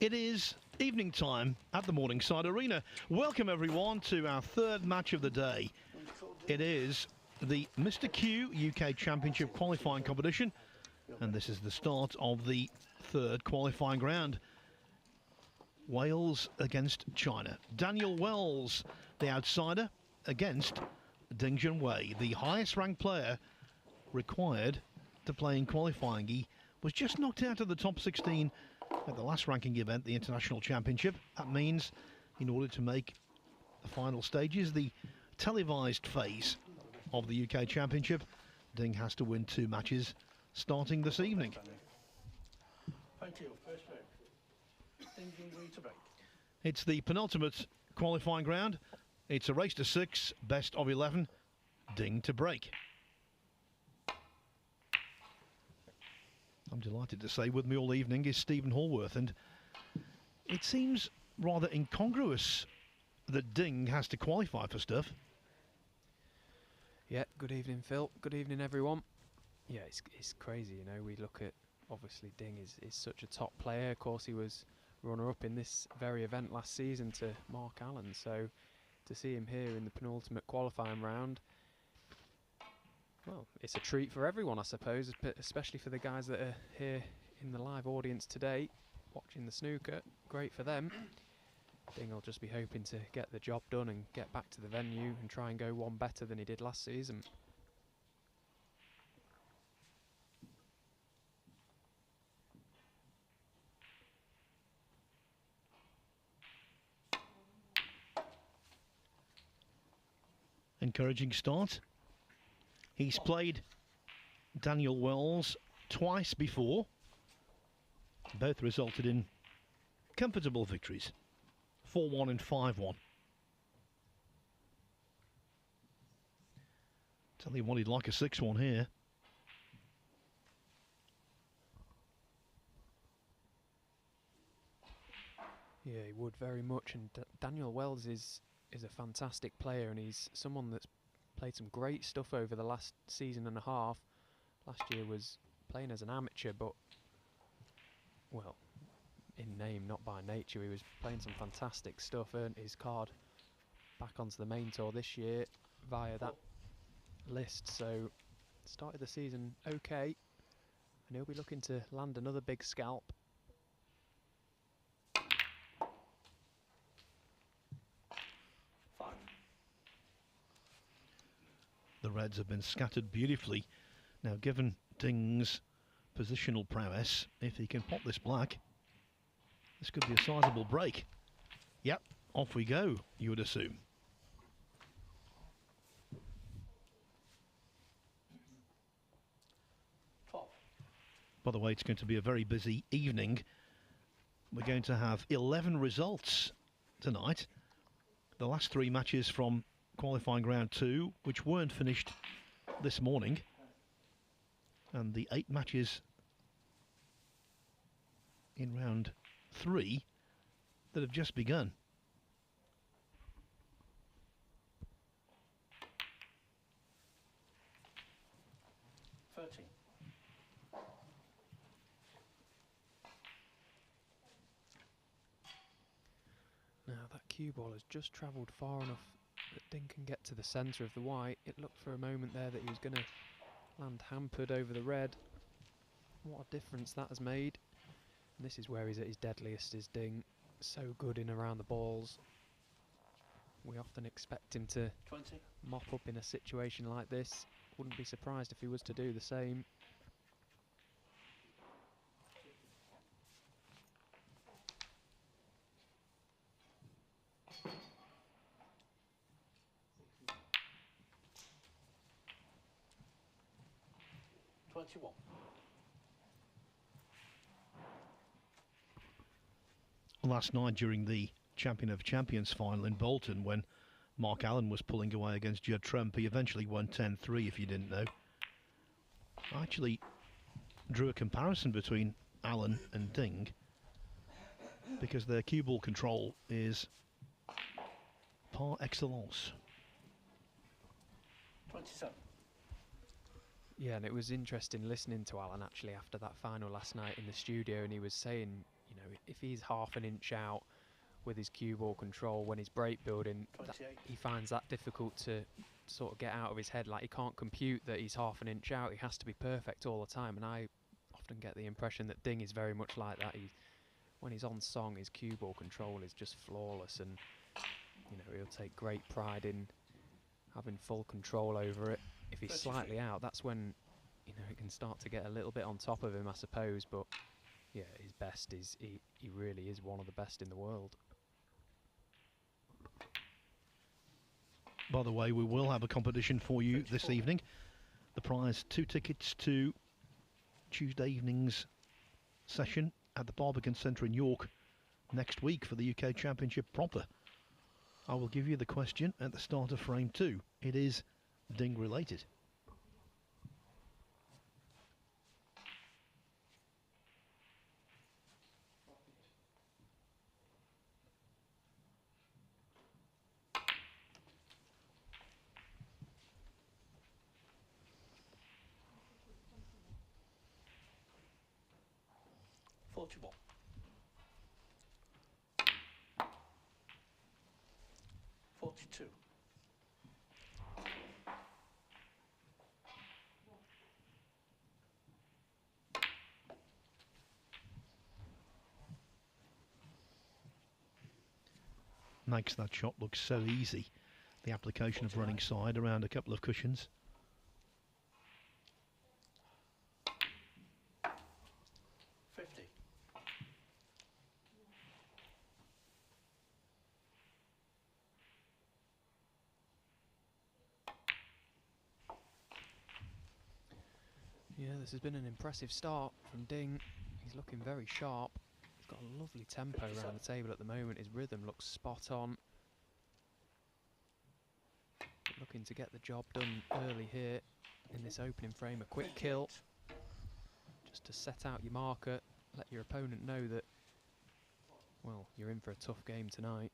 It is evening time at the Morningside Arena. Welcome everyone to our third match of the day. It is the MrQ UK Championship qualifying competition, and this is the start of the third qualifying round. Wales against China. Daniel Wells, the outsider, against Ding Junhui, the highest ranked player required to play in qualifying. He was just knocked out of the top 16 at the last ranking event, the International Championship. That means in order to make the final stages, the televised phase of the UK Championship, Ding has to win 2 matches starting this evening. Thank you. First break. Ding Junhui to break. It's the penultimate qualifying round. It's a race to 6, best of 11, Ding to break. I'm delighted to say with me all evening is Stephen Hallworth, and it seems rather incongruous that Ding has to qualify for stuff. Yeah, good evening Phil, good evening everyone. Yeah, it's crazy, you know. We look at, obviously Ding is such a top player. Of course he was runner-up in this very event last season to Mark Allen, so to see him here in the penultimate qualifying round, well, it's a treat for everyone, I suppose, especially for the guys that are here in the live audience today watching the snooker. Great for them. Ding will just be hoping to get the job done and get back to the venue and try and go one better than he did last season. Encouraging start. He's played Daniel Wells twice before. Both resulted in comfortable victories, 4-1 and 5-1. Tell you what, he'd like a 6-1 here. Yeah, he would very much, and Daniel Wells is a fantastic player, and he's someone that's played some great stuff over the last season and a half. Last year was playing as an amateur, but, well, in name, not by nature. He was playing some fantastic stuff, earned his card back onto the main tour this year via that list, so started the season okay, and he'll be looking to land another big scalp. The reds have been scattered beautifully. Now, given Ding's positional prowess, if he can pop this black, this could be a sizable break. Yep, off we go, you would assume. By the way, it's going to be a very busy evening. We're going to have 11 results tonight. The last 3 matches from qualifying round 2, which weren't finished this morning, and the 8 matches in round 3 that have just begun. Now that cue ball has just travelled far enough that Ding can get to the centre of the white. It looked for a moment there that he was going to land hampered over the red. What a difference that has made. And this is where he's at his deadliest, is Ding. So good in around the balls. We often expect him to 20. mop up in a situation like this. Wouldn't be surprised if he was to do the same. Last night during the Champion of Champions final in Bolton, when Mark Allen was pulling away against Judd Trump, he eventually won 10-3, if you didn't know. I actually drew a comparison between Allen and Ding because their cue ball control is par excellence. 27. Yeah, and it was interesting listening to Alan actually after that final last night in the studio, and he was saying, you know, if he's half an inch out with his cue ball control when he's break building, he finds that difficult to sort of get out of his head. Like, he can't compute that he's half an inch out. He has to be perfect all the time, and I often get the impression that Ding is very much like that. When he's on song, his cue ball control is just flawless, and he'll take great pride in having full control over it. If he's slightly out, that's when it can start to get a little bit on top of him, I suppose. But yeah, his best is he really is one of the best in the world. By the way, we will have a competition for you this evening. The prize, 2 tickets to Tuesday evening's session at the Barbican Centre in York next week for the UK Championship proper. I will give you the question at the start of frame 2. It is Ding related. Forty-one. Forty-two. Makes that shot look so easy. The application of running side around a couple of cushions. 50. Yeah, this has been an impressive start from Ding. He's looking very sharp. He's got a lovely tempo around the table at the moment. His rhythm looks spot on. Looking to get the job done early here in this opening frame. A quick kill, just to set out your marker, let your opponent know that, well, you're in for a tough game tonight.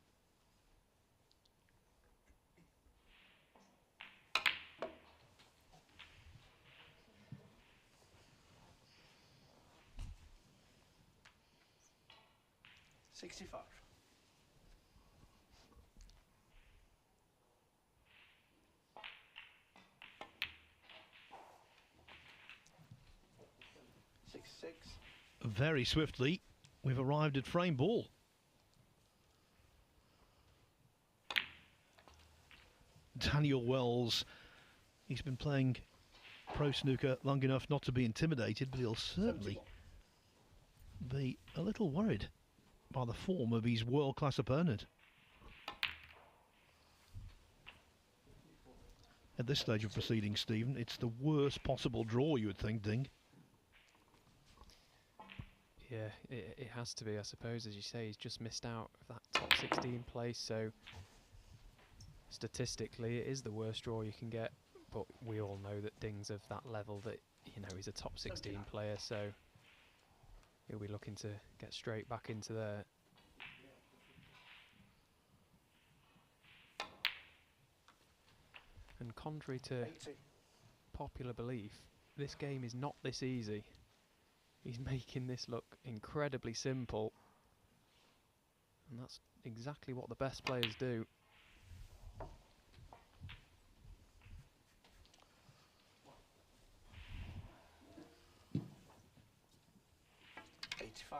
$65. Very swiftly, we've arrived at frame ball. Daniel Wells, he's been playing pro snooker long enough not to be intimidated, but he'll certainly be a little worried by the form of his world-class opponent. At this stage of proceedings, Stephen, it's the worst possible draw, you would think, Ding. Yeah, it has to be, I suppose. As you say, he's just missed out of that top 16 place, so statistically it is the worst draw you can get, but we all know that Ding's of that level that, he's a top 16 player, so he'll be looking to get straight back into there. And contrary to popular belief, this game is not this easy. He's making this look incredibly simple, and that's exactly what the best players do. $85.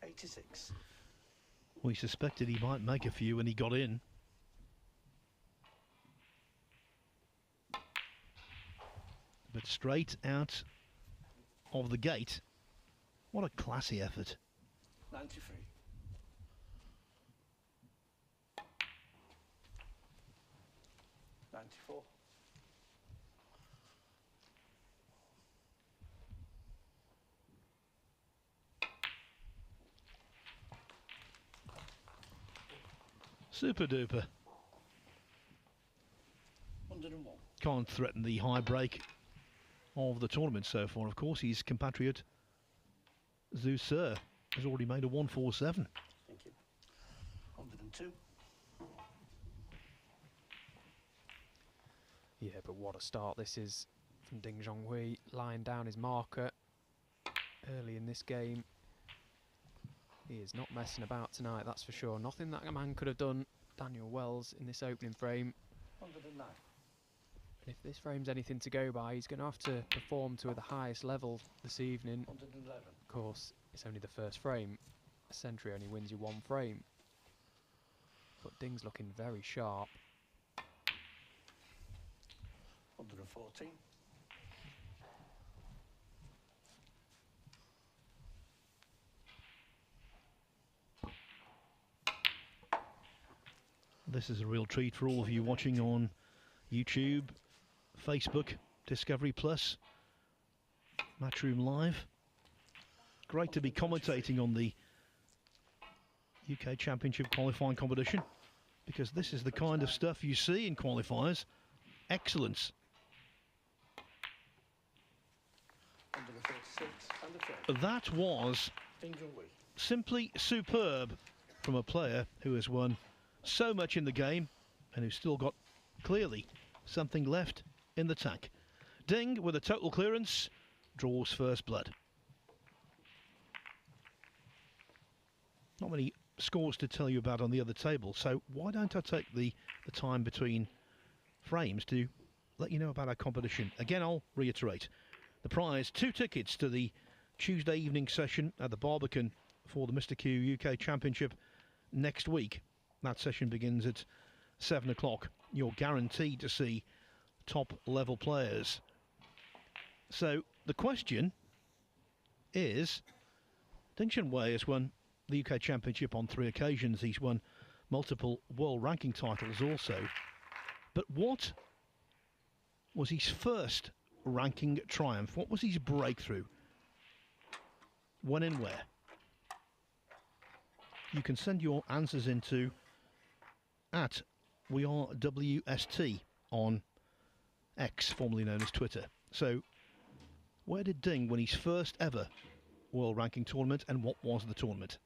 $86. We suspected he might make a few and he got in. But straight out of the gate, what a classy effort. 93. $94. Super duper. 101. Can't threaten the high break of the tournament so far. Of course, his compatriot Zhu Se has already made a 147. Thank you. 102. Yeah, but what a start this is from Ding Zhonghui, lying down his marker early in this game. He is not messing about tonight, that's for sure. Nothing that a man could have done, Daniel Wells, in this opening frame. 109. And if this frame's anything to go by, he's going to have to perform to the highest level this evening. 111. Of course, it's only the first frame. A century only wins you one frame. But Ding's looking very sharp. 114. This is a real treat for all of you watching on YouTube, Facebook, Discovery Plus, Matchroom Live. Great to be commentating on the UK Championship qualifying competition, because this is the kind of stuff you see in qualifiers. Excellence. 136 and a third. That was Ding Zhonghui. simply superb from a player who has won so much in the game and who's still got clearly something left in the tank. Ding, with a total clearance, draws first blood. Not many scores to tell you about on the other table, so why don't I take the time between frames to let you know about our competition. Again, I'll reiterate the prize: 2 tickets to the Tuesday evening session at the Barbican for the MrQ UK Championship next week. That session begins at 7 o'clock. You're guaranteed to see top level players. So the question is, Ding Zhonghui has won the UK Championship on 3 occasions. He's won multiple world ranking titles also. But what was his first ranking triumph? What was his breakthrough? When and where? You can send your answers into @WeAreWST on X, formerly known as Twitter. So, where did Ding win his first ever world ranking tournament, and what was the tournament?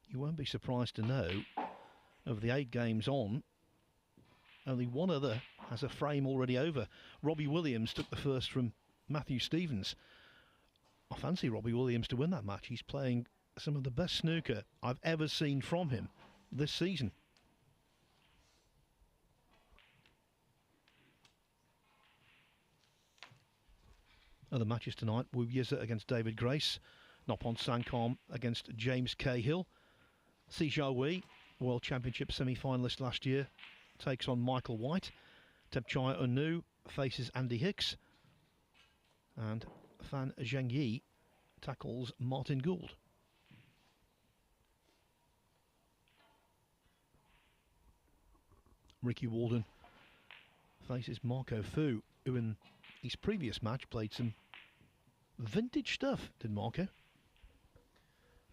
You won't be surprised to know, of the 8 games on, only one other has a frame already over. Robbie Williams took the first from Matthew Stevens. I fancy Robbie Williams to win that match. He's playing some of the best snooker I've ever seen from him this season. Other matches tonight: Wu Yiza against David Grace, Nopon Sankam against James Cahill. Si Xiaowei, World Championship semi-finalist last year, takes on Michael White. Tepchai Unu faces Andy Hicks. And Fan Zhengyi tackles Martin Gould. Ricky Walden faces Marco Fu, who in his previous match played some vintage stuff, did Marco?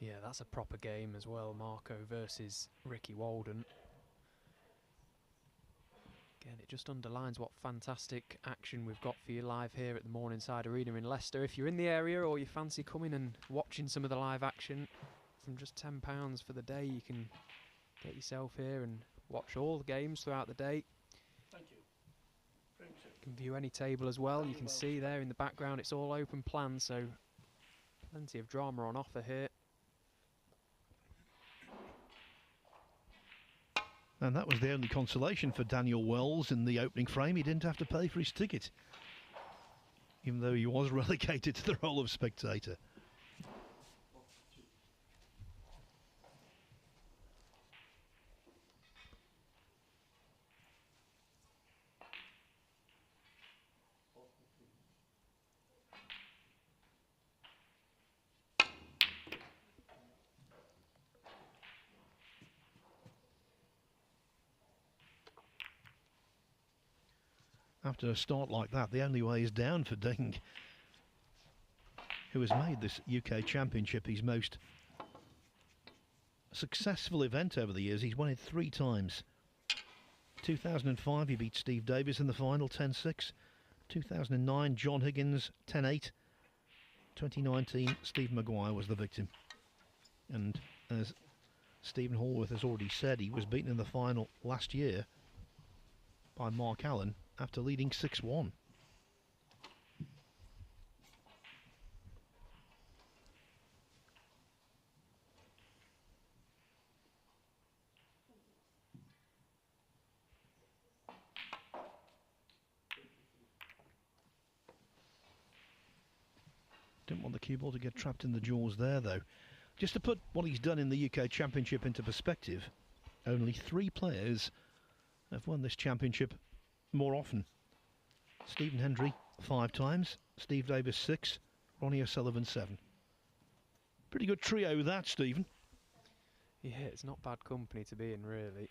Yeah, that's a proper game as well. Marco versus Ricky Walden. Again, it just underlines what fantastic action we've got for you live here at the Morningside Arena in Leicester. If you're in the area or you fancy coming and watching some of the live action, from just £10 for the day, you can get yourself here and watch all the games throughout the day. Thank you. Frame 2. You can view any table as well. You can see there in the background it's all open plan, so plenty of drama on offer here. And that was the only consolation for Daniel Wells in the opening frame. He didn't have to pay for his ticket, even though he was relegated to the role of spectator. After a start like that, the only way is down for Ding, who has made this UK Championship his most successful event over the years. He's won it 3 times. 2005 he beat Steve Davis in the final 10-6. 2009 John Higgins 10-8. 2019 Steve Maguire was the victim. And as Stephen Hallworth has already said, he was beaten in the final last year by Mark Allen after leading 6-1. Didn't want the cue ball to get trapped in the jaws there, though. Just to put what he's done in the UK Championship into perspective, only 3 players have won this championship more often. Stephen Hendry 5 times, Steve Davis 6, Ronnie O'Sullivan 7. Pretty good trio that, Stephen. Yeah, it's not bad company to be in, really.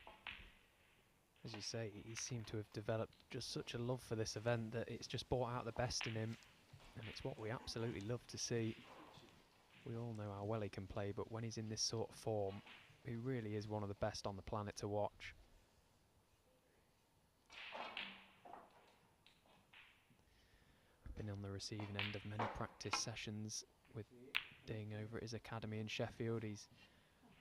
As you say, he seemed to have developed just such a love for this event that it's just brought out the best in him. And it's what we absolutely love to see. We all know how well he can play, but when he's in this sort of form, he really is one of the best on the planet to watch. I've been on the receiving end of many practice sessions with Ding over at his academy in Sheffield. He's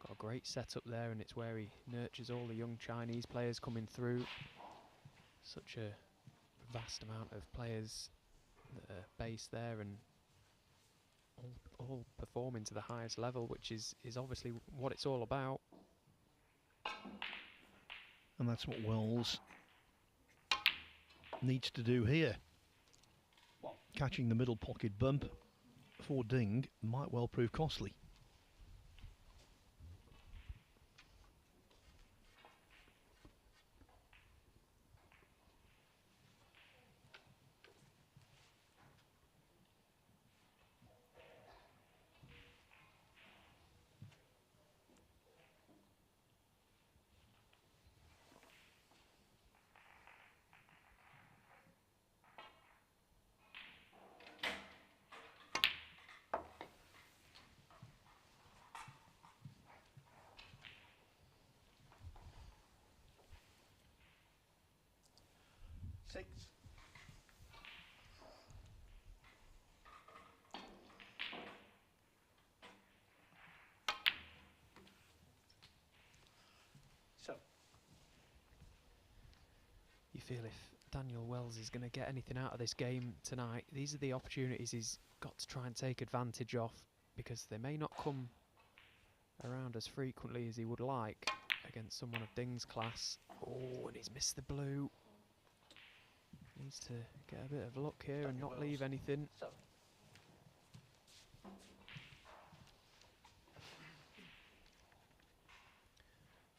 got a great setup there, and it's where he nurtures all the young Chinese players coming through. Such a vast amount of players that are based there and all performing to the highest level, which is obviously what it's all about. And that's what Wells needs to do here. Catching the middle pocket bump for Ding might well prove costly. Six. So. You feel if Daniel Wells is going to get anything out of this game tonight, these are the opportunities he's got to try and take advantage of, because they may not come around as frequently as he would like against someone of Ding's class. Oh, and he's missed the blue. Needs to get a bit of luck here and not leave anything.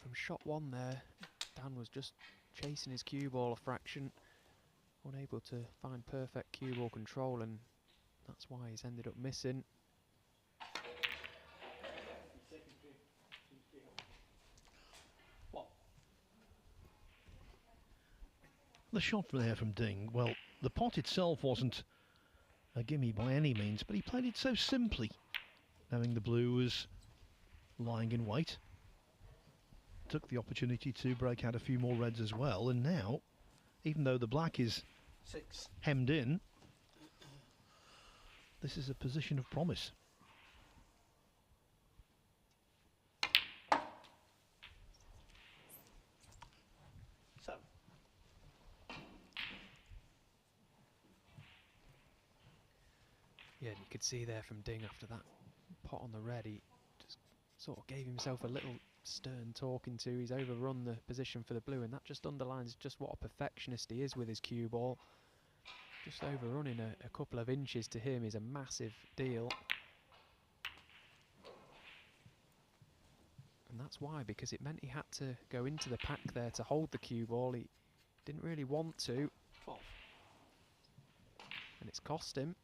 From shot 1 there, Dan was just chasing his cue ball a fraction, unable to find perfect cue ball control, and that's why he's ended up missing. The shot from there from Ding, well, the pot itself wasn't a gimme by any means, but he played it so simply, knowing the blue was lying in wait. Took the opportunity to break out a few more reds as well, and now, even though the black is hemmed in, this is a position of promise. Yeah, and you could see there from Ding after that pot on the red, he just sort of gave himself a little stern talking to. He's overrun the position for the blue, and that just underlines just what a perfectionist he is with his cue ball. Just overrunning a couple of inches to him is a massive deal. And that's why, because it meant he had to go into the pack there to hold the cue ball. He didn't really want to. And it's cost him.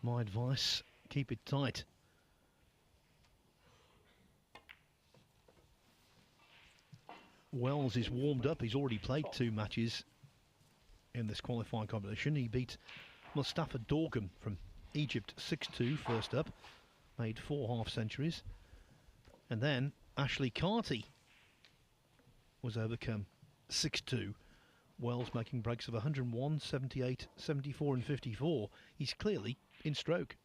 My advice, keep it tight. Wells is warmed up. He's already played 2 matches in this qualifying competition. He beat Mustafa Dorgum from Egypt 6-2 first up, made 4 half-centuries. And then Ashley Carty was overcome 6-2. Wells making breaks of 101, 78, 74 and 54. He's clearly in stroke.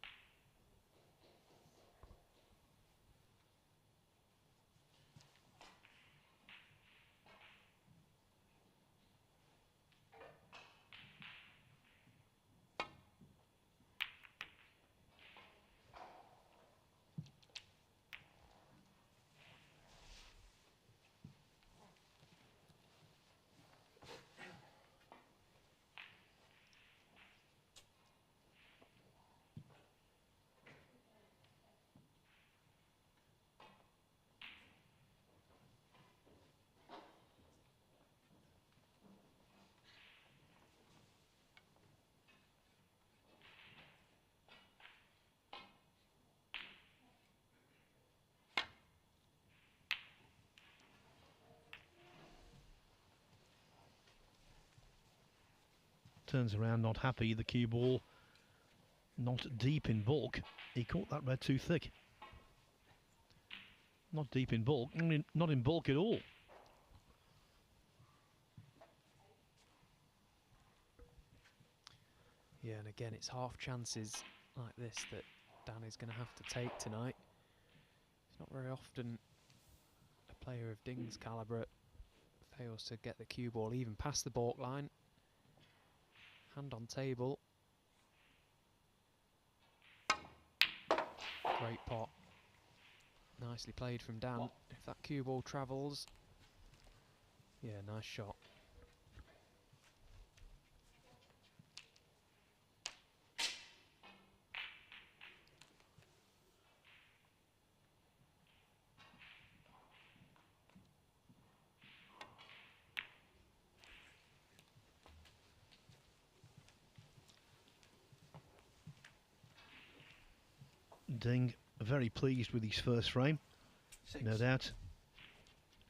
Turns around, not happy. The cue ball not deep in bulk. He caught that red too thick. Not deep in bulk, not in bulk at all. Yeah, and again, it's half chances like this that Dan is going to have to take tonight. It's not very often a player of Ding's calibre fails to get the cue ball even past the baulk line. Hand on table. Great pot. Nicely played from Dan. If that cue ball travels, yeah, nice shot. Ding very pleased with his first frame. 6. No doubt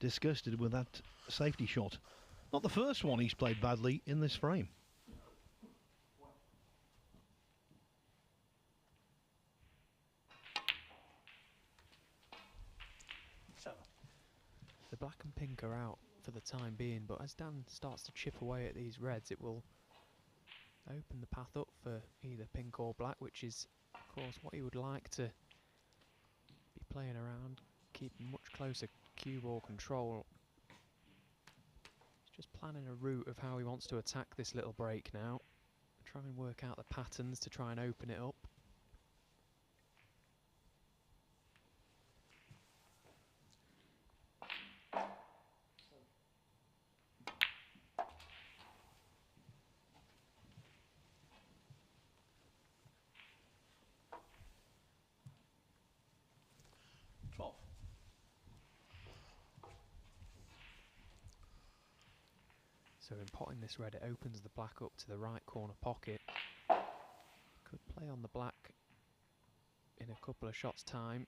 disgusted with that safety shot. Not the first one he's played badly in this frame. So, The black and pink are out for the time being, but as Dan starts to chip away at these reds, it will open the path up for either pink or black, which is, of course, what he would like to be playing around, keeping much closer cue ball control. He's just planning a route of how he wants to attack this little break now. Try and work out the patterns to try and open it up. So in potting this red, it opens the black up to the right corner pocket. Could play on the black in a couple of shots' time.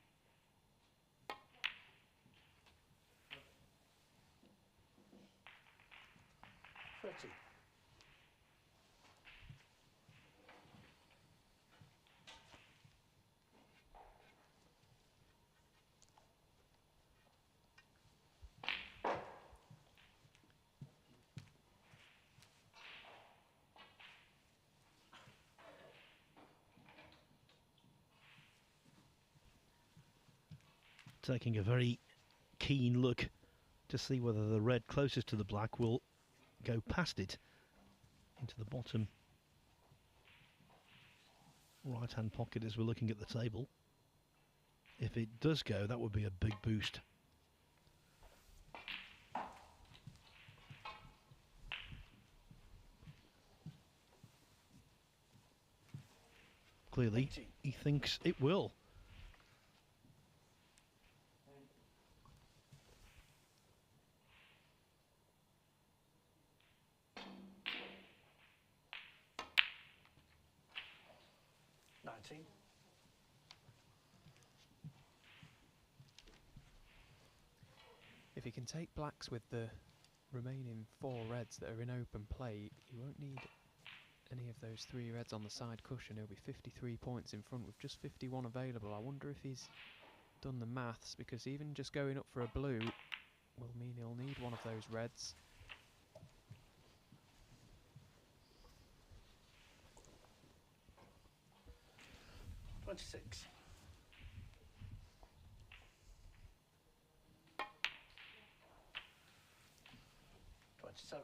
Taking a very keen look to see whether the red closest to the black will go past it into the bottom right hand pocket as we're looking at the table. If it does go, that would be a big boost. Clearly, he thinks it will. if he can take blacks with the remaining 4 reds that are in open play, he won't need any of those 3 reds on the side cushion. He'll be 53 points in front with just 51 available. I wonder if he's done the maths, because even just going up for a blue will mean he'll need one of those reds. $26. 27.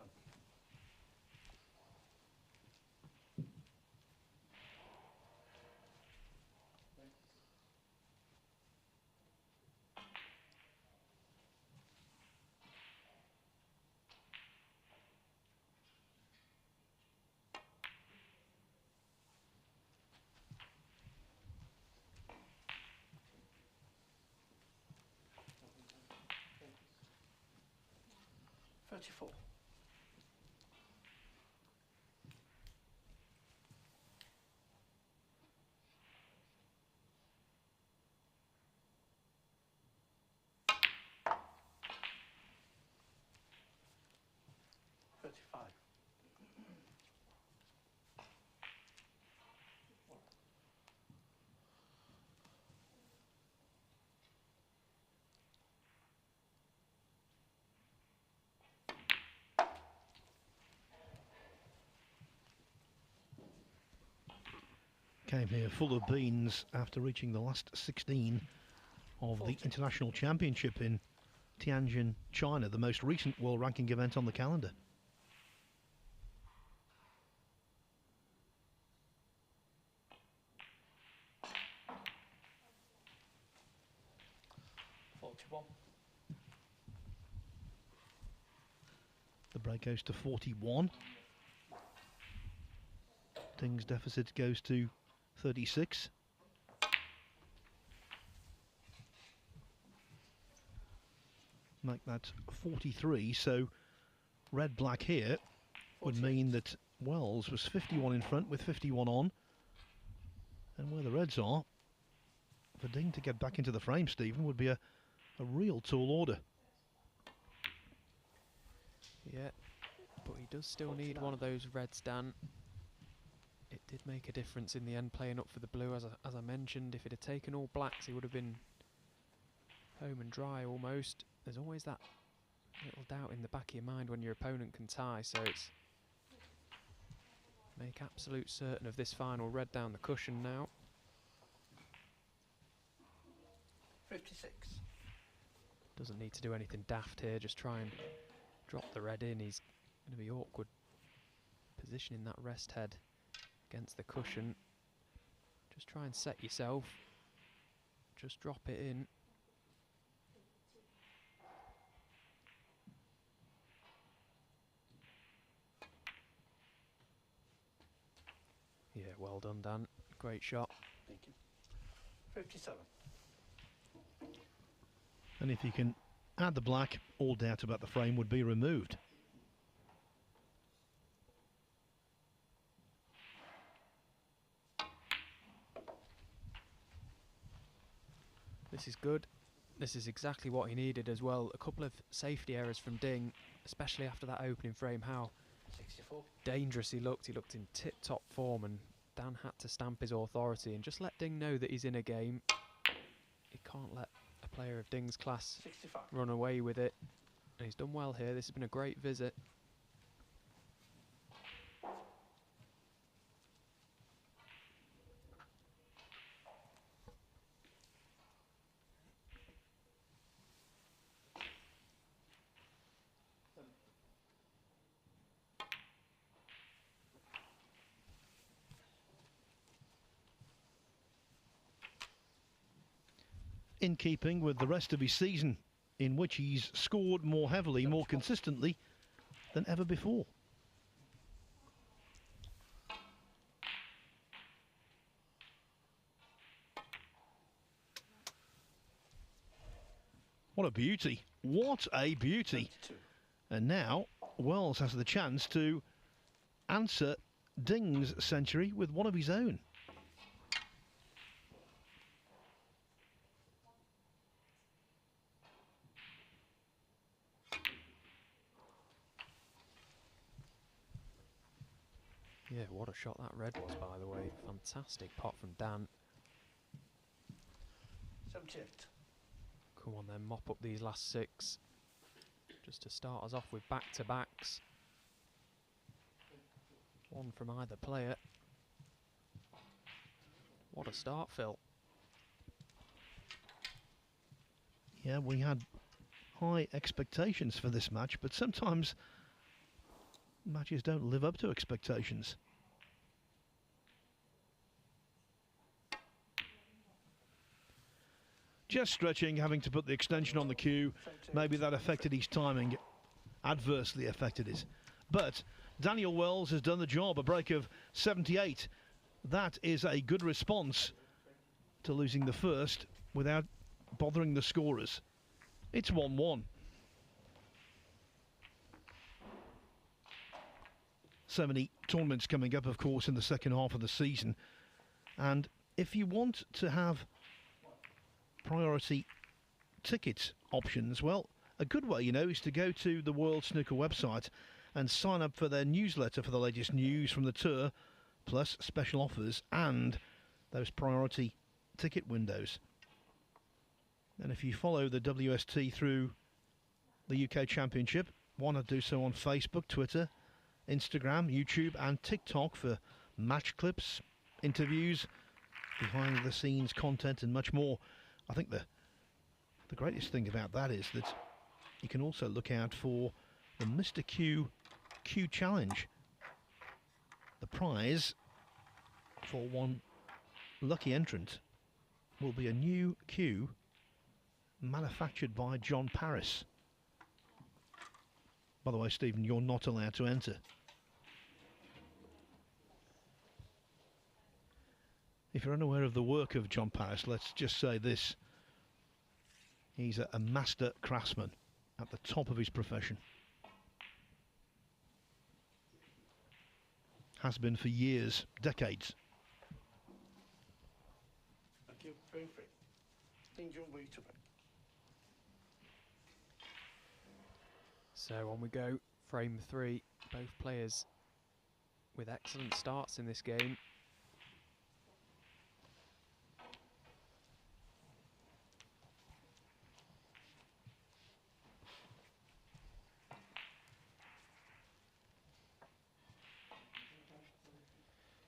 34. 35. 'Came here full of beans after reaching the last 16 of the International Championship in Tianjin, China, the most recent world ranking event on the calendar. The break goes to 41. Ding's deficit goes to 36. Make that 43, so red-black here would mean that Wells was 51 in front with 51 on. And where the reds are, for Ding to get back into the frame, Stephen, would be a real tall order. Yeah, but he does still need one of those reds, Dan. It did make a difference in the end, playing up for the blue, as I mentioned. If it had taken all blacks, he would have been home and dry almost. There's always that little doubt in the back of your mind when your opponent can tie, so it's make absolute certain of this final red down the cushion now. 56. Doesn't need to do anything daft here, just try and drop the red in. He's going to be awkward positioning that rest head against the cushion. Just try and set yourself. Just drop it in. Yeah, well done, Dan. Great shot. Thank you. 57. And if you can add the black, all doubt about the frame would be removed. This is good. This is exactly what he needed as well. A couple of safety errors from Ding, especially after that opening frame. How 64. dangerous he looked. He looked in tip-top form, and Dan had to stamp his authority and just let Ding know that he's in a game. He can't let a player of Ding's class 65. run away with it. And he's done well here. This has been a great visit. In keeping with the rest of his season, in which he's scored more heavily, more consistently than ever before. What a beauty. What a beauty. 72. And now Wells has the chance to answer Ding's century with one of his own. Yeah, what a shot that red was, by the way. Fantastic pot from Dan. 78. Come on then, mop up these last 6. Just to start us off with back-to-backs. 1 from either player. What a start, Phil. Yeah, we had high expectations for this match, but sometimes matches don't live up to expectations. Just stretching, having to put the extension on the cue. Maybe that affected his timing, adversely affected it. But Daniel Wells has done the job, a break of 78. That is a good response to losing the first without bothering the scorers. It's 1-1. So many tournaments coming up, of course, in the second half of the season. And if you want to have priority ticket options, well, a good way, you know, is to go to the World Snooker website and sign up for their newsletter for the latest news from the tour, plus special offers and those priority ticket windows. And if you follow the WST through the UK Championship, why not do so on Facebook, Twitter, Instagram, YouTube and TikTok for match clips, interviews, behind the scenes content and much more. I think the greatest thing about that is that you can also look out for the MrQ Challenge. The prize for one lucky entrant will be a new cue manufactured by John Paris. By the way, Stephen, you're not allowed to enter. If you're unaware of the work of John Paris, let's just say this. He's a master craftsman at the top of his profession. Has been for years, decades. Thank you. Frame 3. Danger way to back. So on we go, frame 3. Both players with excellent starts in this game.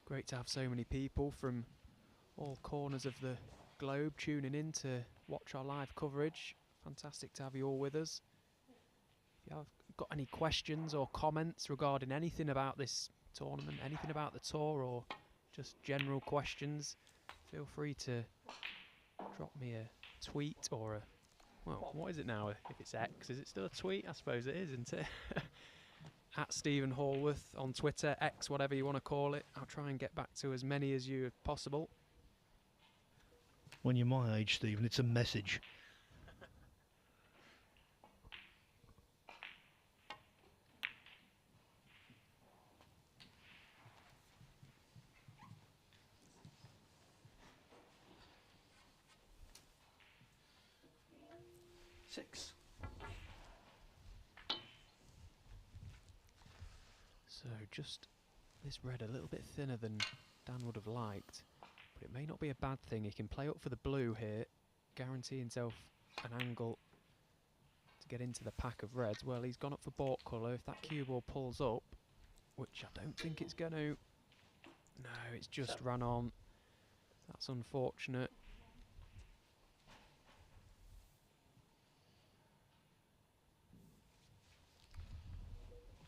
Great to have so many people from all corners of the globe tuning in to watch our live coverage. Fantastic to have you all with us. If you have got any questions or comments regarding anything about this tournament, anything about the tour or just general questions, feel free to drop me a tweet or a, well, what is it now? If it's X, is it still a tweet? I suppose it is, isn't it? At Stephen Hallworth on Twitter, X, whatever you want to call it. I'll try and get back to as many as you as possible. When you're my age, Stephen, it's a message. Six. So just this red a little bit thinner than Dan would have liked, but it may not be a bad thing. He can play up for the blue here, guarantee himself an angle to get into the pack of reds. Well, he's gone up for baulk colour. If that cue ball pulls up, which I don't think it's going to. No, it's just run on. That's unfortunate.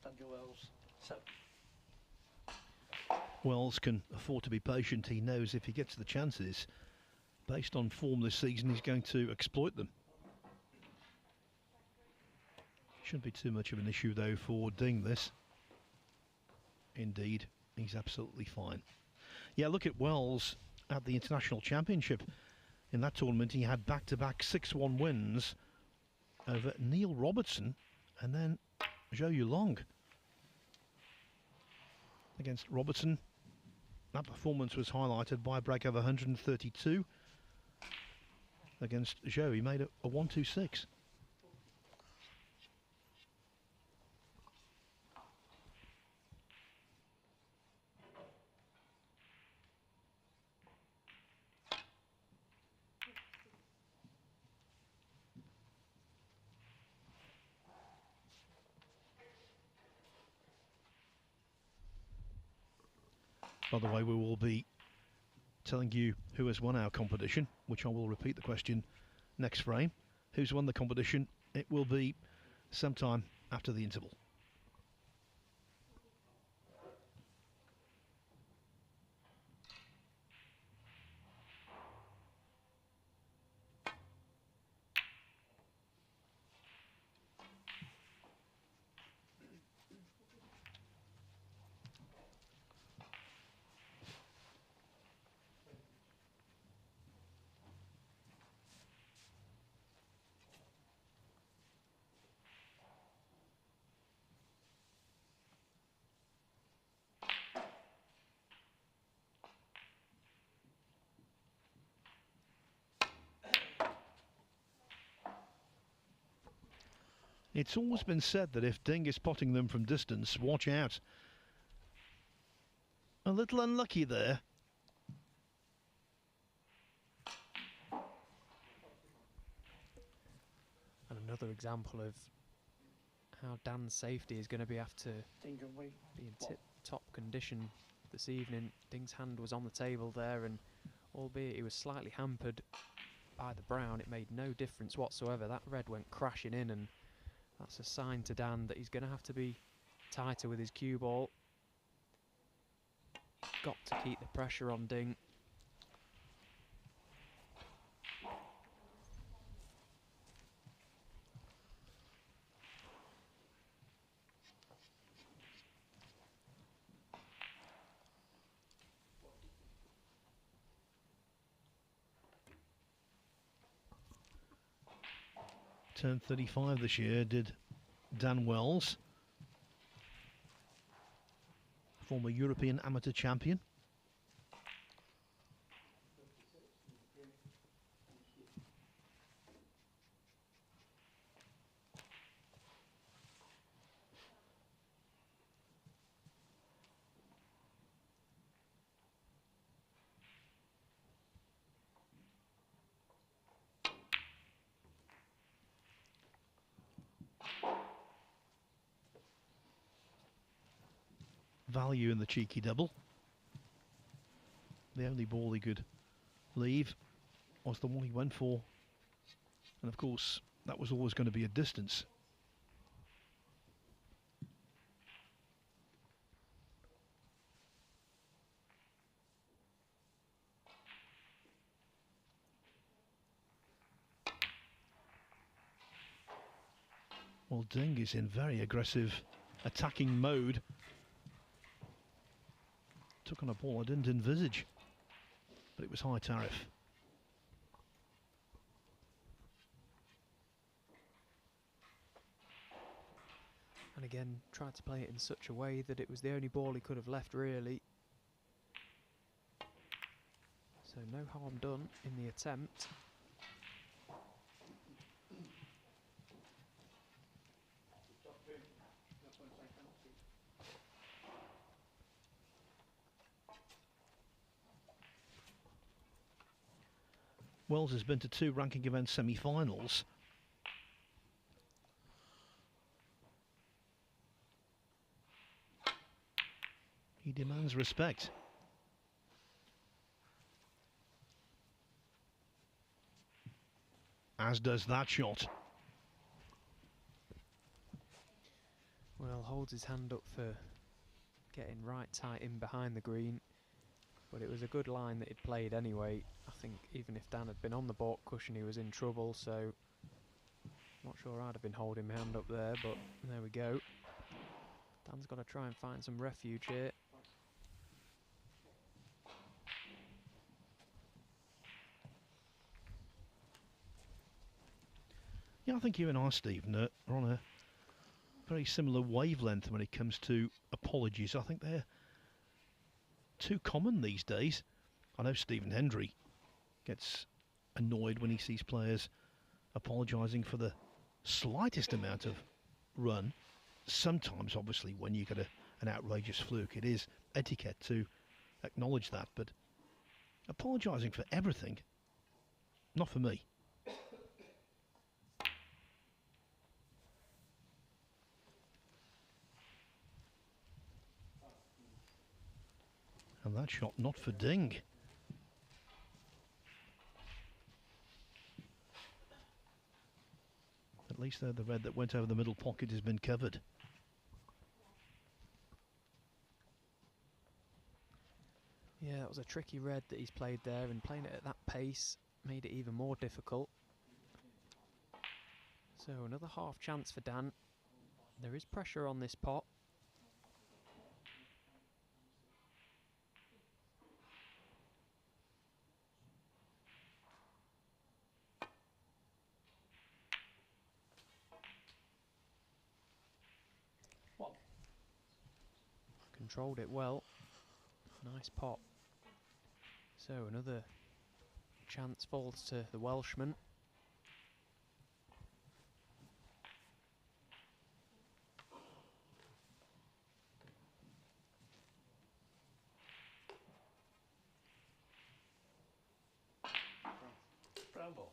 Daniel Wells. 7. Wells can afford to be patient. He knows if he gets the chances, based on form this season, he's going to exploit them. Shouldn't be too much of an issue, though, for doing this. Indeed, he's absolutely fine. Yeah, look at Wells at the International Championship. In that tournament, he had back-to-back 6-1 wins over Neil Robertson and then Zhou Yulong. Against Robertson, that performance was highlighted by a break of 132. Against Zhou, he made a 1-2-6. By the way, we will be telling you who has won our competition, which I will repeat the question next frame. Who's won the competition? It will be sometime after the interval. It's always been said that if Ding is spotting them from distance, watch out. A little unlucky there. And another example of how Dan's safety is going to be after Danger way. be in tip-top condition this evening. Ding's hand was on the table there, and albeit he was slightly hampered by the brown, it made no difference whatsoever. That red went crashing in, and that's a sign to Dan that he's going to have to be tighter with his cue ball. Got to keep the pressure on Ding. Turned 35 this year, did Dan Wells, former European amateur champion. Value in the cheeky double. The only ball he could leave was the one he went for, and of course that was always going to be a distance. Well, Ding is in very aggressive attacking mode. Took on a ball I didn't envisage, but it was high tariff. And again, tried to play it in such a way that it was the only ball he could have left, really. So no harm done in the attempt. Wells has been to 2 ranking event semi-finals. He demands respect. As does that shot. Well, holds his hand up for getting right tight in behind the green. But it was a good line that he'd played anyway. I think even if Dan had been on the baulk cushion, he was in trouble, so not sure I'd have been holding my hand up there, but there we go. Dan's got to try and find some refuge here. Yeah, I think you and I, Stephen, are on a very similar wavelength when it comes to apologies. I think they're too common these days. I know Stephen Hendry gets annoyed when he sees players apologising for the slightest amount of run. Sometimes, obviously, when you get an outrageous fluke, it is etiquette to acknowledge that, but apologising for everything, not for me. And that shot not for Ding. At least though the red that went over the middle pocket has been covered. Yeah, that was a tricky red that he's played there, and playing it at that pace made it even more difficult. So another half chance for Dan. There is pressure on this pot. Controlled it well. Nice pot. So another chance falls to the Welshman. Brown ball.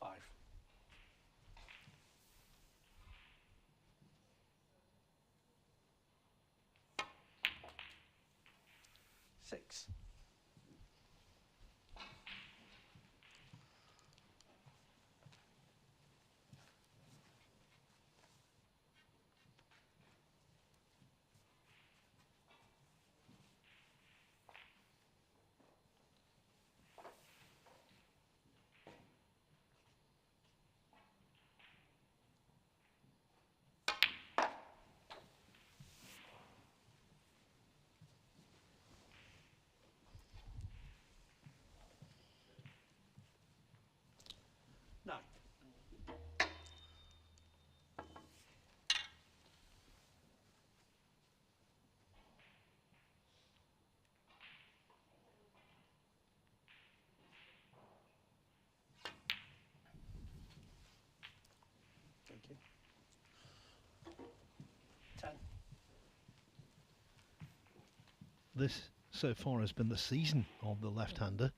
Five. 6. Nine. Thank you. 10. This so far has been the season of the left-hander.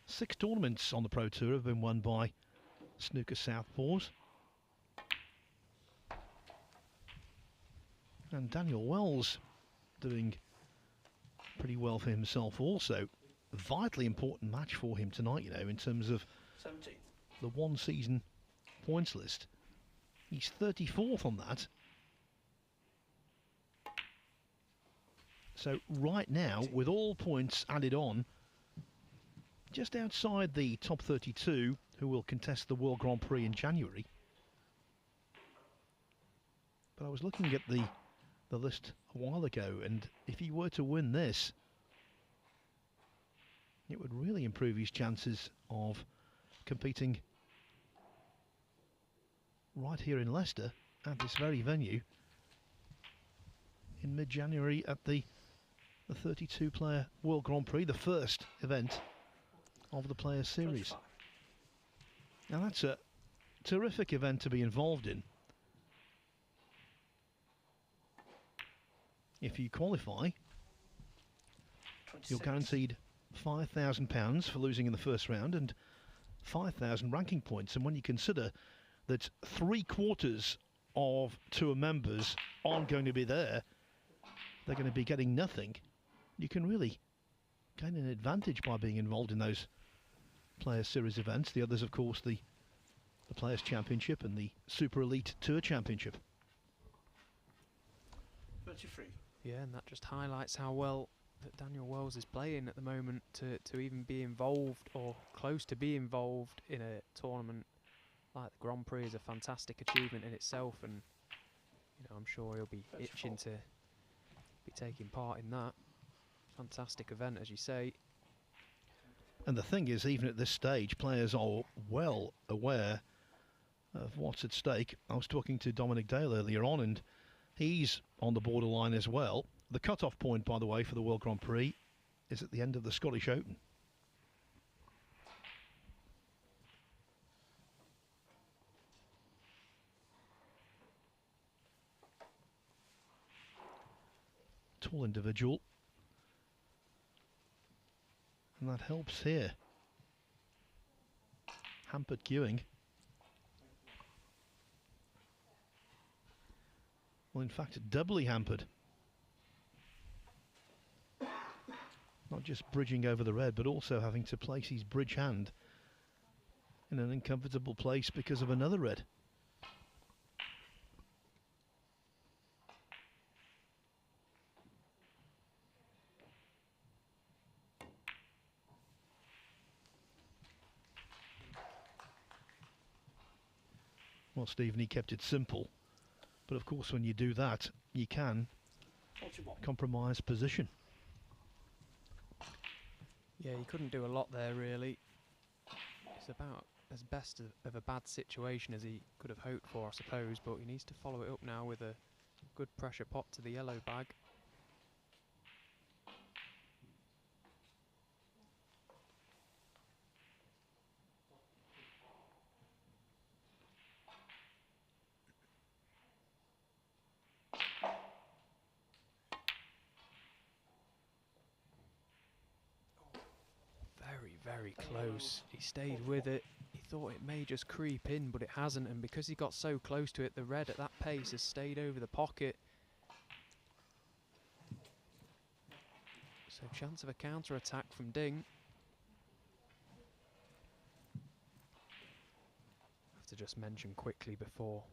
6 tournaments on the Pro Tour have been won by snooker southpaws. And Daniel Wells doing pretty well for himself also. A vitally important match for him tonight, you know, in terms of 17. the one season points list. He's 34th on that. So right now, with all points added on, just outside the top 32, who will contest the World Grand Prix in January. But I was looking at the list a while ago, and if he were to win this, it would really improve his chances of competing right here in Leicester at this very venue in mid-January at the 32-player World Grand Prix, the first event of the Players Series. 25. Now that's a terrific event to be involved in. If you qualify, 26. you're guaranteed £5,000 for losing in the first round and 5,000 ranking points. And when you consider that 3/4 of tour members aren't going to be there, they're going to be getting nothing, you can really gain an advantage by being involved in those Players Series events. The others, of course, the Players Championship and the Super Elite Tour Championship. 33. Yeah, and that just highlights how well that Daniel Wells is playing at the moment to even be involved or close to be involved in a tournament like the Grand Prix is a fantastic achievement in itself, and you know, I'm sure he'll be 34. itching to be taking part in that fantastic event, as you say. And the thing is, even at this stage, players are well aware of what's at stake. I was talking to Dominic Dale earlier on, and he's on the borderline as well. The cut-off point, by the way, for the World Grand Prix is at the end of the Scottish Open. tall individual. And that helps here. Hampered queuing. Well, in fact, doubly hampered. Not just bridging over the red, but also having to place his bridge hand in an uncomfortable place because of another red. Well, Stephen, he kept it simple. But of course, when you do that, you can compromise position. Yeah, he couldn't do a lot there, really. It's about as best of a bad situation as he could have hoped for, I suppose, but he needs to follow it up now with a good pressure pot to the yellow bag. Very close. He stayed with it. He thought it may just creep in, but it hasn't, and because he got so close to it, the red at that pace has stayed over the pocket. So chance of a counter-attack from Ding. I have to just mention quickly before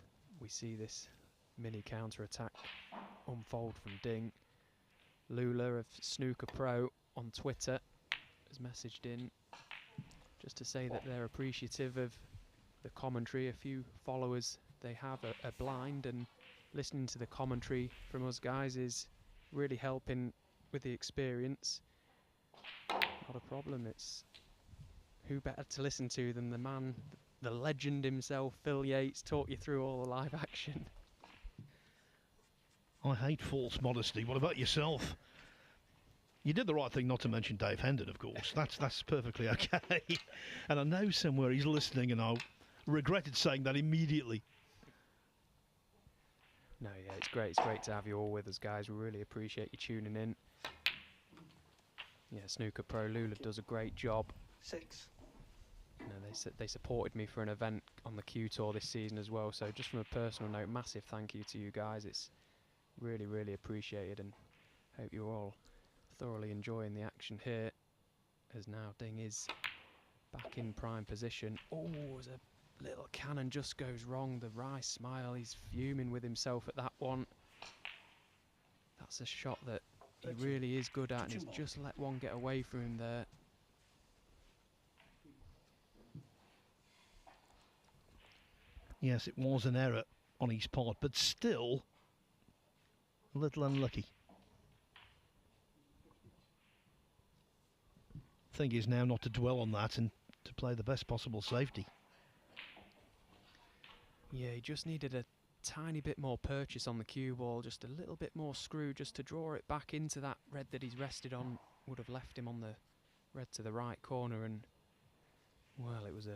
we see this mini counter-attack unfold from Ding. Lula of Snooker Pro on Twitter has messaged in just to say that they're appreciative of the commentary. A few followers they have are blind, and listening to the commentary from us guys is really helping with the experience. Not a problem. It's who better to listen to than the man, the legend himself, Phil Yates, talk you through all the live action. I hate false modesty. What about yourself? You did the right thing not to mention Dave Hendon, of course. That's perfectly okay. And I know somewhere he's listening, and I regretted saying that immediately. No, yeah, it's great. It's great to have you all with us, guys. We really appreciate you tuning in. Yeah, Snooker Pro Lula does a great job. 6. You know, they supported me for an event on the Q Tour this season as well. So just from a personal note, massive thank you to you guys. It's really, really appreciated, and hope you're all thoroughly enjoying the action here, as now Ding is back in prime position. Oh, as a little cannon just goes wrong. The wry smile, he's fuming with himself at that one. That's a shot that he really is good at, and he's just let one get away from him there. Yes, it was an error on his part, but still a little unlucky. Thing is now not to dwell on that and to play the best possible safety. Yeah, he just needed a tiny bit more purchase on the cue ball, just a little bit more screw just to draw it back into that red that he's rested on. Would have left him on the red to the right corner, and well, it was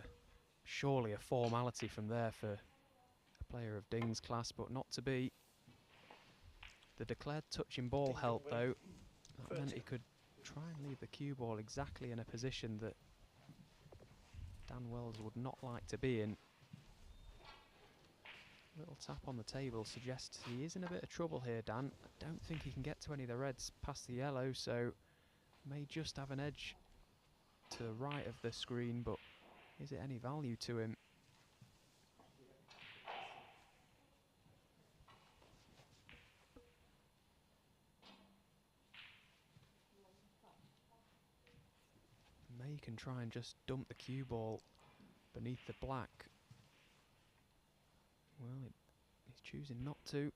surely a formality from there for a player of Ding's class, but not to be. The declared touching ball helped though. That meant he could try and leave the cue ball exactly in a position that Dan Wells would not like to be in. Little tap on the table suggests he is in a bit of trouble here, Dan. I don't think he can get to any of the reds past the yellow, so may just have an edge to the right of the screen, but is it any value to him? May can try and just dump the cue ball beneath the black. Well, he's choosing not to.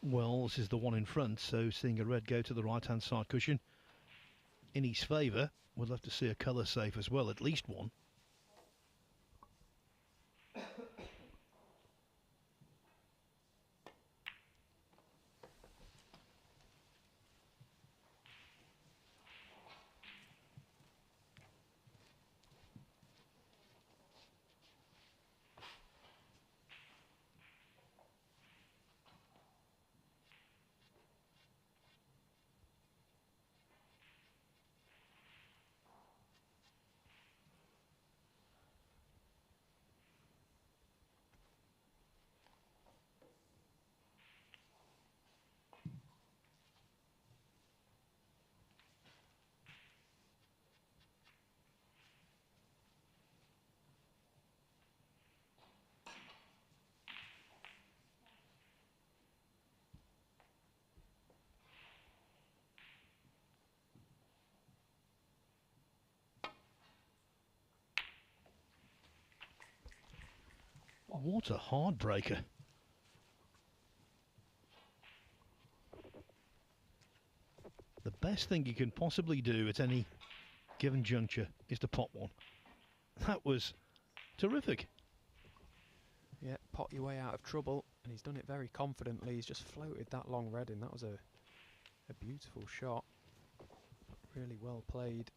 Wells is the one in front, so seeing a red go to the right-hand side cushion in his favour. We'd love to see a colour safe as well, at least one. What a heartbreaker. The best thing you can possibly do at any given juncture is to pot one. That was terrific. Yeah, pot your way out of trouble, and he's done it very confidently. He's just floated that long red in. That was a beautiful shot. Really well played.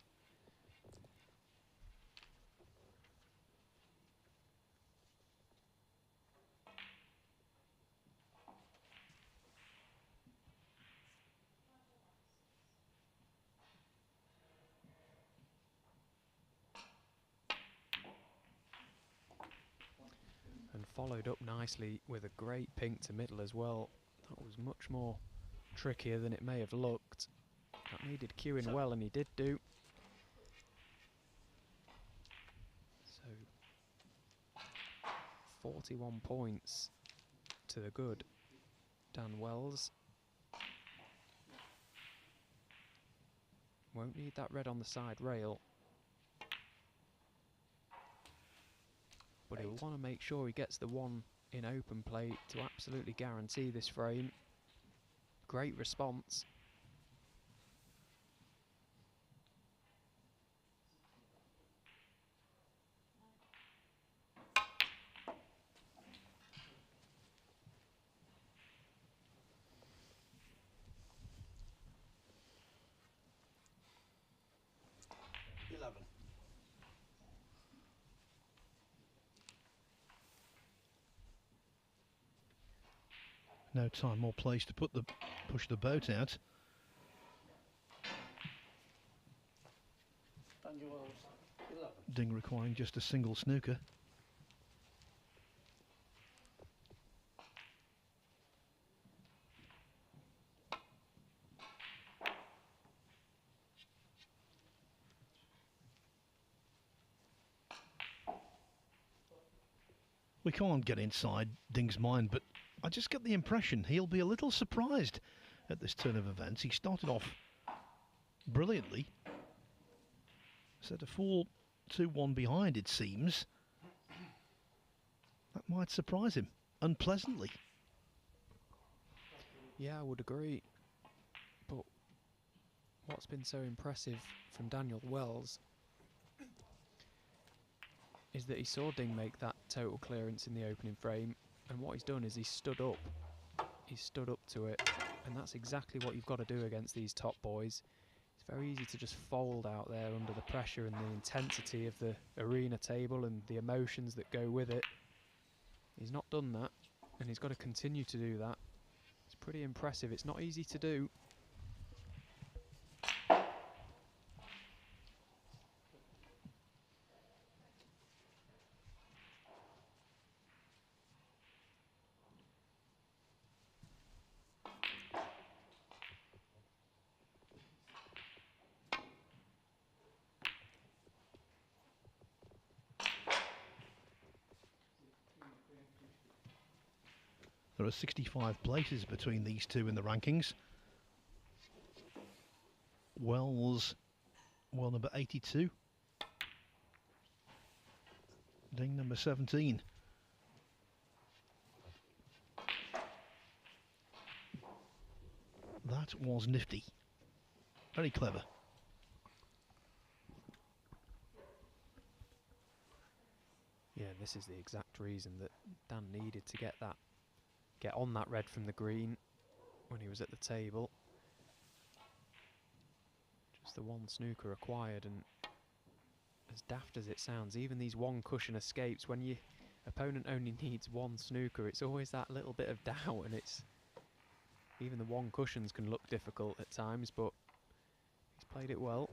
And followed up nicely with a great pink to middle as well. That was much more trickier than it may have looked. That needed cueing well, and he did do. So 41 points to the good Dan Wells. Won't need that red on the side rail. But he'll want to make sure he gets the one in open play to absolutely guarantee this frame. Great response. No time or place to push the boat out. Daniel Wells, 11. Ding requiring just a single snooker. We can't get inside Ding's mind, but I just get the impression he'll be a little surprised at this turn of events. He started off brilliantly. Set a 4-2-1 behind, it seems. That might surprise him unpleasantly. Yeah, I would agree. But what's been so impressive from Daniel Wells is that he saw Ding make that total clearance in the opening frame, and what he's done is he's stood up. He's stood up to it, and that's exactly what you've got to do against these top boys. It's very easy to just fold out there under the pressure and the intensity of the arena table and the emotions that go with it. He's not done that, and he's got to continue to do that. It's pretty impressive. It's not easy to do. There are 65 places between these two in the rankings. Wells, well, number 82. Ding, number 17. That was nifty. Very clever. Yeah, this is the exact reason that Dan needed to get on that red from the green when he was at the table. Just the one snooker required, and as daft as it sounds, even these one cushion escapes, when your opponent only needs one snooker, it's always that little bit of doubt, and it's even the one cushions can look difficult at times, but he's played it well.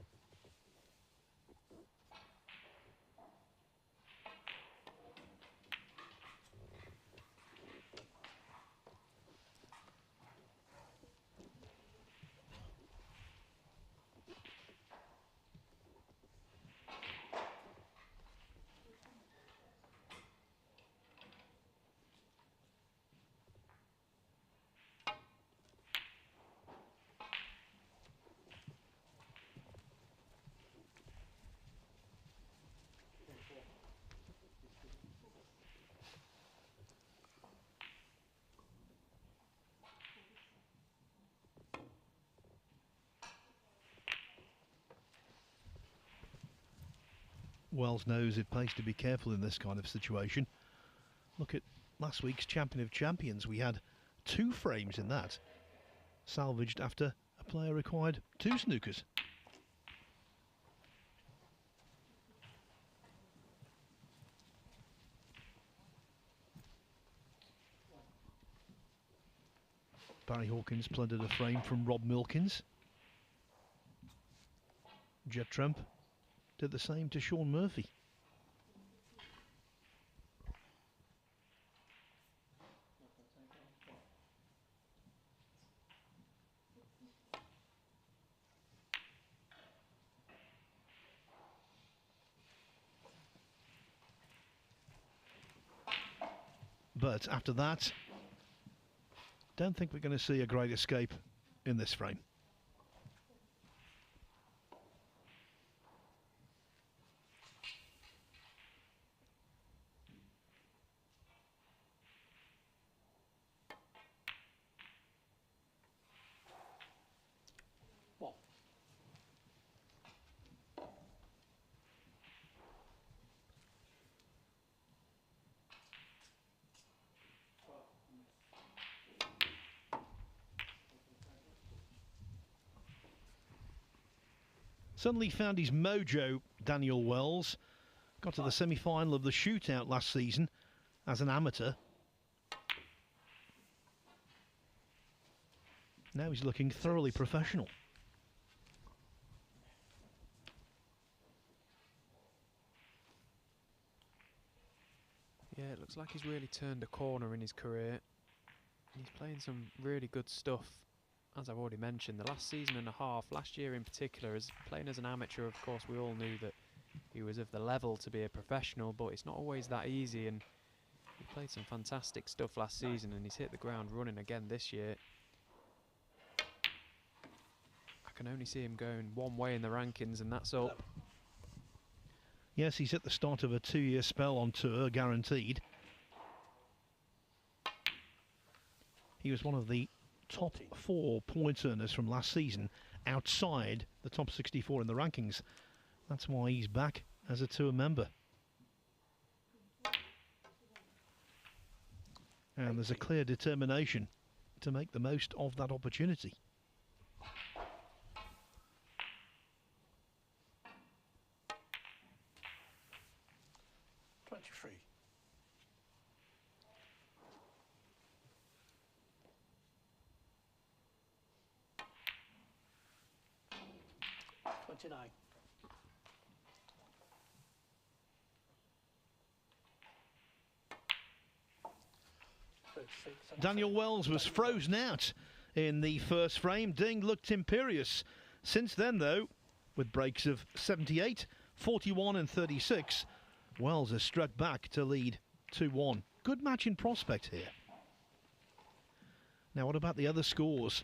Wells knows it pays to be careful in this kind of situation. Look at last week's Champion of Champions. We had 2 frames in that, salvaged after a player required 2 snookers. Barry Hawkins plundered a frame from Rob Milkins. Jet Trump did the same to Sean Murphy. But after that, don't think we're going to see a great escape in this frame. Well, Suddenly found his mojo, Daniel Wells. Got to the semi-final of the shootout last season as an amateur. Now he's looking thoroughly professional. Yeah, it looks like he's really turned a corner in his career. He's playing some really good stuff, as I've already mentioned. The last season and a half, last year in particular, as playing as an amateur, of course, we all knew that he was of the level to be a professional, but it's not always that easy, and he played some fantastic stuff last season, and he's hit the ground running again this year. I can only see him going one way in the rankings, and that's up. Yes, he's at the start of a 2-year spell on tour, guaranteed. He was one of the top 4 point earners from last season outside the top 64 in the rankings. That's why he's back as a tour member. And there's a clear determination to make the most of that opportunity. Daniel Wells was frozen out in the first frame. Ding looked imperious. Since then, though, with breaks of 78, 41 and 36, Wells has struck back to lead 2-1. Good match in prospect here. Now, what about the other scores?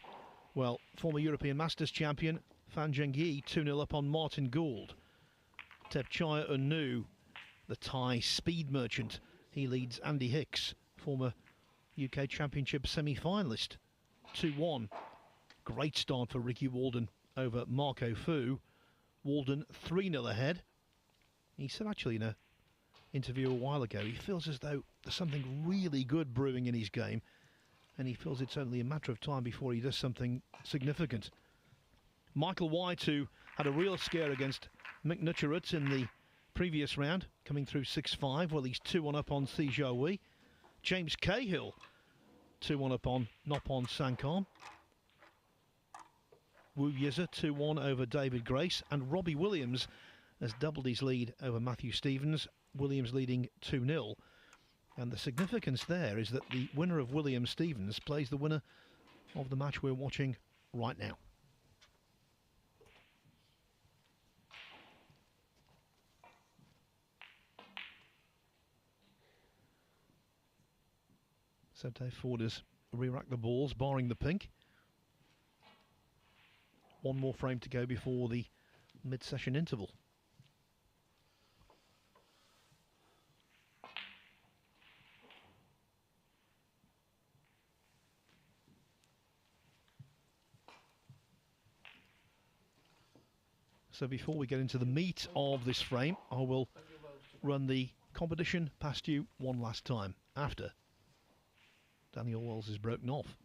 Well, former European Masters champion Fan Zhengyi 2-0 up on Martin Gould. Tepchaya Unu, the Thai speed merchant, he leads Andy Hicks, former UK Championship semi-finalist, 2-1. Great start for Ricky Walden over Marco Fu. Walden 3-0 ahead. He said actually in an interview a while ago, he feels as though there's something really good brewing in his game, and he feels it's only a matter of time before he does something significant. Michael White, who had a real scare against Mick Nutcherut in the previous round, coming through 6-5, well, he's 2-1 up on Si Jiahui. James Cahill 2-1 up on Nopon Sankam. Wu Yiza 2-1 over David Grace, and Robbie Williams has doubled his lead over Matthew Stevens. Williams leading 2-0. And the significance there is that the winner of Williams-Stevens plays the winner of the match we're watching right now. So Dave Ford has re-racked the balls, barring the pink. One more frame to go before the mid-session interval. So before we get into the meat of this frame, I will run the competition past you one last time after Daniel Wells is broken off.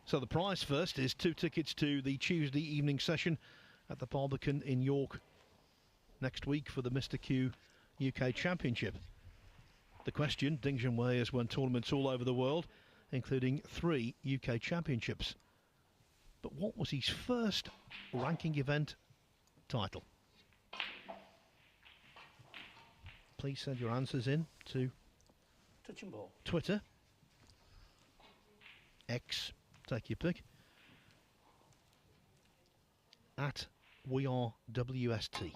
So the prize first is 2 tickets to the Tuesday evening session at the Barbican in York next week for the MrQ UK Championship. The question, Ding Junhui has won tournaments all over the world, including 3 UK Championships. But what was his first ranking event title? Please send your answers in to Touching ball. Twitter, X, take your pick, at WeAreWST.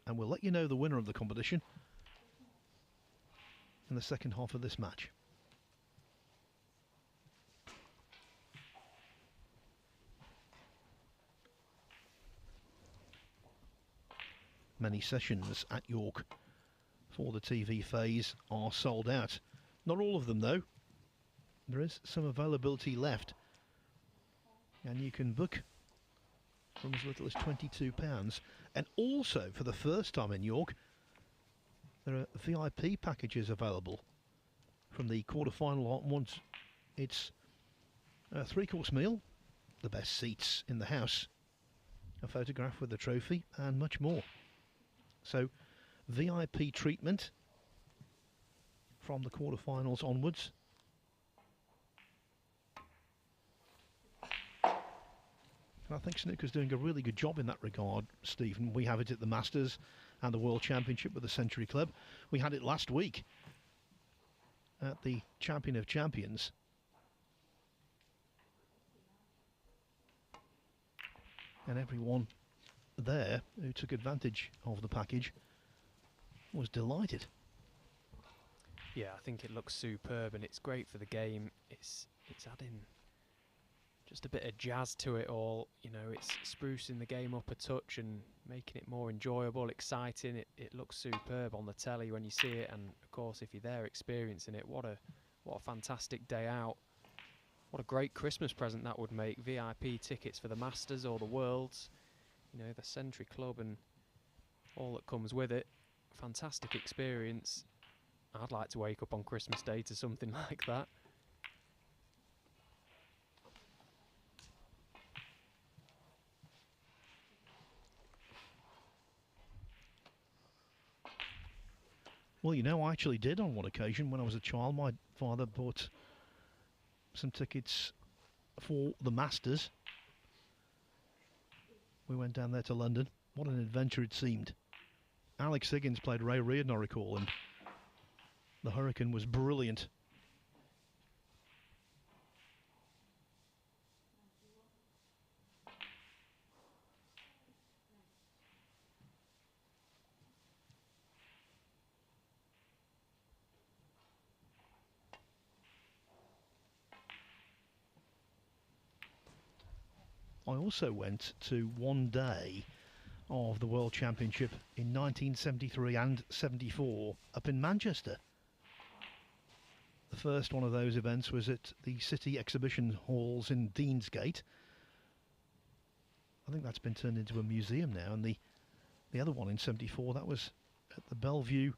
And we'll let you know the winner of the competition in the second half of this match. Many sessions at York for the TV phase are sold out. Not all of them though. There is some availability left, and you can book from as little as £22. And also, for the first time in York, there are VIP packages available from the quarter-final onwards. It's a 3-course meal, the best seats in the house, a photograph with the trophy, and much more. So, VIP treatment from the quarter-finals onwards. I think snooker's doing a really good job in that regard, Stephen. We have it at the Masters and the World Championship with the Century Club. We had it last week at the Champion of Champions. And everyone there who took advantage of the package was delighted. Yeah, I think it looks superb and it's great for the game. It's adding just a bit of jazz to it all, you know, it's sprucing the game up a touch and making it more enjoyable, exciting. It looks superb on the telly when you see it, and of course if you're there experiencing it, what a fantastic day out. What a great Christmas present that would make. VIP tickets for the Masters or the Worlds, you know, the Century Club and all that comes with it. Fantastic experience. I'd like to wake up on Christmas Day to something like that. Well, you know, I actually did on one occasion when I was a child. My father bought some tickets for the Masters. We went down there to London. What an adventure it seemed. Alex Higgins played Ray Reardon, I recall, and the Hurricane was brilliant. I also went to one day of the World Championship in 1973 and 74 up in Manchester. The first one of those events was at the City Exhibition Halls in Deansgate. I think that's been turned into a museum now, and the other one in 74, that was at the Bellevue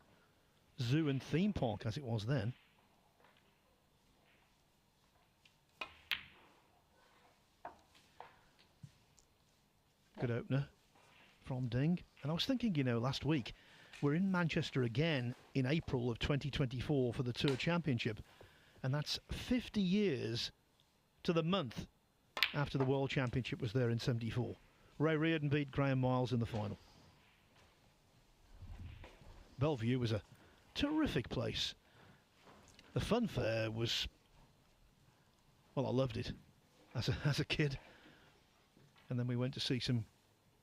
Zoo and Theme Park as it was then. Good opener from Ding. And I was thinking, you know, last week, we're in Manchester again in April of 2024 for the Tour Championship. And that's 50 years to the month after the World Championship was there in 74. Ray Reardon beat Graham Miles in the final. Bellevue was a terrific place. The funfair was, well, I loved it as a kid. And then we went to see some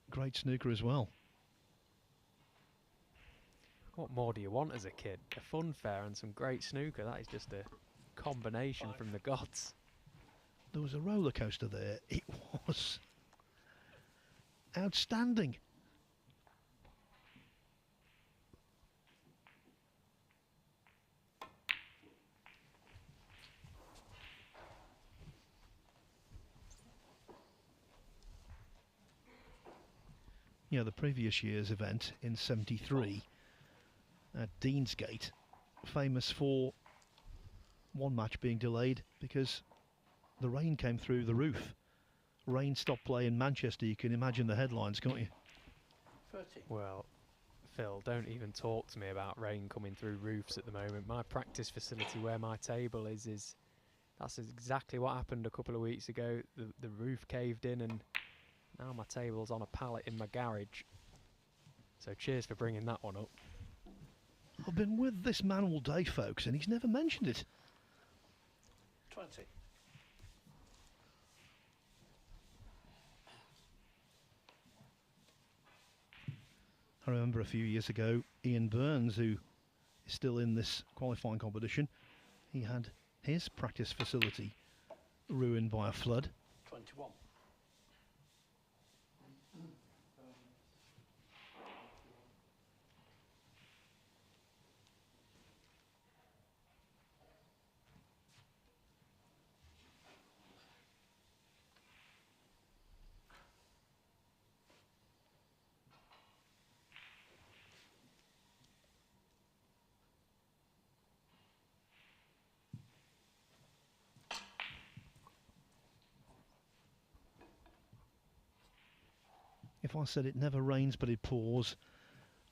great snooker as well. What more do you want as a kid? A fun fair and some great snooker. That is just a combination from the gods. There was a roller coaster there. It was outstanding. you know, the previous year's event in '73 at Deansgate, famous for one match being delayed because the rain came through the roof. Rain stopped play in Manchester. You can imagine the headlines, can't you? 30. Well, Phil, don't even talk to me about rain coming through roofs at the moment. My practice facility where my table is that's exactly what happened a couple of weeks ago. The roof caved in and now my table's on a pallet in my garage. So cheers for bringing that one up. I've been with this man all day, folks, and he's never mentioned it. 20. I remember a few years ago, Ian Burns, who is still in this qualifying competition, he had his practice facility ruined by a flood. 21. If I said it never rains but it pours,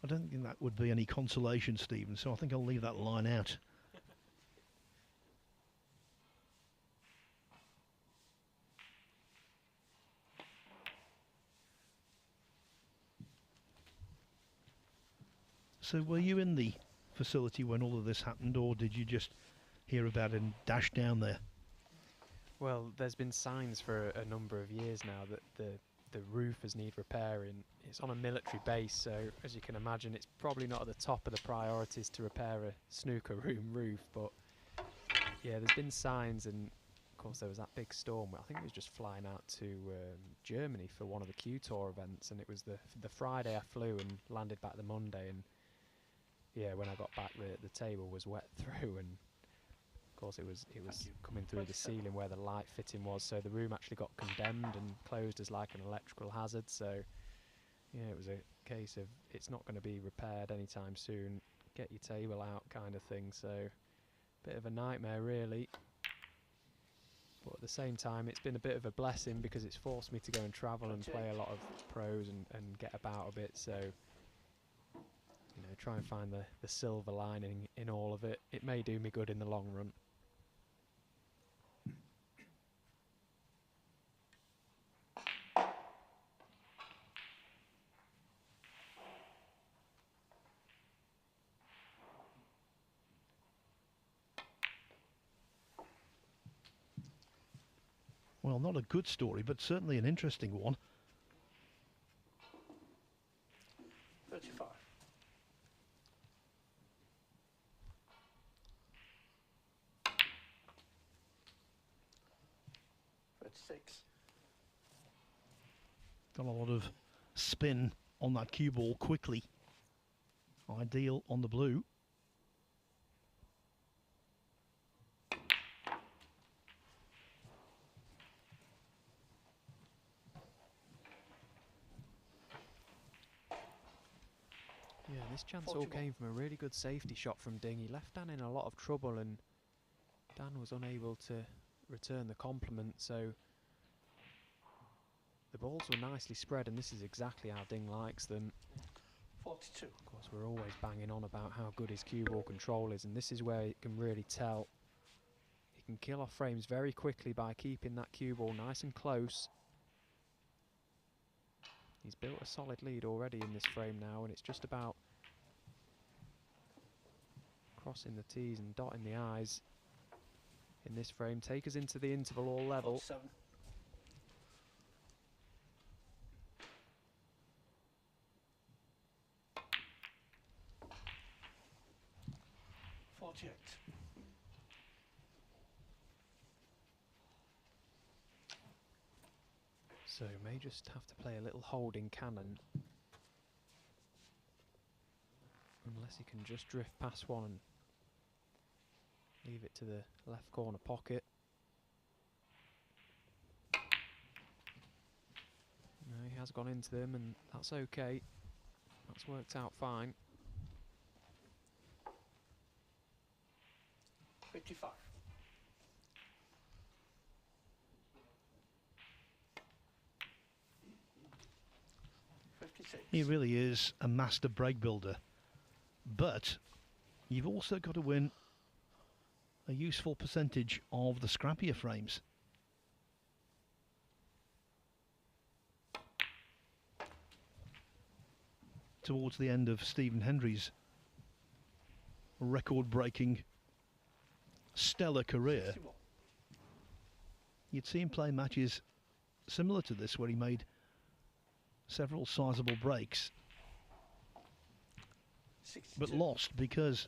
I don't think that would be any consolation, Stephen, so I think I'll leave that line out. So were you in the facility when all of this happened, or did you just hear about it and dash down there? Well, there's been signs for a number of years now that the roofers need repairing. It's on a military base, so as you can imagine, it's probably not at the top of the priorities to repair a snooker room roof, but yeah, there's been signs, and of course there was that big storm. I think it was just flying out to Germany for one of the Q Tour events, and it was the Friday I flew and landed back the Monday, and yeah, when I got back the table was wet through, and of course it was coming through the ceiling where the light fitting was, so the room actually got condemned and closed as like an electrical hazard. So yeah, it was a case of it's not going to be repaired anytime soon, get your table out kind of thing. So bit of a nightmare really, but at the same time it's been a bit of a blessing because it's forced me to go and travel and play a lot of pros and get about a bit. So you know, try and find the silver lining in all of it. It may do me good in the long run. Well, not a good story, but certainly an interesting one. 35. Got a lot of spin on that cue ball quickly. Ideal on the blue. Yeah, this chance all came from a really good safety shot from Ding. He left Dan in a lot of trouble and Dan was unable to return the compliment, so the balls were nicely spread, and this is exactly how Ding likes them. 42. Of course, we're always banging on about how good his cue ball control is, and this is where you can really tell. He can kill off frames very quickly by keeping that cue ball nice and close. He's built a solid lead already in this frame now, and it's just about crossing the T's and dotting the I's in this frame. Take us into the interval all level. 47. 48. So may just have to play a little holding cannon. Unless he can just drift past one and leave it to the left corner pocket. No, he has gone into them, and that's okay. That's worked out fine. 55. He really is a master break builder. But you've also got to win a useful percentage of the scrappier frames. Towards the end of Stephen Hendry's record-breaking stellar career, 61. you'd see him play matches similar to this where he made several sizable breaks 62. but lost because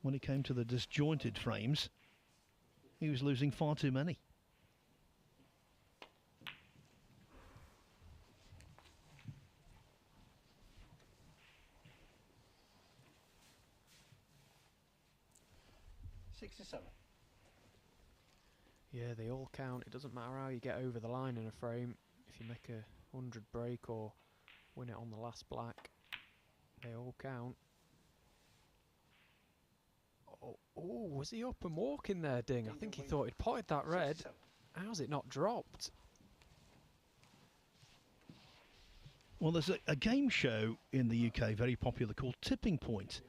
when it came to the disjointed frames he was losing far too many. Yeah, they all count. It doesn't matter how you get over the line in a frame. If you make a 100 break or win it on the last black, they all count. Oh, was he up and walking there, Ding? I think he thought he'd potted that red. 67. How's it not dropped? Well, there's a game show in the UK very popular called Tipping Point,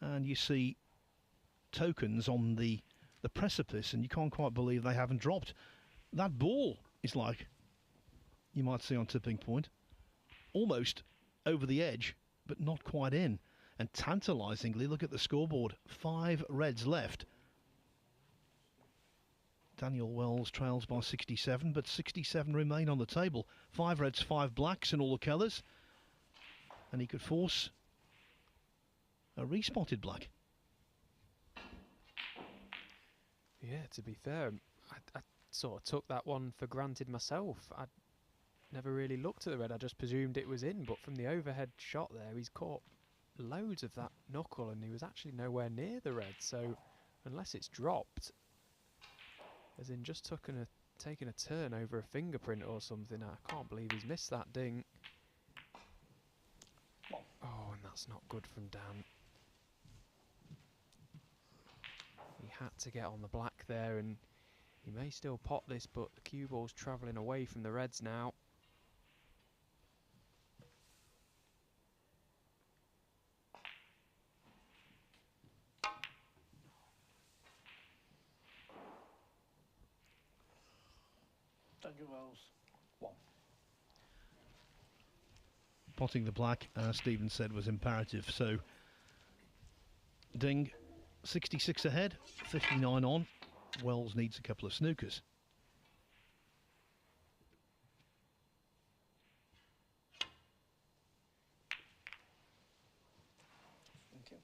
and you see tokens on the precipice and you can't quite believe they haven't dropped. That ball is like you might see on Tipping Point, almost over the edge but not quite in. And tantalisingly, look at the scoreboard, 5 reds left. Daniel Wells trails by 67, but 67 remain on the table. 5 reds, 5 blacks in all the colours, and he could force a respotted black. Yeah, to be fair, I sort of took that one for granted myself. I'd never really looked at the red, I just presumed it was in, but from the overhead shot there, he's caught loads of that knuckle and he was actually nowhere near the red, so unless it's dropped, as in just taking a turn over a fingerprint or something, I can't believe he's missed that ding. Oh, and that's not good from Dan. He had to get on the black there, and he may still pot this, but the cue ball's travelling away from the reds now. Daniel Wells, 1. Potting the black, as Stephen said, was imperative. So Ding 66 ahead, 59 on. Wells needs a couple of snookers. Thank you.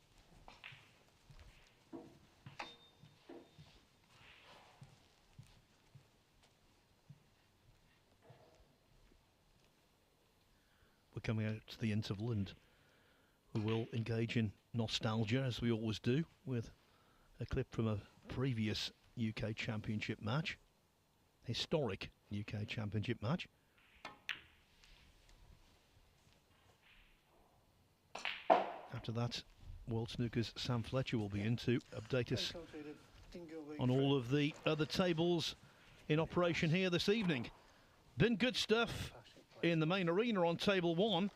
We're coming out to the interval and we will engage in nostalgia as we always do with a clip from a previous UK Championship match, historic UK Championship match. After that, World Snooker's Sam Fletcher will be in to update us on all of the other tables in operation here this evening. Been good stuff in the main arena on table 1.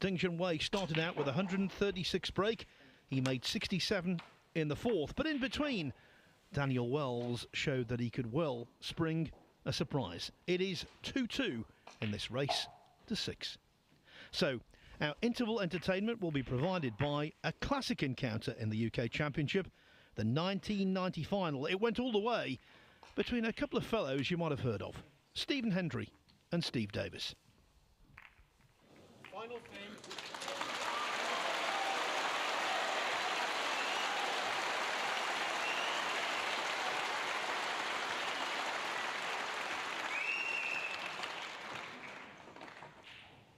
Ding Wei started out with 136 break. He made 67 in the 4th, but in between, Daniel Wells showed that he could well spring a surprise. It is 2-2 in this race to 6. So, our interval entertainment will be provided by a classic encounter in the UK Championship, the 1990 final. It went all the way between a couple of fellows you might have heard of, Stephen Hendry and Steve Davis. Final frame.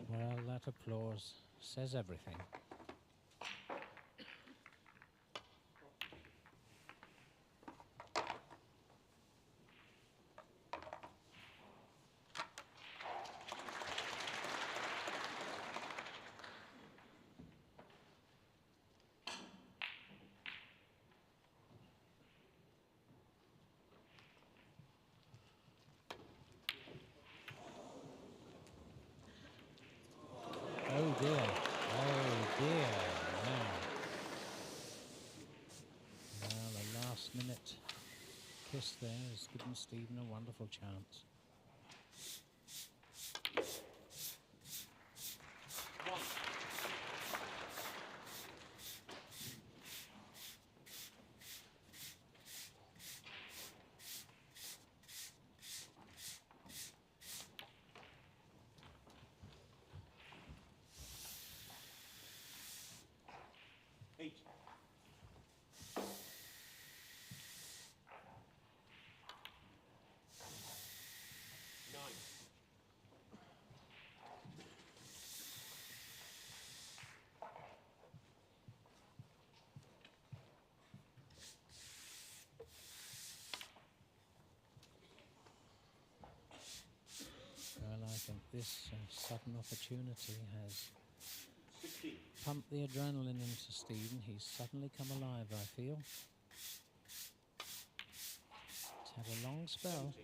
Well, that applause says everything. dear. Oh dear. Now. Well, the last minute kiss there has given Stephen a wonderful chance. Well, I think this sudden opportunity has pumped the adrenaline into Stephen. He's suddenly come alive, I feel. He's had a long spell.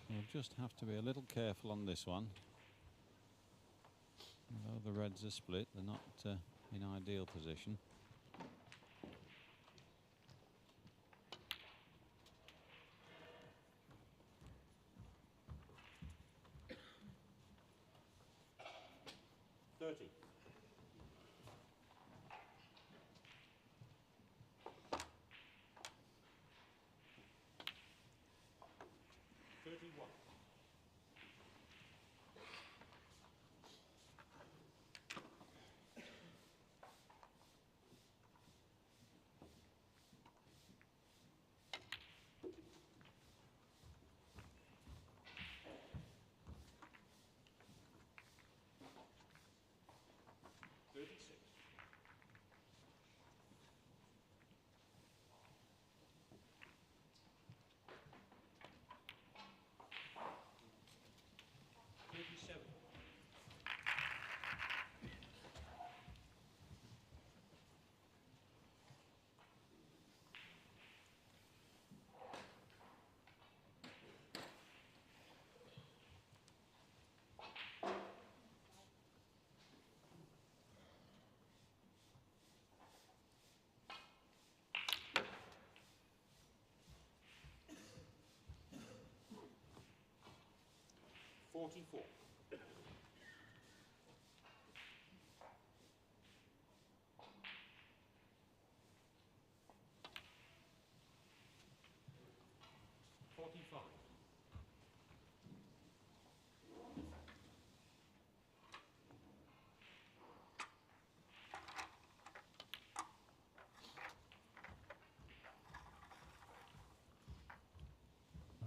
We'll just have to be a little careful on this one. Although the reds are split, they're not in ideal position.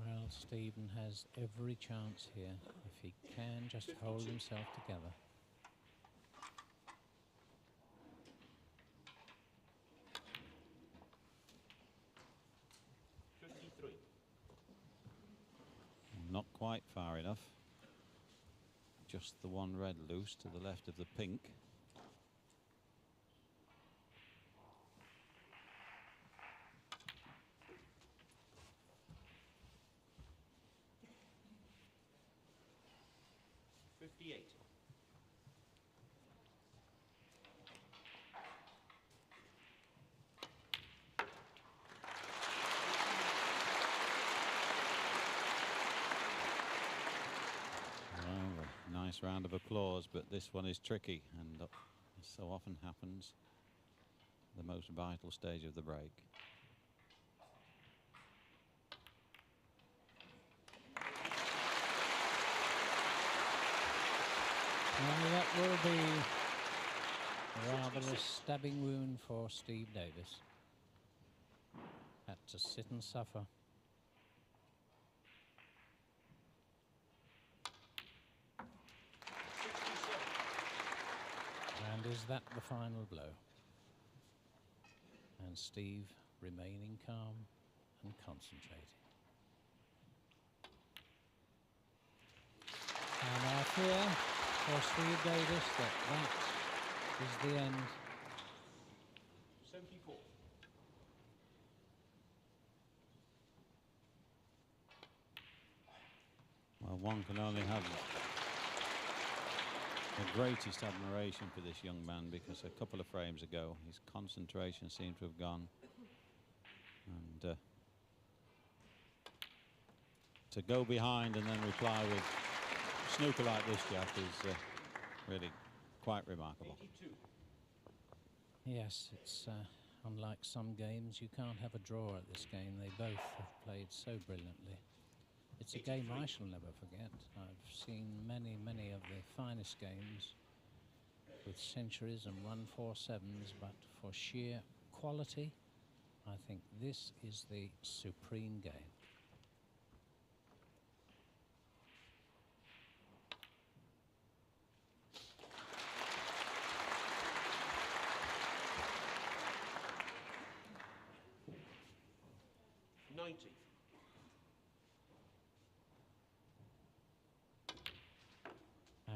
Well, Stephen has every chance here if he can just hold himself together. Not quite far enough. Just the one red loose to the left of the pink. Nice round of applause, but this one is tricky, and as so often happens, the most vital stage of the break. Well, that will be rather a stabbing wound for Steve Davis. Had to sit and suffer. And is that the final blow? And Steve remaining calm and concentrating. And I fear for Steve Davis that is the end. 74. Well, one can only have the greatest admiration for this young man, because a couple of frames ago his concentration seemed to have gone, and to go behind and then reply with snooker like this, Jack, is really quite remarkable. 82. Yes, it's unlike some games, you can't have a draw at this game. They both have played so brilliantly. It's a game I shall never forget. I've seen many, many of the finest games with centuries and 147s, but for sheer quality, I think this is the supreme game.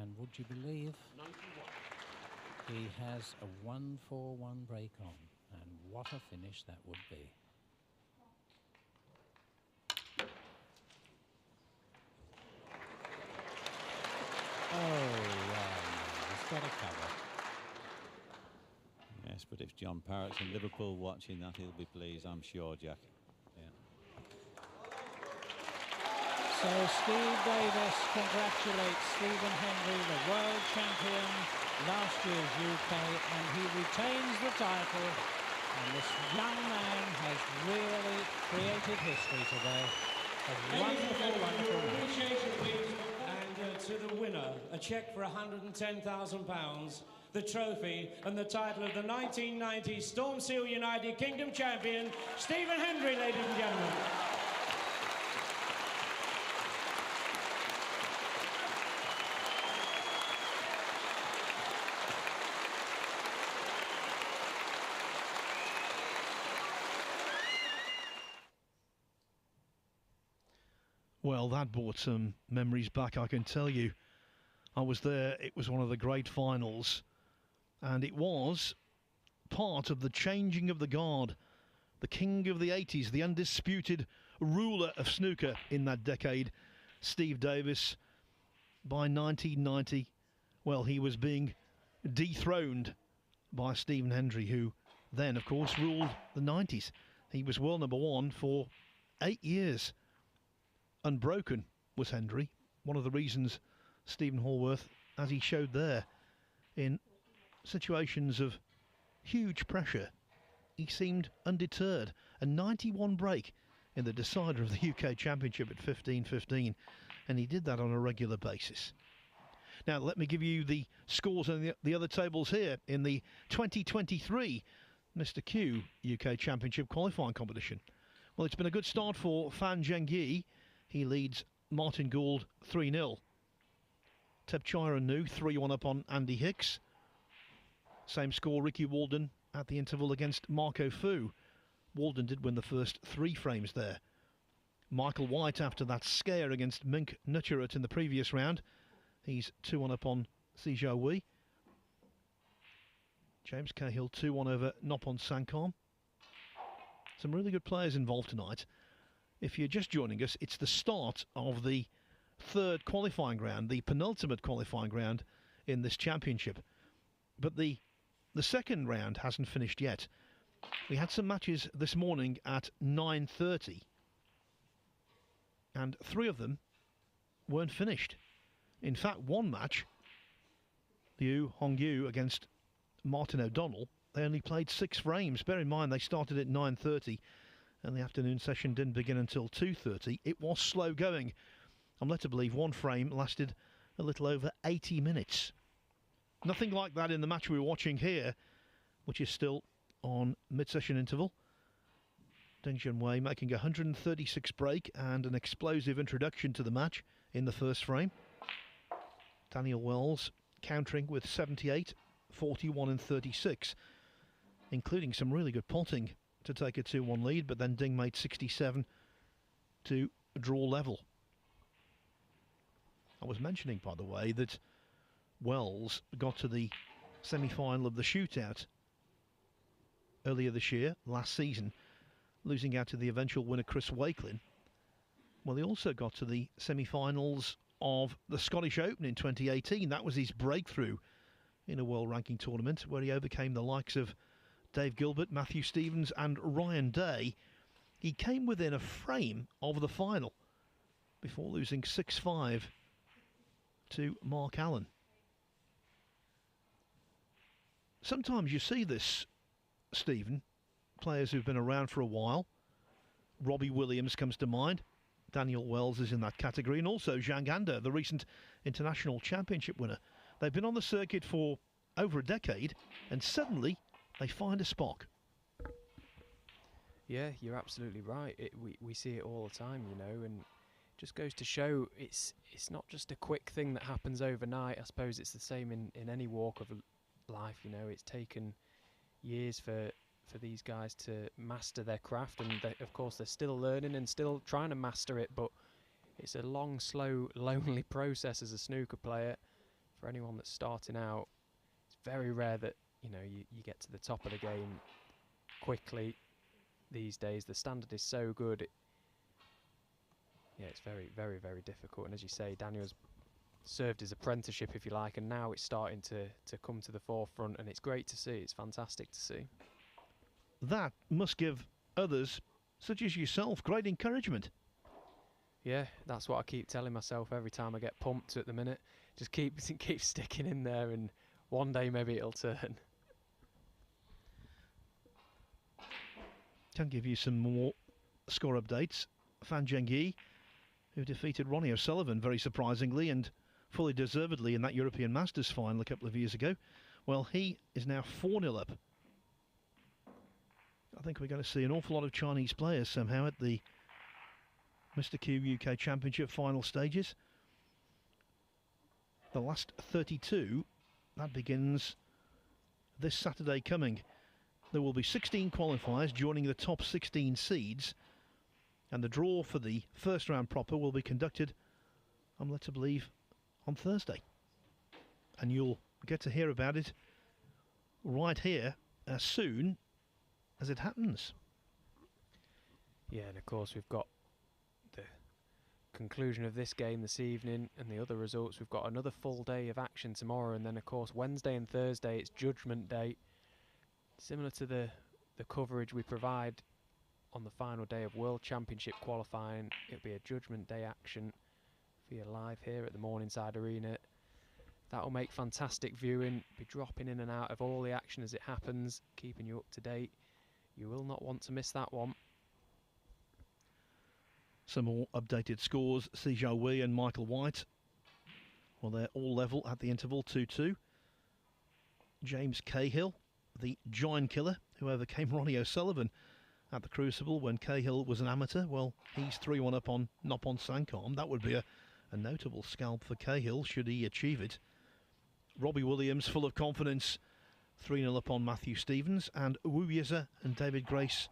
And would you believe 91. he has a 1-4-1 break on, and what a finish that would be. Oh, he's got a cover. Yes, but if John Parrott's in Liverpool watching that, he'll be pleased, I'm sure, Jack. So Steve Davis congratulates Stephen Hendry, the world champion last year's UK, and he retains the title. And this young man has really created history today. A wonderful, wonderful match. Appreciation, please. And to the winner, a cheque for £110,000, the trophy and the title of the 1990 Storm Seal United Kingdom champion, Stephen Hendry, ladies and gentlemen. Well, that brought some memories back, I can tell you. I was there, it was one of the great finals, and it was part of the changing of the guard. The king of the 80s, the undisputed ruler of snooker in that decade, Steve Davis. By 1990, well, he was being dethroned by Stephen Hendry, who then, of course, ruled the 90s. He was world number one for 8 years. Unbroken was Hendry. One of the reasons Stephen Hallworth, as he showed there, in situations of huge pressure, he seemed undeterred. A 91 break in the decider of the UK Championship at 15-15, and he did that on a regular basis. Now, let me give you the scores on the other tables here in the 2023 MrQ UK Championship qualifying competition. Well, it's been a good start for Fan Zhengyi. He leads Martin Gould 3-0. Tepchira Nu 3-1 up on Andy Hicks. Same score, Ricky Walden at the interval against Marco Fu. Walden did win the first 3 frames there. Michael White, after that scare against Mink Nutcherut in the previous round, he's 2-1 up on Sijia Wei. James Cahill 2-1 over Nopon Sankam. Some really good players involved tonight. If you're just joining us, it's the start of the third qualifying round, the penultimate qualifying round in this championship. But the second round hasn't finished yet. We had some matches this morning at 9:30, and 3 of them weren't finished. In fact, one match, Liu Hongyu against Martin O'Donnell, they only played 6 frames. Bear in mind, they started at 9:30. And the afternoon session didn't begin until 2:30. It was slow going. I'm led to believe one frame lasted a little over 80 minutes. Nothing like that in the match we're watching here, which is still on mid-session interval. Deng Junhui making a 136 break and an explosive introduction to the match in the first frame. Daniel Wells countering with 78 41 and 36, including some really good potting to take a 2-1 lead, but then Ding made 67 to draw level. I was mentioning, by the way, that Wells got to the semi-final of the shootout earlier this year, last season, losing out to the eventual winner Chris Wakelin. Well, he also got to the semi-finals of the Scottish Open in 2018. That was his breakthrough in a world ranking tournament, where he overcame the likes of Dave Gilbert, Matthew Stevens and Ryan Day. He came within a frame of the final before losing 6-5 to Mark Allen. Sometimes you see this, Stephen, players who've been around for a while. Robbie Williams comes to mind. Daniel Wells is in that category, and also Zhang Anda, the recent international championship winner. They've been on the circuit for over a decade, and suddenly they find a spark. Yeah, you're absolutely right. We see it all the time, you know, and it just goes to show it's not just a quick thing that happens overnight. I suppose it's the same in any walk of life, you know. It's taken years for these guys to master their craft, and of course they're still learning and still trying to master it, but it's a long, slow, lonely process as a snooker player. For anyone that's starting out, it's very rare that, you know, you get to the top of the game quickly these days. The standard is so good. Yeah, it's very, very, very difficult. And as you say, Daniel's served his apprenticeship, if you like, and now it's starting to come to the forefront, and it's great to see. It's fantastic to see. That must give others, such as yourself, great encouragement. Yeah, that's what I keep telling myself every time I get pumped at the minute. Just keep sticking in there, and one day maybe it'll turn. Can give you some more score updates. Fan Zhengyi, who defeated Ronnie O'Sullivan very surprisingly and fully deservedly in that European Masters final a couple of years ago. Well, he is now 4-0 up. I think we're going to see an awful lot of Chinese players somehow at the MrQ UK Championship final stages. The last 32, that begins this Saturday coming. There will be 16 qualifiers joining the top 16 seeds, and the draw for the first round proper will be conducted, I'm led to believe, on Thursday. And you'll get to hear about it right here as soon as it happens. Yeah, and of course we've got the conclusion of this game this evening and the other results. We've got another full day of action tomorrow, and then of course Wednesday and Thursday it's Judgement Day. Similar to the coverage we provide on the final day of World Championship qualifying, it'll be a Judgement Day action for you live here at the Morningside Arena. That'll make fantastic viewing, be dropping in and out of all the action as it happens, keeping you up to date. You will not want to miss that one. Some more updated scores. Si Zhao Wei and Michael White, well, they're all level at the interval, 2-2. James Cahill, the giant killer who overcame Ronnie O'Sullivan at the Crucible when Cahill was an amateur, well, he's 3-1 up on Noppon Sankam. That would be a notable scalp for Cahill should he achieve it. Robbie Williams, full of confidence, 3-0 up on Matthew Stevens, and Wu Yize and David Grace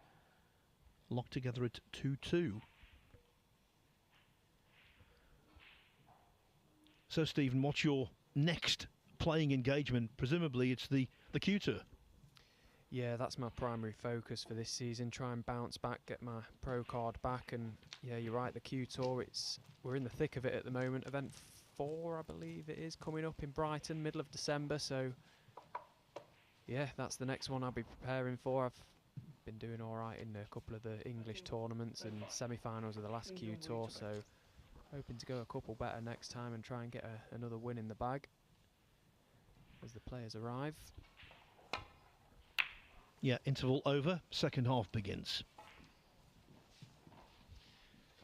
locked together at 2-2. So, Stephen, what's your next playing engagement? Presumably it's the Q Tour. Yeah, that's my primary focus for this season. Try and bounce back, get my pro card back, and yeah, you're right, the Q Tour, we're in the thick of it at the moment. Event 4, I believe it is, coming up in Brighton, middle of December, so yeah, that's the next one I'll be preparing for. I've been doing alright in a couple of the English tournaments and semi-finals of the last Q Tour, so hoping to go a couple better next time and try and get another win in the bag as the players arrive. Yeah, interval over, second half begins.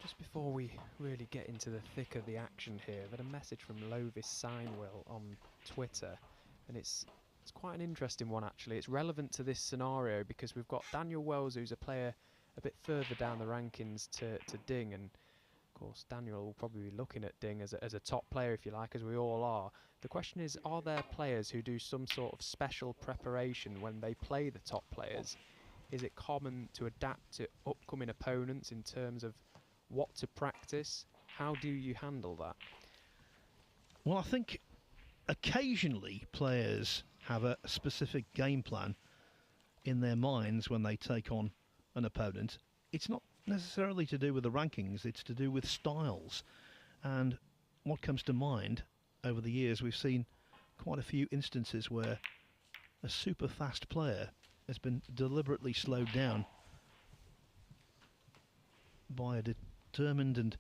Just before we really get into the thick of the action here, I've had a message from Lovis Signwell on Twitter, and it's quite an interesting one actually. It's relevant to this scenario because we've got Daniel Wells, who's a player a bit further down the rankings to Ding, and of course, Daniel will probably be looking at Ding as a top player, if you like, as we all are. The question is, are there players who do some sort of special preparation when they play the top players? Is it common to adapt to upcoming opponents in terms of what to practice? How do you handle that? Well, I think occasionally players have a specific game plan in their minds when they take on an opponent. It's not necessarily to do with the rankings, it's to do with styles. And what comes to mind over the years, we've seen quite a few instances where a super fast player has been deliberately slowed down by a determined and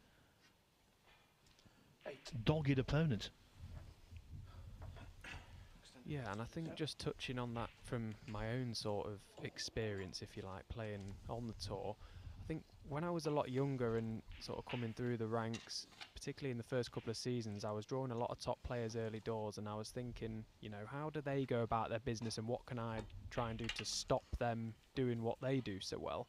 dogged opponent. Yeah, and I think just touching on that from my own sort of experience, if you like, playing on the tour, I think when I was a lot younger and sort of coming through the ranks, particularly in the first couple of seasons, I was drawing a lot of top players early doors, and I was thinking, you know, how do they go about their business and what can I try and do to stop them doing what they do so well?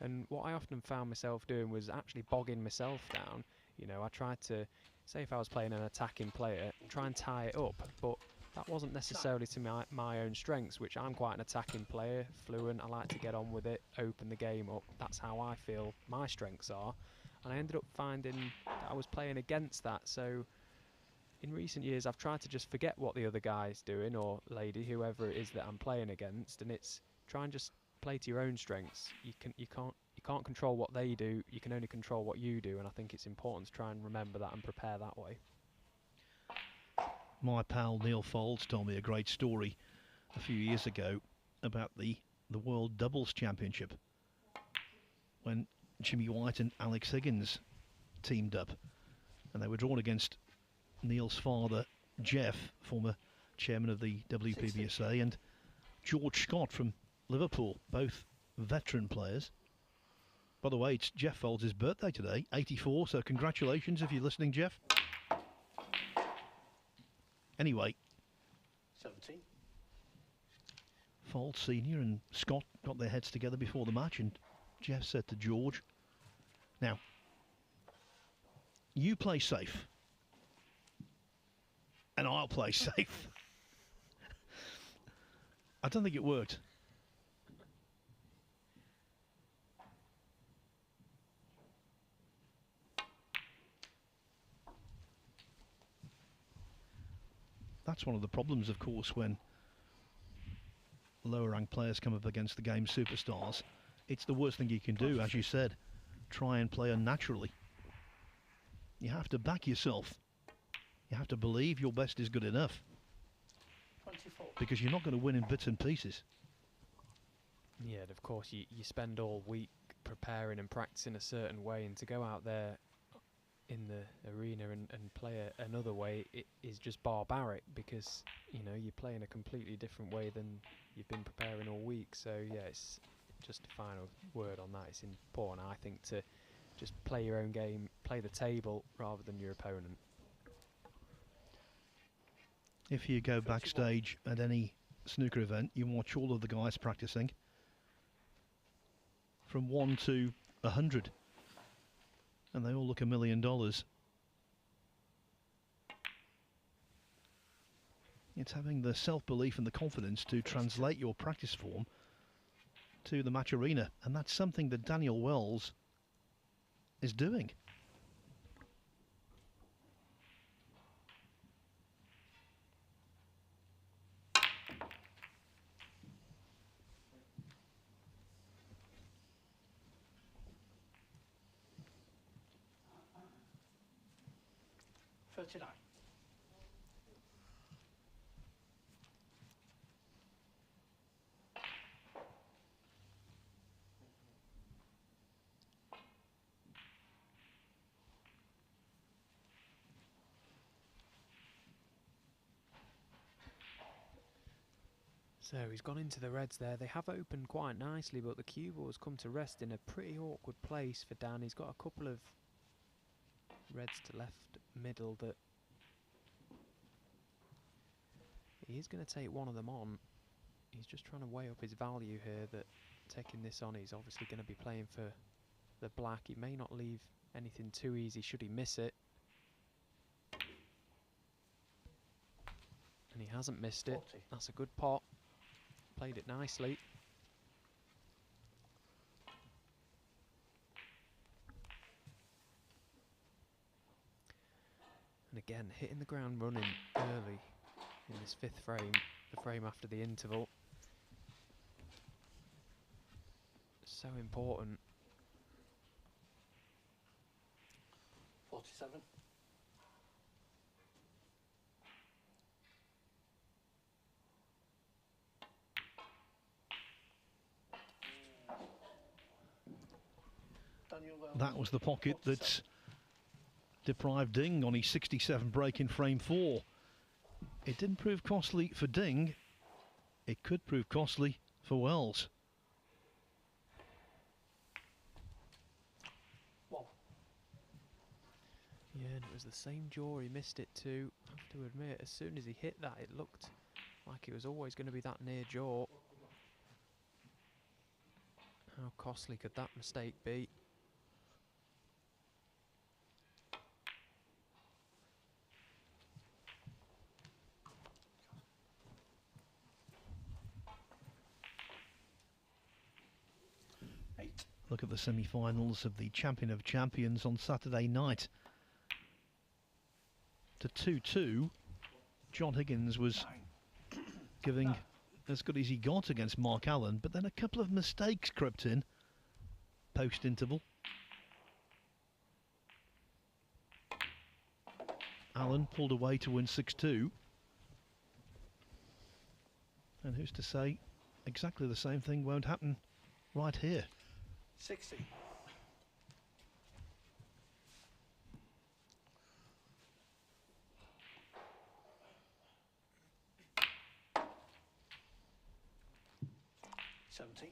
And what I often found myself doing was actually bogging myself down. You know, I tried to, say if I was playing an attacking player, try and tie it up, but that wasn't necessarily to my own strengths, which I'm quite an attacking player, fluent, I like to get on with it, open the game up. That's how I feel my strengths are. And I ended up finding that I was playing against that. So in recent years, I've tried to just forget what the other guy's doing, or lady, whoever it is that I'm playing against, and it's try and just play to your own strengths. You can't control what they do, you can only control what you do, and I think it's important to try and remember that and prepare that way. My pal Neil Foulds told me a great story a few years ago about the World Doubles Championship when Jimmy White and Alex Higgins teamed up, and they were drawn against Neil's father, Jeff, former chairman of the WPBSA, and George Scott from Liverpool, both veteran players. By the way, it's Jeff Foulds' birthday today, 84, so congratulations if you're listening, Jeff. Anyway, 17. Foulds Senior and Scott got their heads together before the match, and Jeff said to George, now, you play safe, and I'll play safe. I don't think it worked. That's one of the problems, of course, when lower ranked players come up against the game's superstars. It's the worst thing you can do, as you said, try and play unnaturally. You have to back yourself. You have to believe your best is good enough. 24. Because you're not going to win in bits and pieces. Yeah, and of course you spend all week preparing and practicing a certain way, and to go out there in the arena and play another way, it is just barbaric, because you know you're playing a completely different way than you've been preparing all week. So yeah, it's just a final word on that. It's important, I think, to just play your own game, play the table rather than your opponent. If you go backstage at any snooker event, you watch all of the guys practicing from 1 to 100, and they all look $1 million. It's having the self-belief and the confidence to translate your practice form to the match arena, and that's something that Daniel Wells is doing. $39. So he's gone into the reds there. They have opened quite nicely, but the cue ball has come to rest in a pretty awkward place for Dan. He's got a couple of reds to left middle that he is going to take one of them on. He's just trying to weigh up his value here, that taking this on, he's obviously going to be playing for the black. He may not leave anything too easy should he miss it. And he hasn't missed it. 40. That's a good pot. Played it nicely. And again, hitting the ground running early in this 5th frame, the frame after the interval. So important. 47. Daniel Wells. That was the pocket that deprived Ding on his 67 break in frame 4. It didn't prove costly for Ding. It could prove costly for Wells. One. Yeah, and it was the same jaw he missed it to. I have to admit, as soon as he hit that, it looked like it was always going to be that near jaw. How costly could that mistake be? Look at the semi-finals of the Champion of Champions on Saturday night. To 2-2, John Higgins was giving as good as he got against Mark Allen, but then a couple of mistakes crept in post-interval. Allen pulled away to win 6-2. And who's to say exactly the same thing won't happen right here. 60. $70.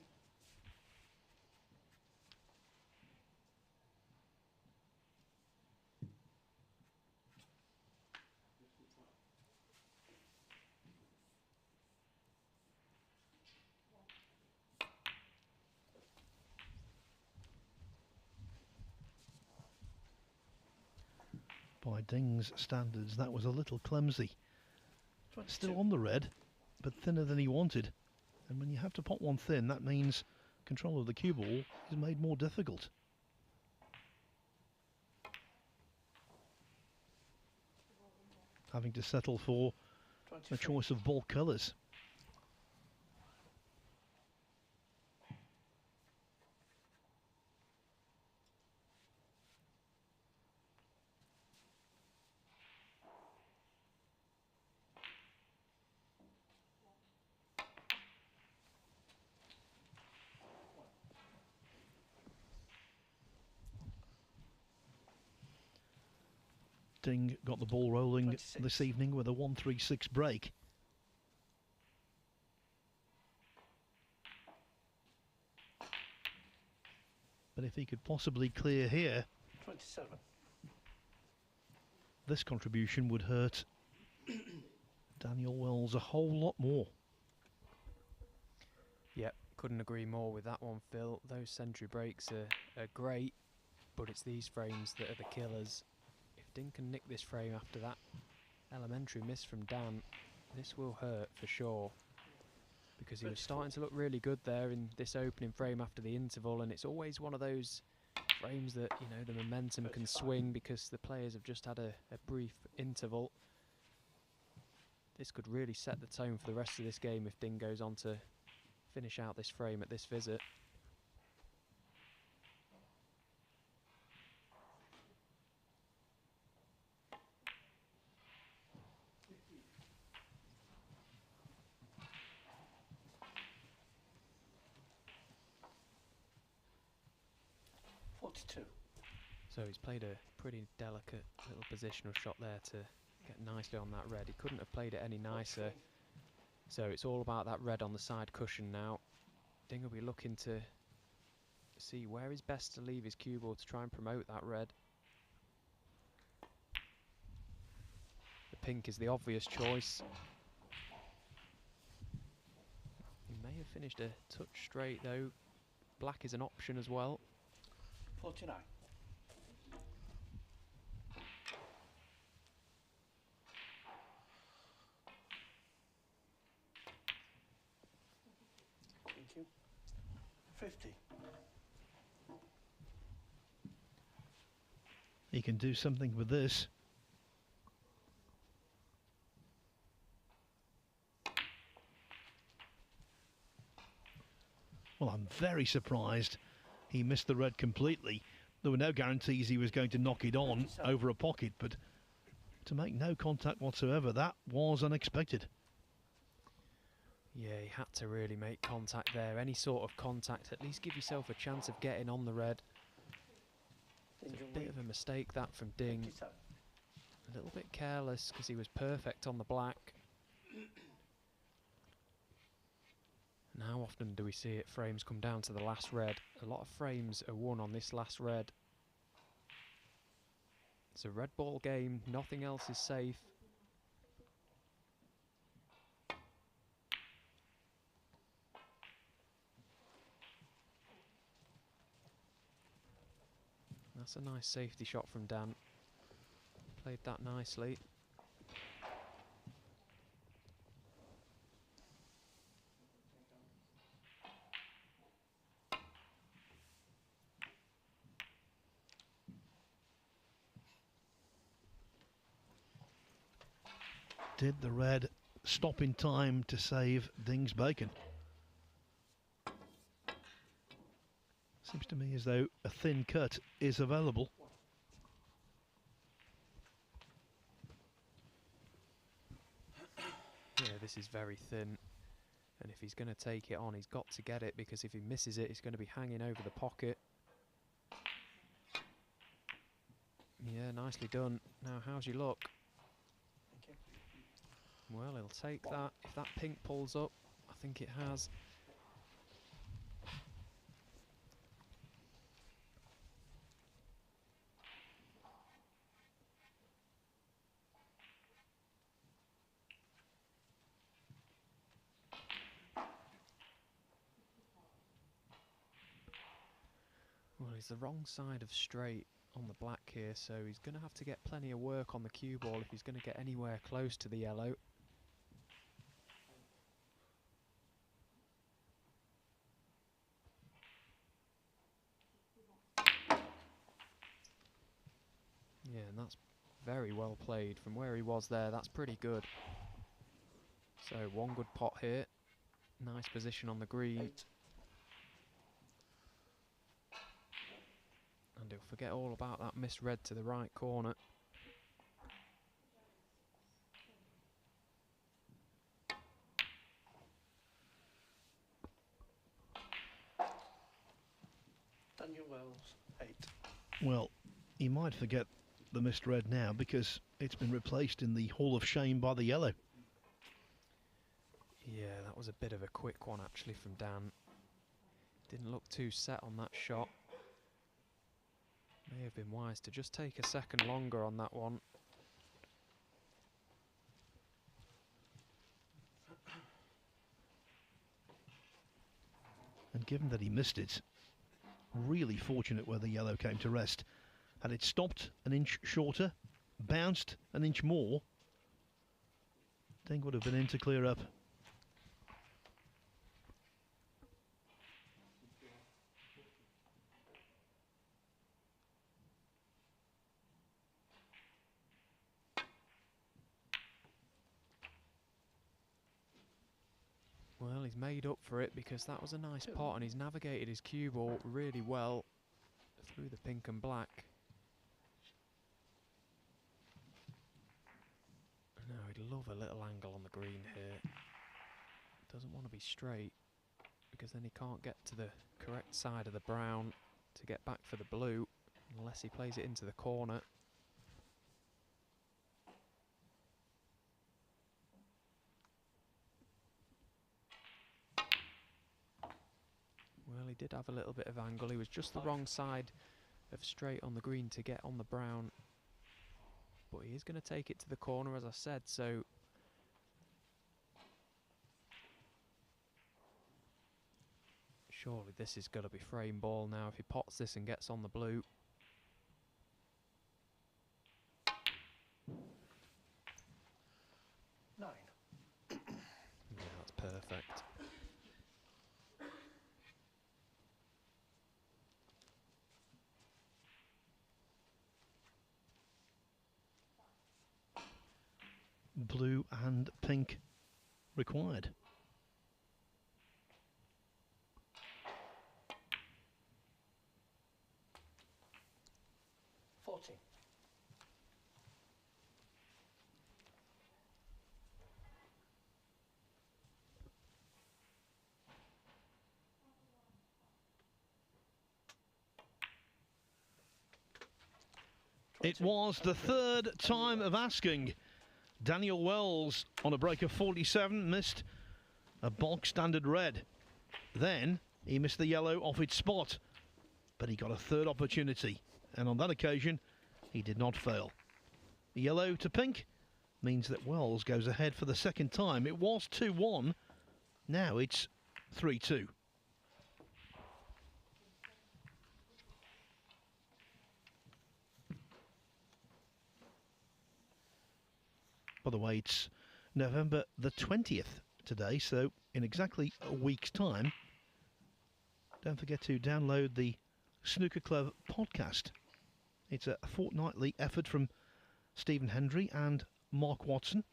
By Ding's standards, that was a little clumsy. Still on the red, but thinner than he wanted. And when you have to pot one thin, that means control of the cue ball is made more difficult. Having to settle for a choice of ball colours. Ding got the ball rolling 26. this evening with a 1-3-6 break. But if he could possibly clear here, 27. this contribution would hurt Daniel Wells a whole lot more. Yep, couldn't agree more with that one, Phil. Those century breaks are great, but it's these frames that are the killers. If Ding can nick this frame after that elementary miss from Dan, this will hurt for sure. Because he was starting to look really good there in this opening frame after the interval, and it's always one of those frames that, you know, the momentum can swing because the players have just had a brief interval. This could really set the tone for the rest of this game if Ding goes on to finish out this frame at this visit. So he's played a pretty delicate little positional shot there to get nicely on that red. He couldn't have played it any nicer. So it's all about that red on the side cushion now. Ding will be looking to see where is best to leave his cue ball to try and promote that red. The pink is the obvious choice. He may have finished a touch straight though. Black is an option as well. 49. Thank you. 50. He can do something with this. Well, I'm very surprised he missed the red completely. There were no guarantees he was going to knock it on over a pocket, but to make no contact whatsoever, that was unexpected. Yeah, he had to really make contact there. Any sort of contact, at least give yourself a chance of getting on the red. It's a bit of a mistake that from Ding. 57. A little bit careless because he was perfect on the black. And how often do we see it frames come down to the last red? A lot of frames are won on this last red. It's a red ball game, nothing else is safe. That's a nice safety shot from Dan. Played that nicely. Did the red stop in time to save Ding's bacon? Seems to me as though a thin cut is available. Yeah, this is very thin. And if he's going to take it on, he's got to get it, because if he misses it, he's going to be hanging over the pocket. Yeah, nicely done. Now, how's your luck? Well, he'll take that. If that pink pulls up, I think it has. Well, he's the wrong side of straight on the black here, so he's going to have to get plenty of work on the cue ball if he's going to get anywhere close to the yellow. Yeah, and that's very well played. From where he was there, that's pretty good. So, one good pot here. Nice position on the green. 8. And he'll forget all about that misread to the right corner. Daniel Wells, 8. Well, he might forget the misread now because it's been replaced in the Hall of Shame by the yellow. Yeah, that was a bit of a quick one actually from Dan. Didn't look too set on that shot. May have been wise to just take a second longer on that one. And given that he missed it, really fortunate where the yellow came to rest. Had it stopped an inch shorter, bounced an inch more, Ding would have been in to clear up. Well, he's made up for it because that was a nice pot and he's navigated his cue ball really well through the pink and black. No, he'd love a little angle on the green here. Doesn't want to be straight because then he can't get to the correct side of the brown to get back for the blue unless he plays it into the corner. Well, he did have a little bit of angle. He was just the wrong side of straight on the green to get on the brown. But he is going to take it to the corner, as I said, so... Surely this is going to be frame ball now if he pots this and gets on the blue. 9. Yeah, that's perfect. Blue and pink required. It was the third time of asking. Daniel Wells on a break of 47 missed a bog standard red. Then he missed the yellow off its spot, but he got a third opportunity, and on that occasion he did not fail. Yellow to pink means that Wells goes ahead for the second time. It was 2-1, now it's 3-2. By the way, it's November the 20th today, so in exactly a week's time, don't forget to download the Snooker Club podcast. It's a fortnightly effort from Stephen Hendry and Mark Watson.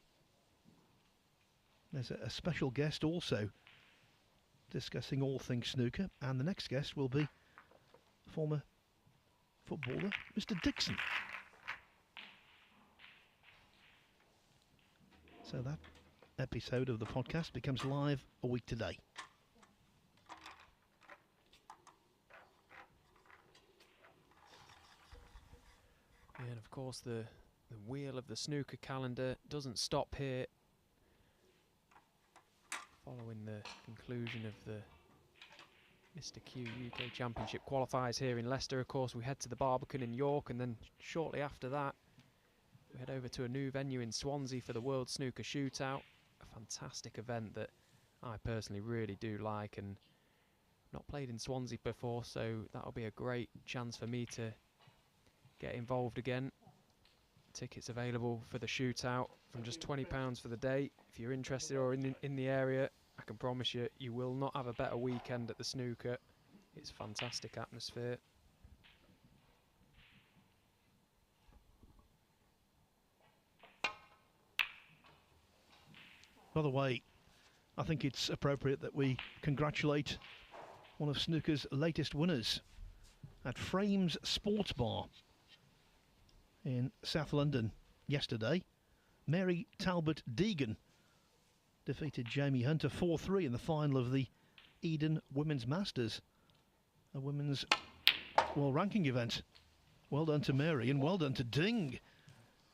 There's a special guest also discussing all things snooker, and the next guest will be former footballer Mr. Dixon. So that episode of the podcast becomes live a week today. Yeah, and of course the wheel of the snooker calendar doesn't stop here. Following the conclusion of the MrQ UK Championship qualifiers here in Leicester, of course, we head to the Barbican in York, and then shortly after that we head over to a new venue in Swansea for the World Snooker Shootout. A fantastic event that I personally really do like, and not played in Swansea before, so that'll be a great chance for me to get involved again. Tickets available for the shootout from just £20 for the day. If you're interested or in the area, I can promise you, you will not have a better weekend at the snooker. It's a fantastic atmosphere. By the way, I think it's appropriate that we congratulate one of snooker's latest winners at Frames Sports Bar in South London yesterday. Mary Talbot Deegan defeated Jamie Hunter 4-3 in the final of the Eden Women's Masters, a women's world ranking event. Well done to Mary, and well done to Ding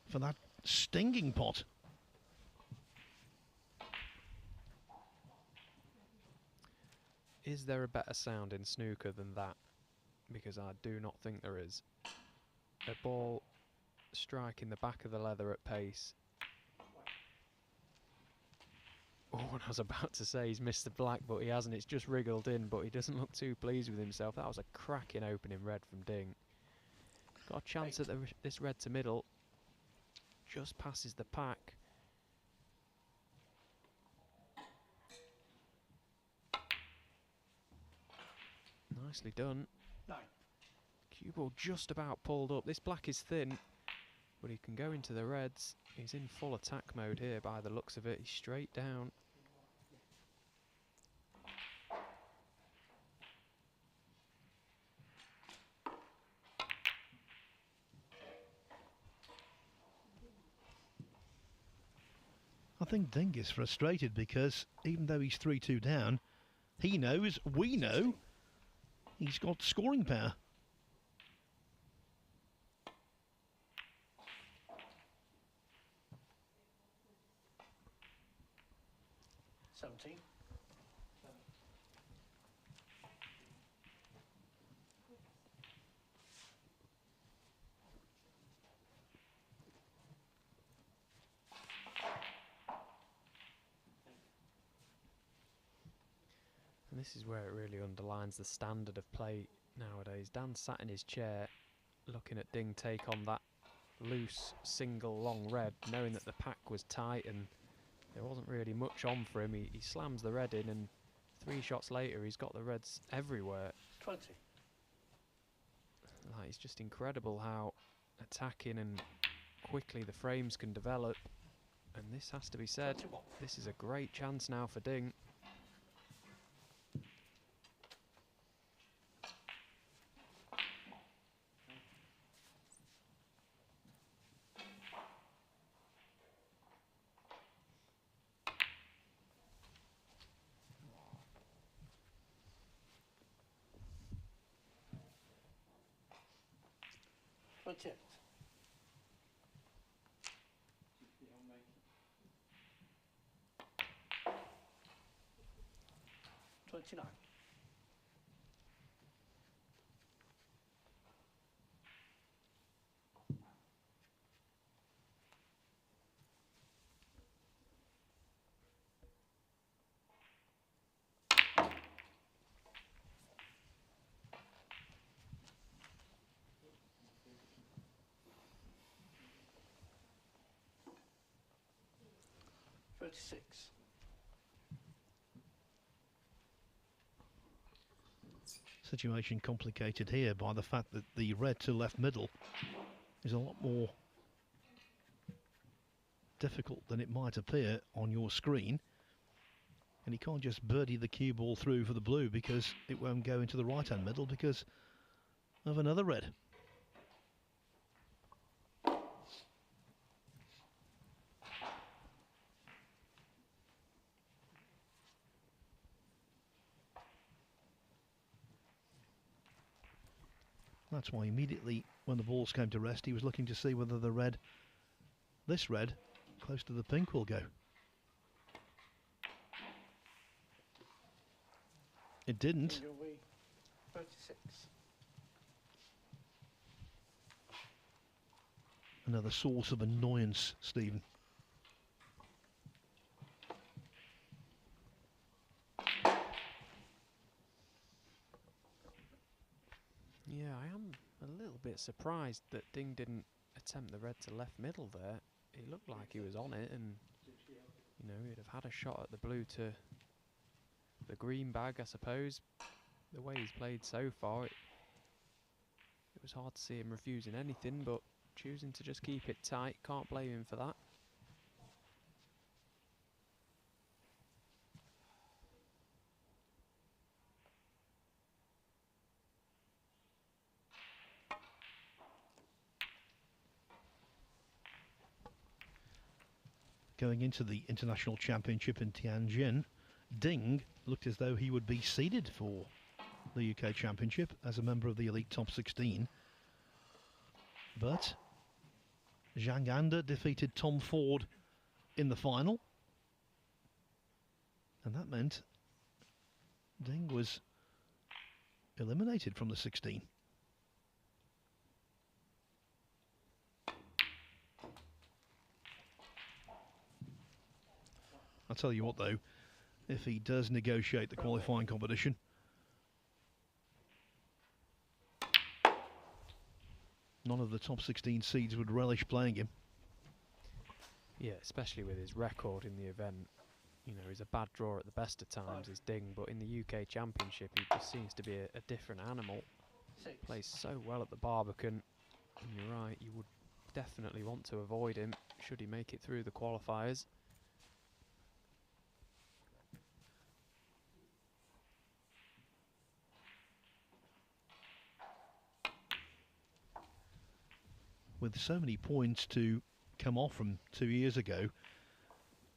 for that stinging pot. Is there a better sound in snooker than that? Because I do not think there is. A ball striking the back of the leather at pace. Oh, and I was about to say he's missed the black, but he hasn't. It's just wriggled in, but he doesn't look too pleased with himself. That was a cracking opening red from Ding. Got a chance at this red to middle. Just passes the pack. Nicely done. 9. Cue ball just about pulled up. This black is thin, but he can go into the reds. He's in full attack mode here by the looks of it. He's straight down. I think Ding is frustrated because even though he's 3-2 down, he knows, we know, he's got scoring power. this is where it really underlines the standard of play nowadays. Dan sat in his chair looking at Ding take on that loose single long red, knowing that the pack was tight and there wasn't really much on for him. He slams the red in, and 3 shots later he's got the reds everywhere. 20. Like, it's just incredible how attacking and quickly the frames can develop. And this has to be said, 21. this is a great chance now for Ding. Checked. 29. Situation complicated here by the fact that the red to left middle is a lot more difficult than it might appear on your screen, and he can't just birdie the cue ball through for the blue because it won't go into the right hand middle because of another red. That's why immediately when the balls came to rest, he was looking to see whether the red, this red, close to the pink, will go. It didn't. 36. Another source of annoyance, Stephen. Yeah, I am a little bit surprised that Ding didn't attempt the red to left middle there. It looked like he was on it, and you know, he'd have had a shot at the blue to the green bag, I suppose. The way he's played so far, it was hard to see him refusing anything, but choosing to just keep it tight, can't blame him for that. Going into the International Championship in Tianjin, Ding looked as though he would be seeded for the UK Championship as a member of the elite top 16. But Zhang Anda defeated Tom Ford in the final, and that meant Ding was eliminated from the 16. I'll tell you what though, if he does negotiate the qualifying competition, none of the top 16 seeds would relish playing him. Yeah, especially with his record in the event. You know, he's a bad drawer at the best of times, is Ding, but in the UK Championship he just seems to be a different animal. Plays so well at the Barbican, and you're right, you would definitely want to avoid him should he make it through the qualifiers. With so many points to come off from 2 years ago,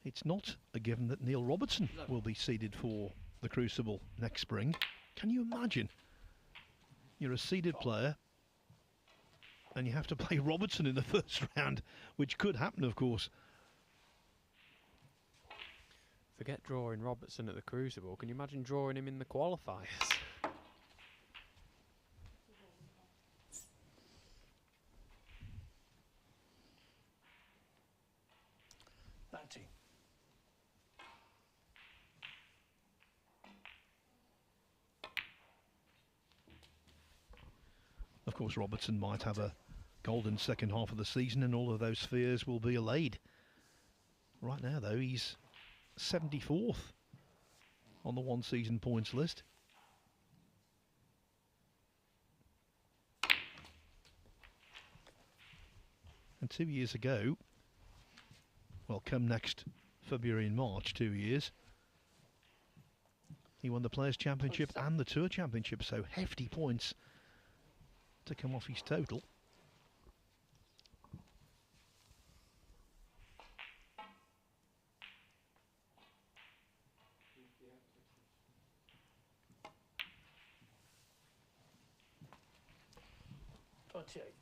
it's not a given that Neil Robertson will be seeded for the Crucible next spring. Can you imagine? You're a seeded player and you have to play Robertson in the first round, which could happen, of course. Forget drawing Robertson at the Crucible. Can you imagine drawing him in the qualifiers? 90. Of course, Robertson might have a golden second half of the season and all of those fears will be allayed. Right now, though, he's 74th on the one-season points list. And 2 years ago, well, come next February and March, 2 years, he won the Players' Championship and the Tour Championship, so hefty points to come off his total.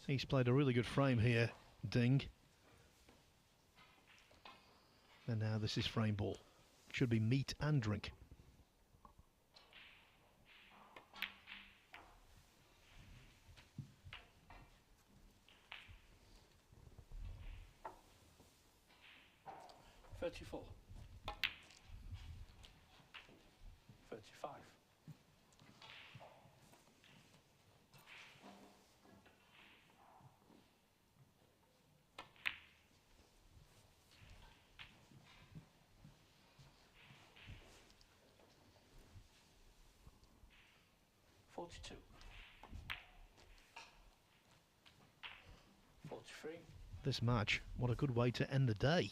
He's played a really good frame here, Ding. And now this is frame ball. Should be meat and drink. $34. $35. $42. $43. This match, what a good way to end the day.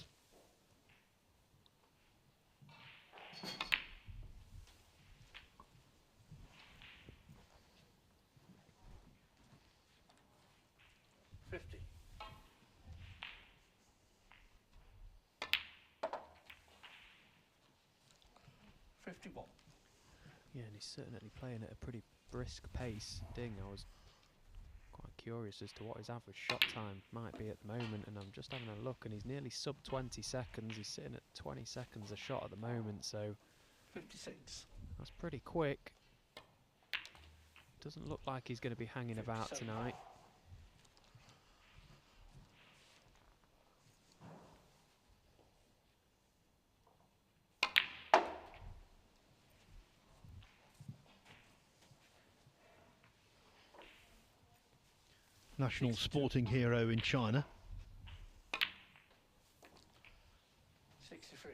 $50. $51. Yeah, and he's certainly playing at a pretty brisk pace. Ding, I was quite curious as to what his average shot time might be at the moment, and I'm just having a look, and he's nearly sub 20 seconds. He's sitting at 20 seconds a shot at the moment, so 56. that's pretty quick. Doesn't look like he's going to be hanging about 57. tonight. National sporting hero in China. 63.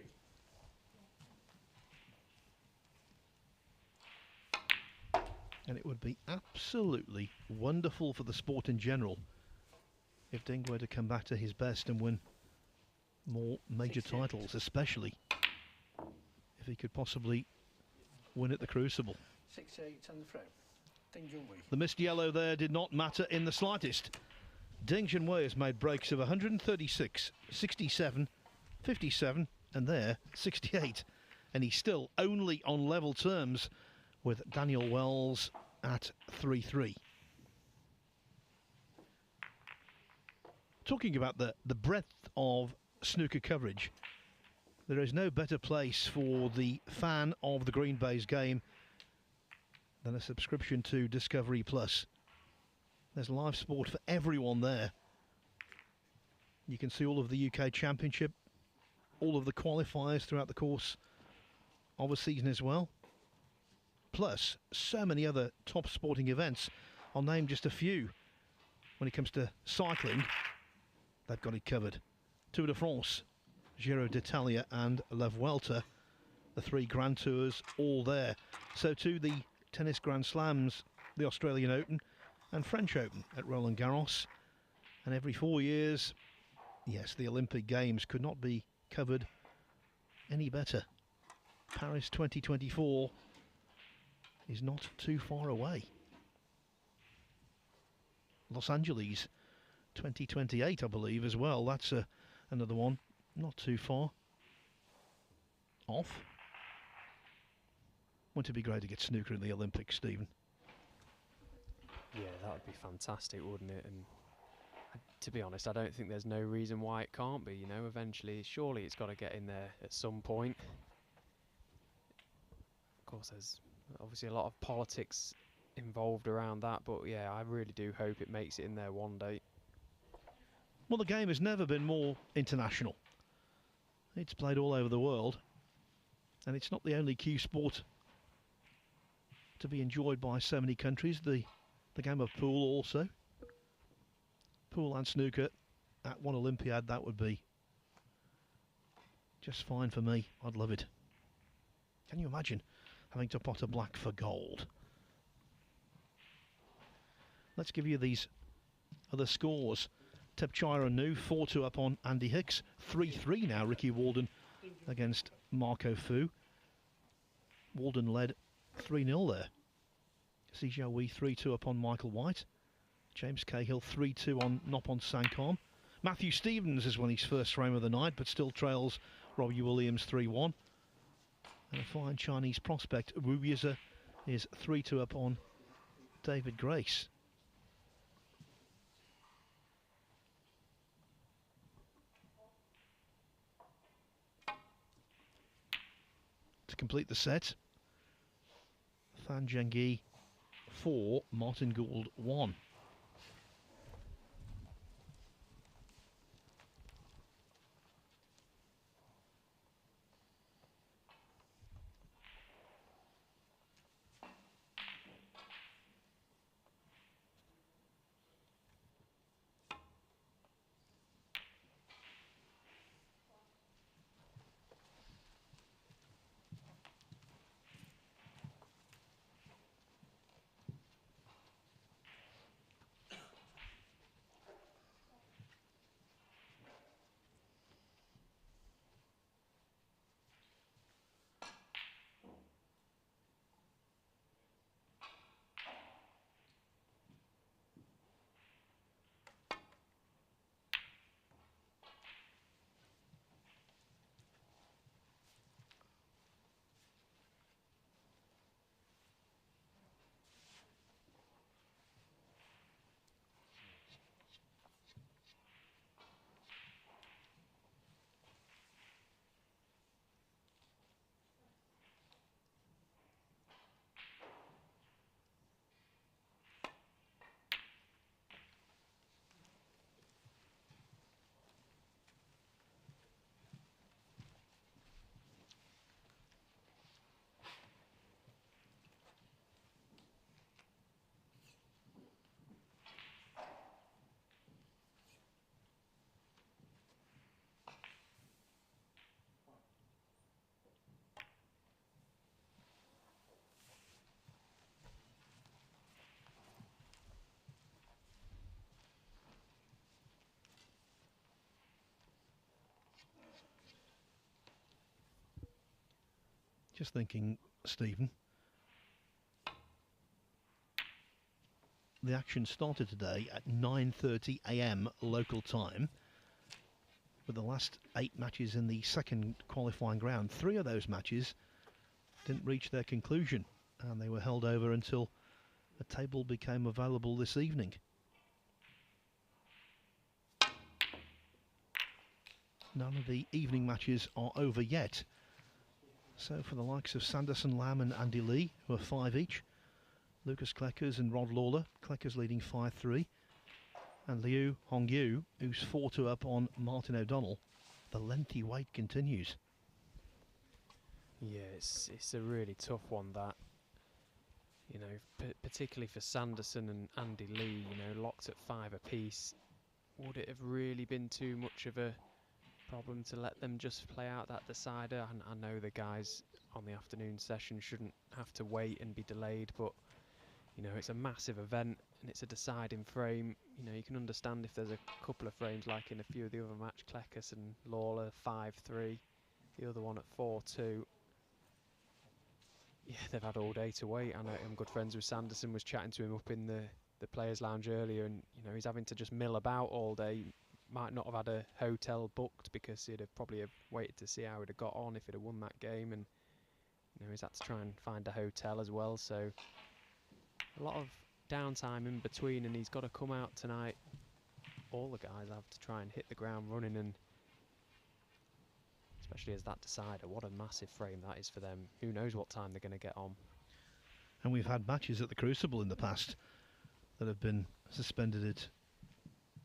And it would be absolutely wonderful for the sport in general if Ding were to come back to his best and win more major 68. titles, especially if he could possibly win at the Crucible. 68 on the frame. Ding Junhui. The missed yellow there did not matter in the slightest. Ding Junhui has made breaks of 136, 67, 57, and there 68. And he's still only on level terms with Daniel Wells at 3-3. Talking about the breadth of snooker coverage, there is no better place for the fan of the Green Bay's game than a subscription to Discovery Plus. There's live sport for everyone there. You can see all of the UK Championship, all of the qualifiers throughout the course of a season as well. Plus, so many other top sporting events. I'll name just a few. When it comes to cycling, they've got it covered. Tour de France, Giro d'Italia and La Vuelta, the 3 Grand Tours, all there. So too the tennis Grand Slams, the Australian Open and French Open at Roland Garros. And every 4 years, yes, the Olympic Games could not be covered any better. Paris 2024 is not too far away. Los Angeles 2028, I believe, as well. That's another one, not too far off. Wouldn't it be great to get snooker in the Olympics, Stephen? Yeah, that would be fantastic, wouldn't it? And to be honest, I don't think there's no reason why it can't be. You know, eventually, surely it's got to get in there at some point. Of course, there's obviously a lot of politics involved around that, but yeah, I really do hope it makes it in there one day. Well, the game has never been more international. It's played all over the world, and it's not the only cue sport to be enjoyed by so many countries. The game of pool also pool and snooker at one Olympiad, that would be just fine for me. I'd love it. Can you imagine having to pot a black for gold? Let's give you these other scores. Tepchira Nu 4-2 up on Andy Hicks. 3-3 now, Ricky Walden against Marco Fu. Walden led 3-0 there. Si Jiahui 3-2 up on Michael White. James Cahill 3-2 on Nopon Sankam. Matthew Stevens has won his first frame of the night, but still trails Robbie Williams 3-1. And a fine Chinese prospect, Wu Yize, is 3-2 up on David Grace. To complete the set, Fan Zhengyi 4, Martin Gould 1. Just thinking, Stephen, the action started today at 9:30 AM local time, with the last 8 matches in the second qualifying round. 3 of those matches didn't reach their conclusion, and they were held over until a table became available this evening. None of the evening matches are over yet. So for the likes of Sanderson Lam and Andy Lee, who are 5 each, Lucas Kleckers and Rod Lawler, Kleckers leading 5-3, and Liu Hongyu, who's 4-2 up on Martin O'Donnell. The lengthy wait continues. Yeah, it's a really tough one, that. You know, particularly for Sanderson and Andy Lee, you know, locked at 5 apiece. Would it have really been too much of a problem to let them just play out that decider? I know the guys on the afternoon session shouldn't have to wait and be delayed, but you know, it's a massive event and it's a deciding frame. You know, you can understand if there's a couple of frames like in a few of the other match, Kleckers and Lawler 5-3, the other one at 4-2. Yeah, they've had all day to wait. I know I'm good friends with Sanderson, was chatting to him up in the players lounge earlier, and you know, he's having to just mill about all day. Might not have had a hotel booked because he'd have probably waited to see how he'd have got on if he'd have won that game, and you know, he's had to try and find a hotel as well, so a lot of downtime in between, and he's got to come out tonight. All the guys have to try and hit the ground running, and especially as that decider, what a massive frame that is for them. Who knows what time they're going to get on. And we've had matches at the Crucible in the past that have been suspended at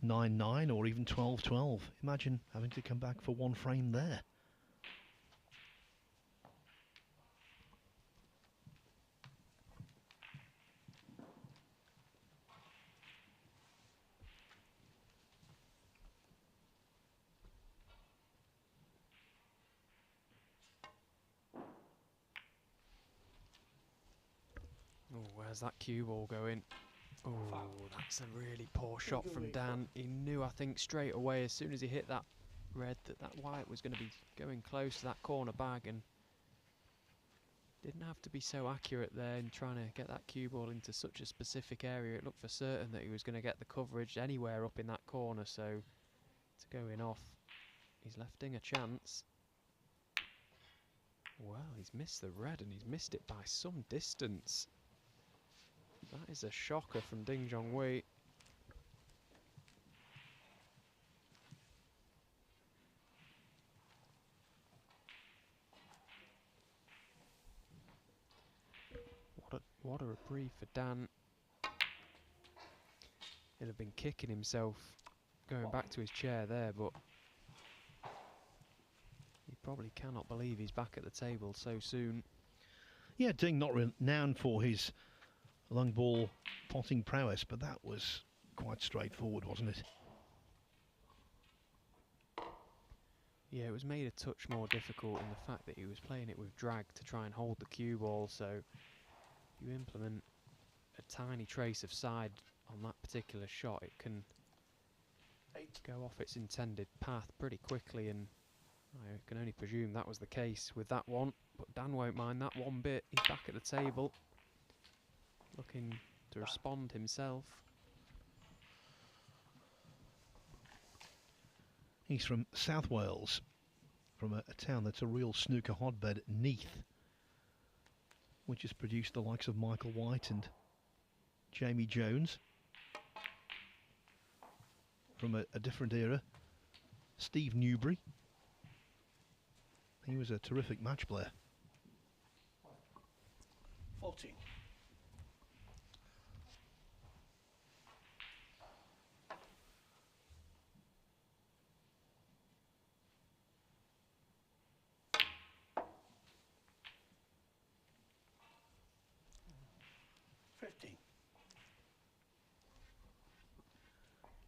9-9 or even 12-12. Imagine having to come back for one frame there. Oh, where's that cue ball going? Oh, that's a really poor shot from Dan. He knew, I think, straight away as soon as he hit that red that white was going to be going close to that corner bag, and didn't have to be so accurate there in trying to get that cue ball into such a specific area. It looked for certain that he was going to get the coverage anywhere up in that corner, so to going off, he's lefting a chance. Well, he's missed the red, and he's missed it by some distance. That is a shocker from Ding Junhui. What a reprieve for Dan. He'll have been kicking himself going back to his chair there, but he probably cannot believe he's back at the table so soon. Yeah, Ding not renowned for his long ball potting prowess, but that was quite straightforward, wasn't it? Yeah, it was made a touch more difficult in the fact that he was playing it with drag to try and hold the cue ball, so you implement a tiny trace of side on that particular shot, it can go off its intended path pretty quickly, and I can only presume that was the case with that one, but Dan won't mind that one bit. He's back at the table, looking to respond himself. He's from South Wales, from a town that's a real snooker hotbed, Neath, which has produced the likes of Michael White and Jamie Jones. From a different era, Steve Newbury. He was a terrific match player. 14.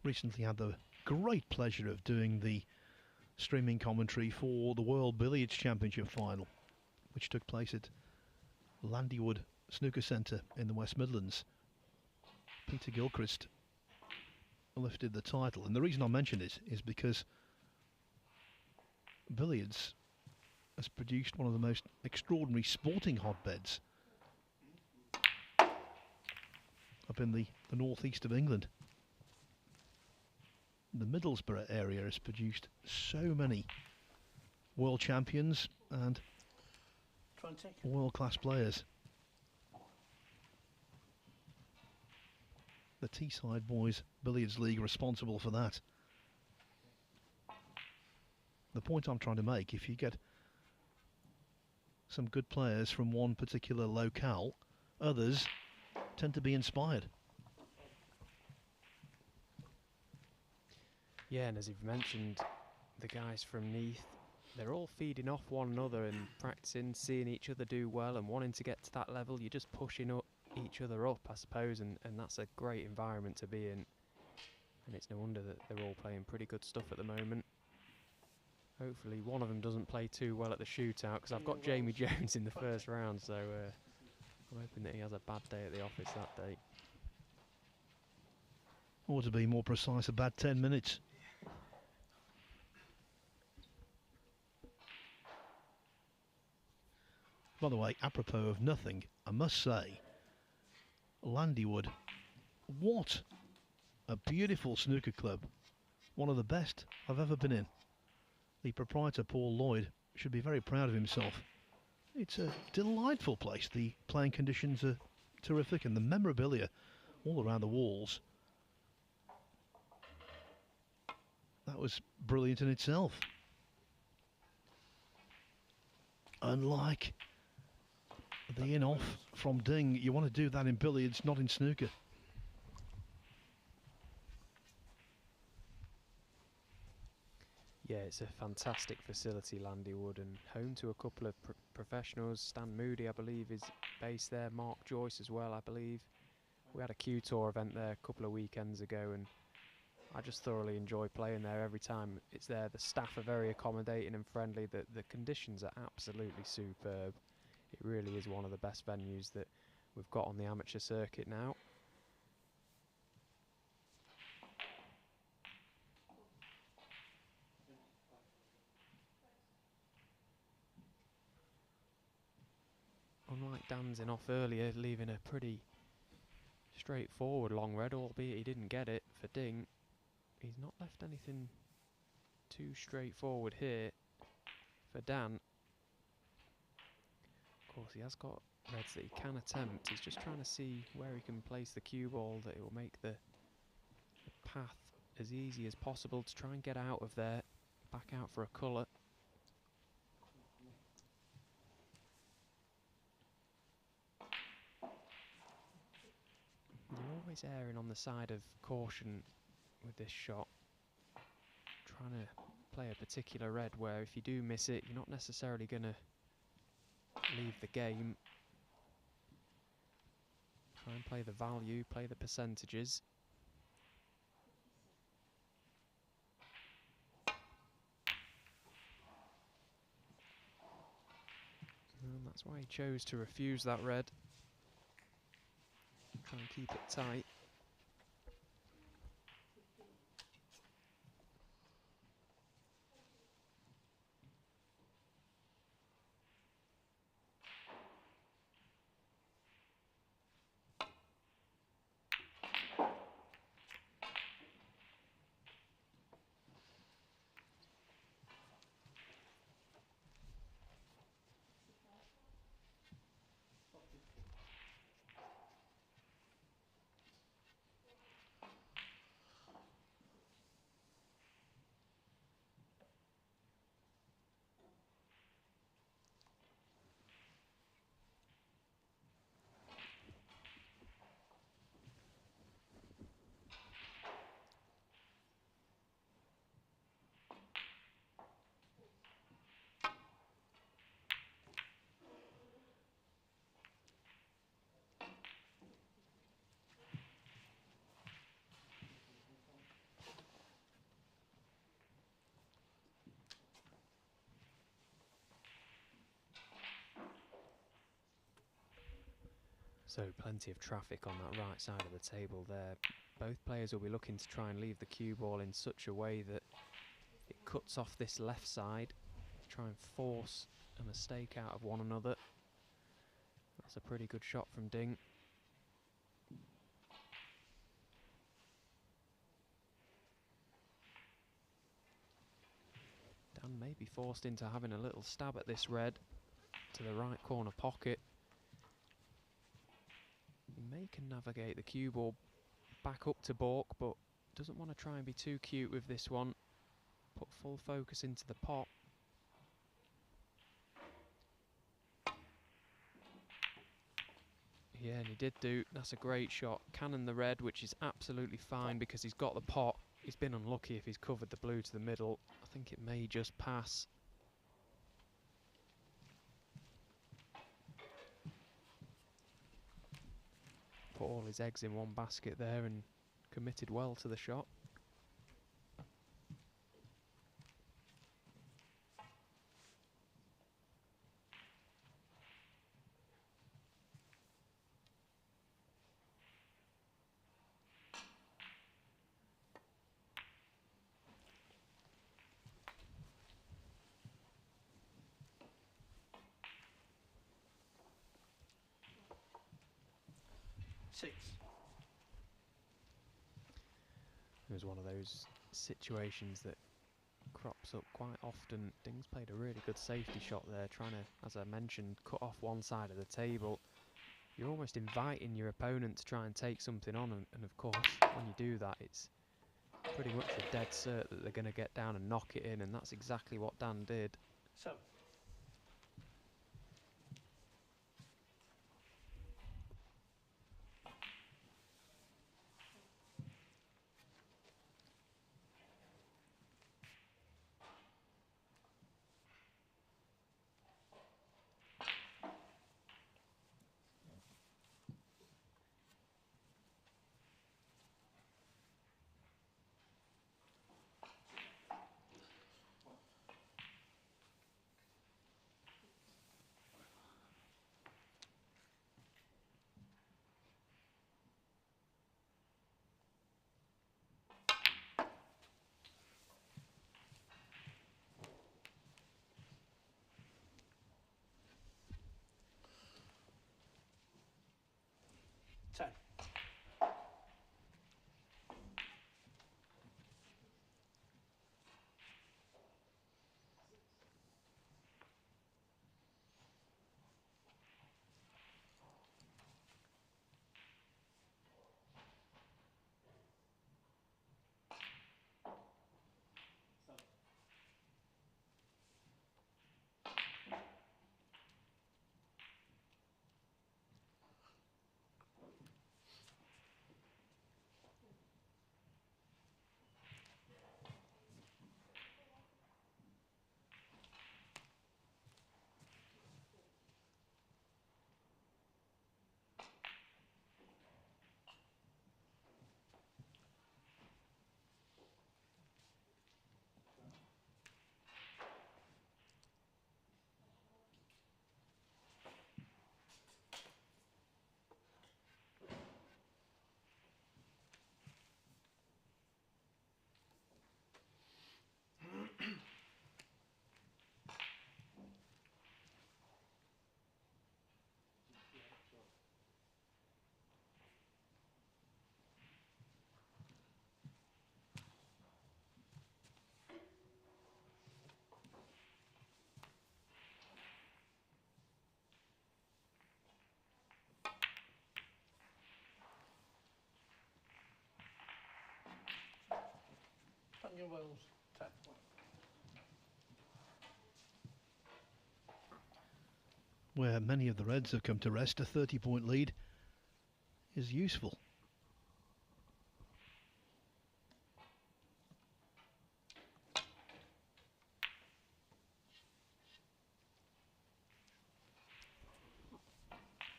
Recently had the great pleasure of doing the streaming commentary for the World Billiards Championship final, which took place at Landywood Snooker Centre in the West Midlands. Peter Gilchrist lifted the title, and the reason I mention it is because billiards has produced one of the most extraordinary sporting hotbeds up in the northeast of England. The Middlesbrough area has produced so many world champions and 20. world-class players. The Teesside Boys Billiards League responsible for that. The point I'm trying to make, if you get some good players from one particular locale, others tend to be inspired. Yeah, and as you've mentioned, the guys from Neath, they're all feeding off one another and practicing, seeing each other do well and wanting to get to that level. You're just pushing up each other up, I suppose, and that's a great environment to be in. And it's no wonder that they're all playing pretty good stuff at the moment. Hopefully one of them doesn't play too well at the shootout, because I've got Jamie Jones in the first round, so I'm hoping that he has a bad day at the office that day. Or to be more precise, about 10 minutes. By the way, apropos of nothing, I must say, Landywood, what a beautiful snooker club. One of the best I've ever been in. The proprietor, Paul Lloyd, should be very proud of himself. It's a delightful place. The playing conditions are terrific, and the memorabilia all around the walls. That was brilliant in itself. Unlike the in-off from Ding, you want to do that in billiards, not in snooker. Yeah, it's a fantastic facility, Landywood, and home to a couple of professionals. Stan Moody, I believe, is based there. Mark Joyce as well, I believe. We had a Q Tour event there a couple of weekends ago, and I just thoroughly enjoy playing there every time it's there. The staff are very accommodating and friendly. The conditions are absolutely superb. It really is one of the best venues that we've got on the amateur circuit now. Unlike dancing off earlier, leaving a pretty straightforward long red, albeit he didn't get it for Ding. He's not left anything too straightforward here for Dan. Of course, he has got reds that he can attempt. He's just trying to see where he can place the cue ball that it will make the path as easy as possible to try and get out of there, back out for a colour. You're always erring on the side of caution with this shot, trying to play a particular red where if you do miss it, you're not necessarily going to leave the game. Try and play the value, play the percentages. And that's why he chose to refuse that red. Try and keep it tight. So plenty of traffic on that right side of the table there. Both players will be looking to try and leave the cue ball in such a way that it cuts off this left side, try and force a mistake out of one another. That's a pretty good shot from Ding. Dan may be forced into having a little stab at this red to the right corner pocket. He may can navigate the cue ball back up to Bork, but doesn't want to try and be too cute with this one. Put full focus into the pot. Yeah, and he did do. That's a great shot. Cannon the red, which is absolutely fine because he's got the pot. He's been unlucky if he's covered the blue to the middle. I think it may just pass. Put all his eggs in one basket there and committed well to the shot. It was one of those situations that crops up quite often. Ding's played a really good safety shot there, trying to, as I mentioned, cut off one side of the table. You're almost inviting your opponent to try and take something on, and of course, when you do that, it's pretty much a dead cert that they're going to get down and knock it in, and that's exactly what Dan did. So. 10. Daniel Wells, 10. Where many of the Reds have come to rest, a 30-point lead is useful.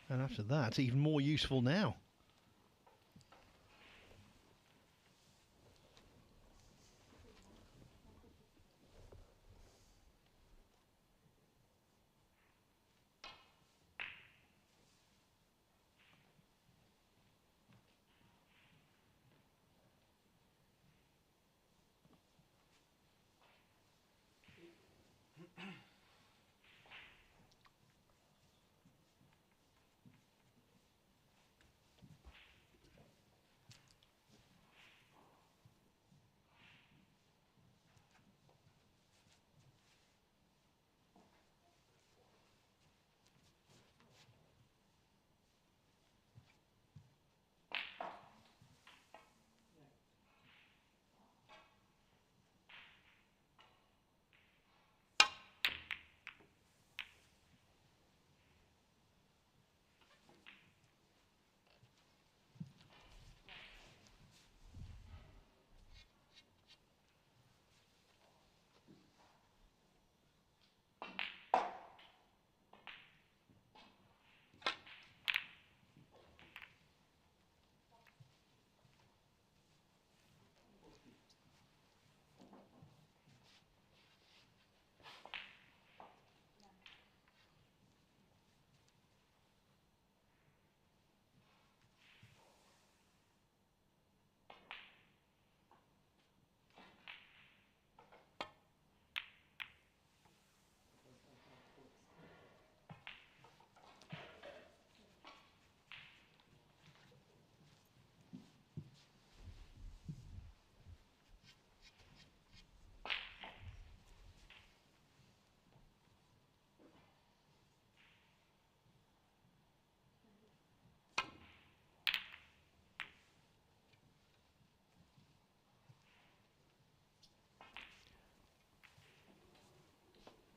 And after that, even more useful now.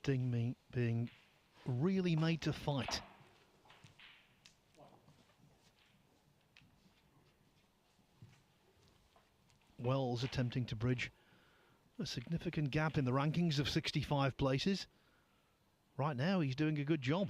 Ding being really made to fight. Wells attempting to bridge a significant gap in the rankings of 65 places. Right now he's doing a good job.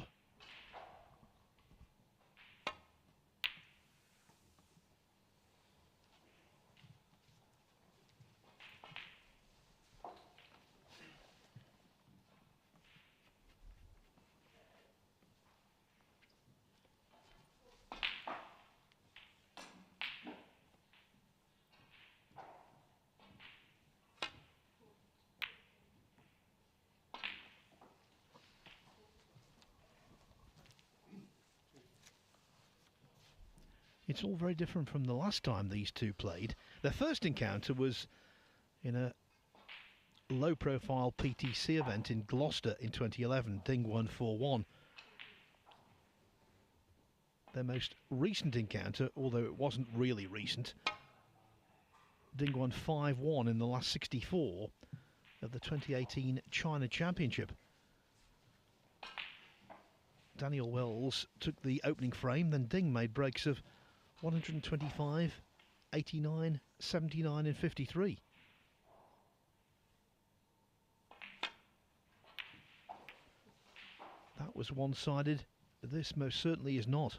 It's all very different from the last time these two played. Their first encounter was in a low-profile PTC event in Gloucester in 2011. Ding won 4-1. Their most recent encounter, although it wasn't really recent, Ding won 5-1 in the last 64 of the 2018 China Championship. Daniel Wells took the opening frame, then Ding made breaks of 125, 89, 79 and 53. That was one-sided. This most certainly is not.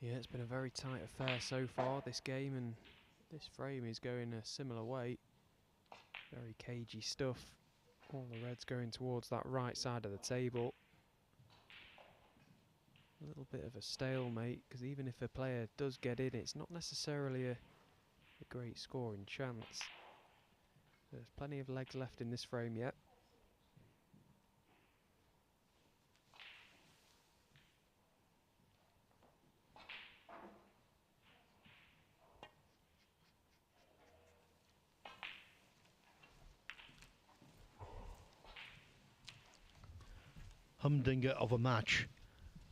Yeah, it's been a very tight affair so far, this game, and this frame is going a similar way. Very cagey stuff. All the reds going towards that right side of the table. A little bit of a stalemate, because even if a player does get in, it's not necessarily a great scoring chance. There's plenty of legs left in this frame yet. Humdinger of a match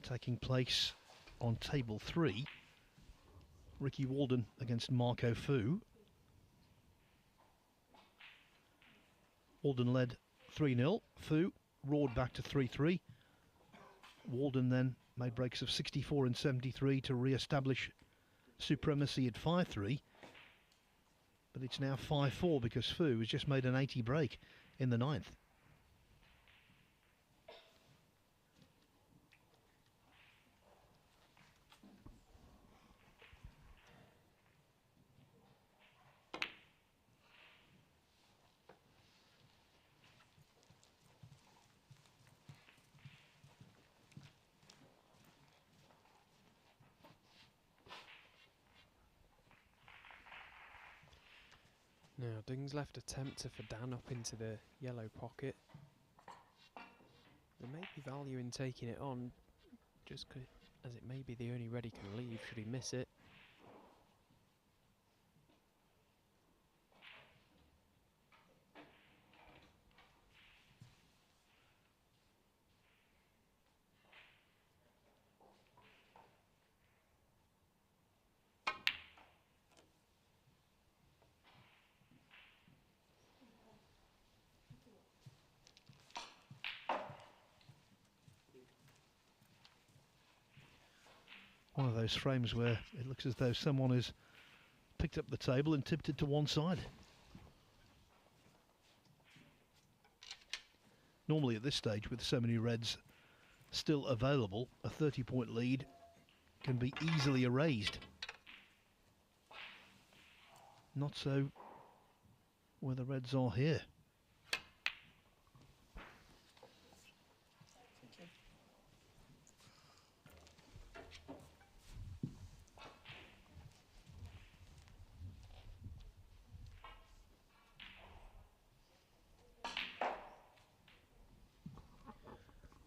taking place on table 3. Ricky Walden against Marco Fu. Walden led 3-0. Fu roared back to 3-3. Walden then made breaks of 64 and 73 to re-establish supremacy at 5-3. But it's now 5-4 because Fu has just made an 80 break in the 9th. Now, Ding's left a tempter for Dan up into the yellow pocket. There may be value in taking it on, just as it may be the only red he can leave should he miss it. One of those frames where it looks as though someone has picked up the table and tipped it to one side. Normally at this stage, with so many reds still available, a 30-point lead can be easily erased. Not so where the reds are here.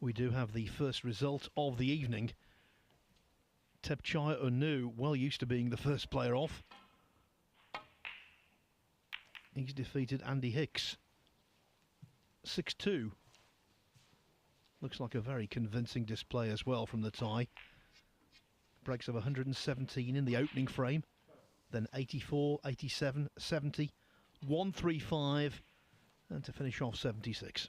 We do have the first result of the evening. Tepchai Unu, well used to being the first player off. He's defeated Andy Hicks 6-2. Looks like a very convincing display as well from the tie. Breaks of 117 in the opening frame, then 84, 87, 70, 135, and to finish off 76.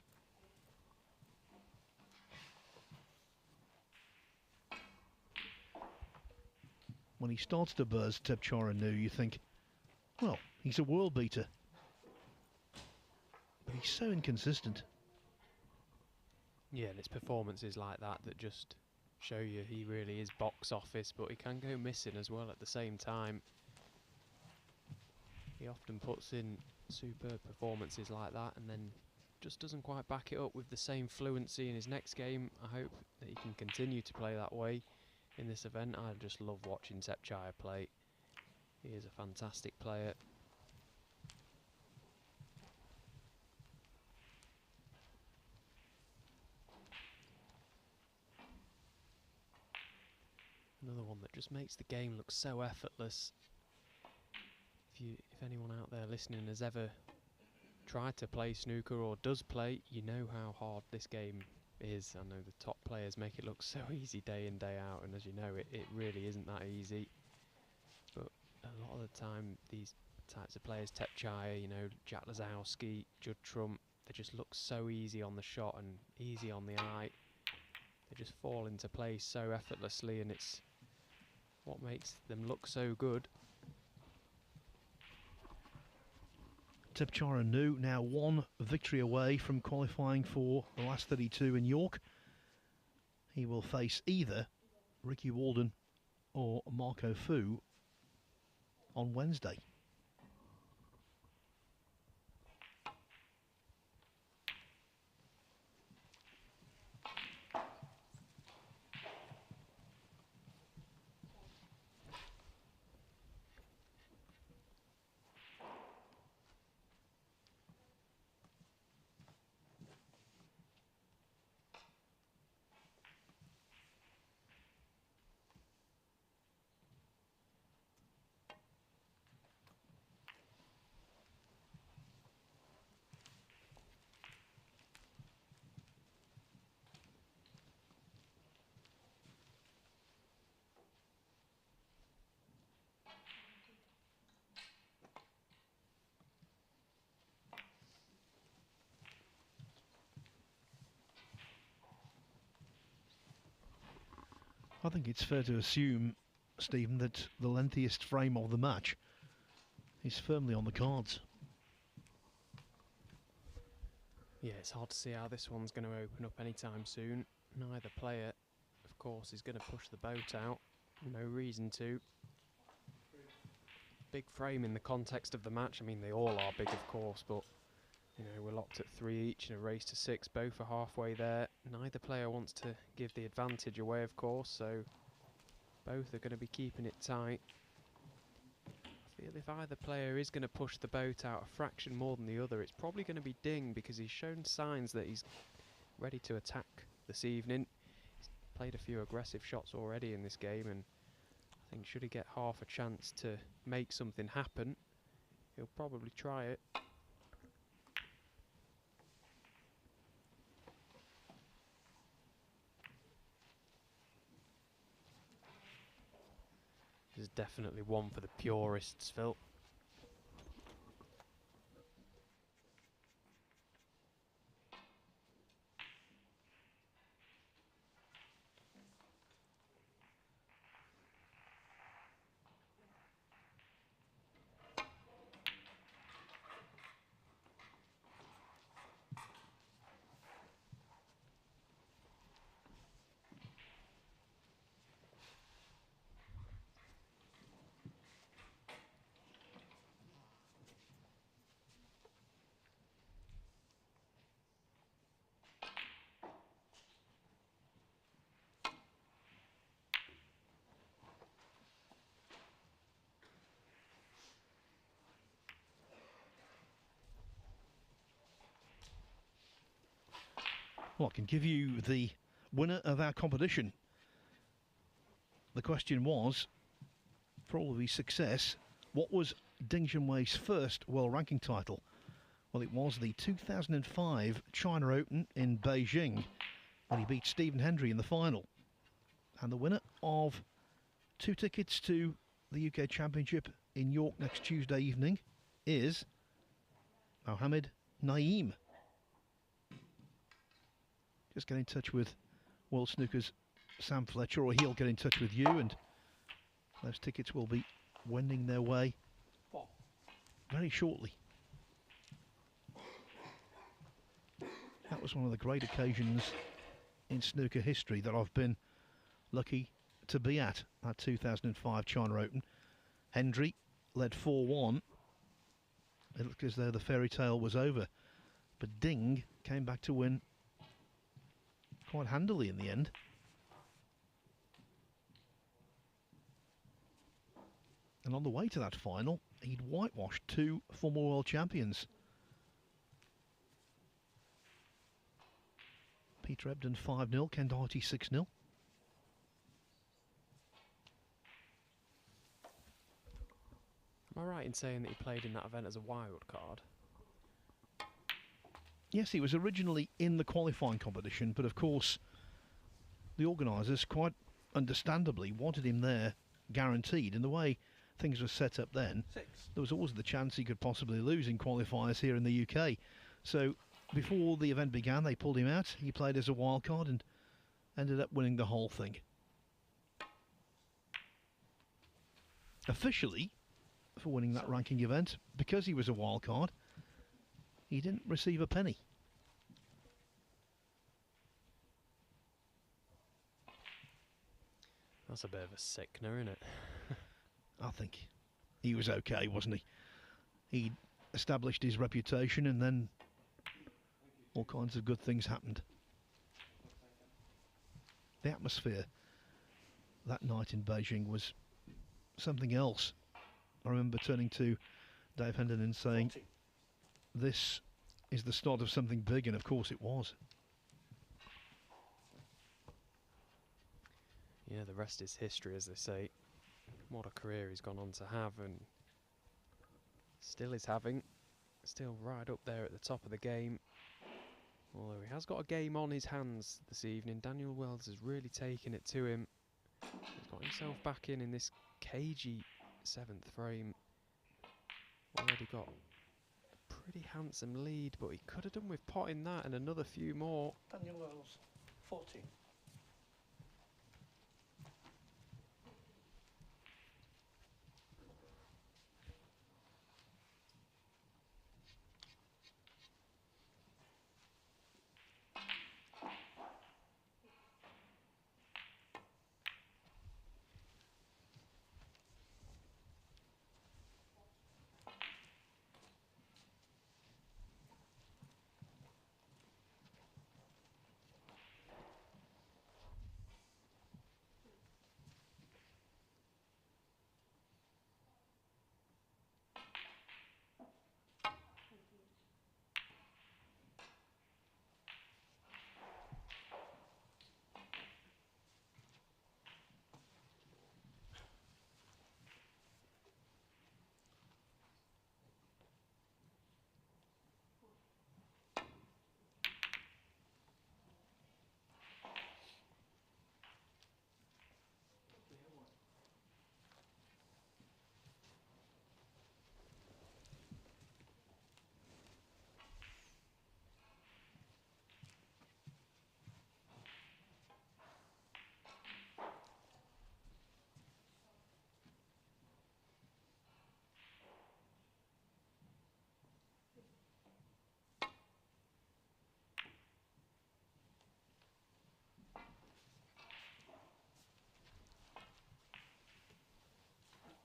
When he starts to buzz Tepchai Unu, you think, well, he's a world beater. But he's so inconsistent. Yeah, and it's performances like that that just show you he really is box office, but he can go missing as well at the same time. He often puts in superb performances like that and then just doesn't quite back it up with the same fluency in his next game. I hope that he can continue to play that way in this event. I just love watching Tepchai play. He is a fantastic player. that just makes the game look so effortless. If anyone out there listening has ever tried to play snooker or does play, you know how hard this game is. I know the top players make it look so easy day in, day out, and as you know, it really isn't that easy. But a lot of the time, these types of players, Tepchire, you know, Jack Lazowski, Judd Trump, they just look so easy on the shot and easy on the eye. They just fall into place so effortlessly, and it's what makes them look so good. Tepchire Nu now one victory away from qualifying for the last 32 in York. He will face either Ricky Walden or Marco Fu on Wednesday. I think it's fair to assume, Stephen, that the lengthiest frame of the match is firmly on the cards. Yeah, it's hard to see how this one's going to open up anytime soon. Neither player, of course, is going to push the boat out. No reason to. Big frame in the context of the match. I mean, they all are big, of course, but you know, we're locked at 3 each in a race to 6. Both are halfway there. Neither player wants to give the advantage away, of course, so both are going to be keeping it tight. I feel if either player is going to push the boat out a fraction more than the other, it's probably going to be Ding, because he's shown signs that he's ready to attack this evening. He's played a few aggressive shots already in this game, and I think should he get half a chance to make something happen, he'll probably try it. This is definitely one for the purists, Phil. Well, I can give you the winner of our competition. The question was, for all of his success, what was Ding Junhui's first world ranking title? Well, it was the 2005 China Open in Beijing, when he beat Stephen Hendry in the final. And the winner of 2 tickets to the UK Championship in York next Tuesday evening is Mohammed Naeem. Just get in touch with World Snooker's Sam Fletcher, or he'll get in touch with you, and those tickets will be wending their way very shortly. That was one of the great occasions in snooker history that I've been lucky to be at, that 2005 China Open. Hendry led 4-1. It looked as though the fairy tale was over, but Ding came back to win quite handily in the end. And on the way to that final, he'd whitewashed 2 former world champions. Peter Ebdon 5-0, Ken Doherty 6-0. in saying that he played in that event as a wild card? Yes, he was originally in the qualifying competition, but of course the organisers quite understandably wanted him there guaranteed. And the way things were set up then, there was always the chance he could possibly lose in qualifiers here in the UK. So before the event began, they pulled him out. He played as a wild card and ended up winning the whole thing. Officially, for winning that ranking event, because he was a wild card, he didn't receive a penny. That's a bit of a sickener, isn't it? I think he was okay, wasn't he? He established his reputation and then all kinds of good things happened. The atmosphere that night in Beijing was something else. I remember turning to Dave Hendon and saying, this is the start of something big, and of course it was. Yeah, the rest is history, as they say. What a career he's gone on to have, and still is having. Still right up there at the top of the game. Although he has got a game on his hands this evening. Daniel Wells has really taken it to him. He's got himself back in this cagey 7th frame. Already got a pretty handsome lead, but he could have done with potting that and another few more. Daniel Wells, 40.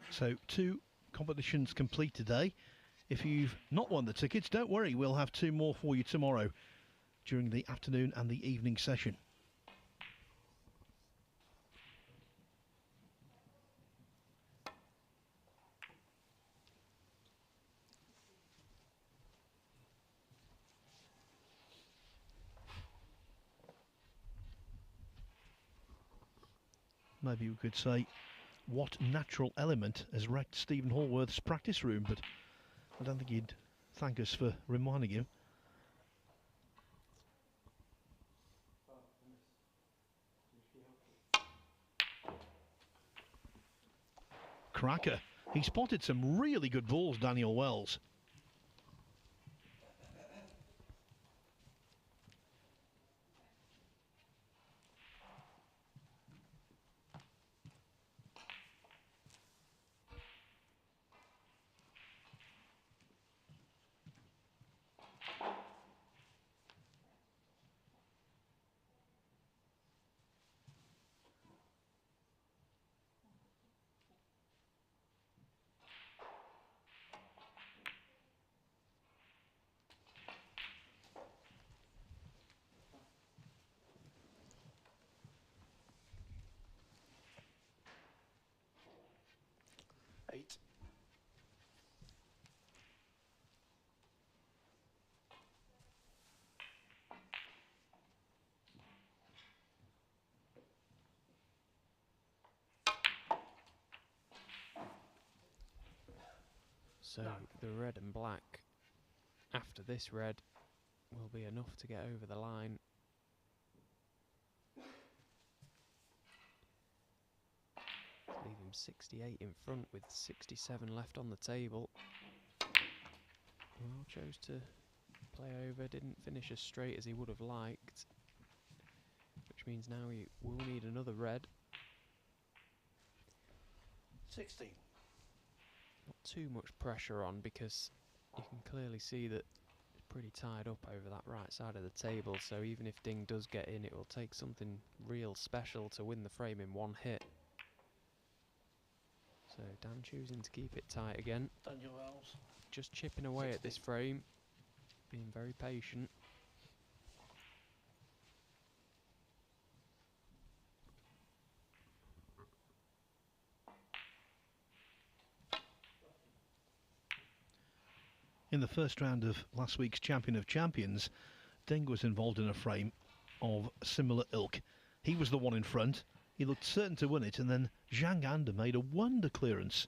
So 2 competitions complete today. If you've not won the tickets, don't worry, we'll have 2 more for you tomorrow during the afternoon and the evening session. Maybe we could say, what natural element has wrecked Stephen Hallworth's practice room, but I don't think he'd thank us for reminding him. Cracker. He spotted some really good balls, Daniel Wells. So the red and black after this red will be enough to get over the line. Leave him 68 in front with 67 left on the table. Well, chose to play over, didn't finish as straight as he would have liked, which means now he will need another red. 16. Not too much pressure on because you can clearly see that it's pretty tied up over that right side of the table, so even if Ding does get in, it will take something real special to win the frame in one hit. So Dan choosing to keep it tight again. Daniel Wells. Just chipping away at this frame, being very patient. In the first round of last week's Champion of Champions, Ding was involved in a frame of similar ilk. He was the one in front. He looked certain to win it, and then Zhang Anda made a wonder clearance.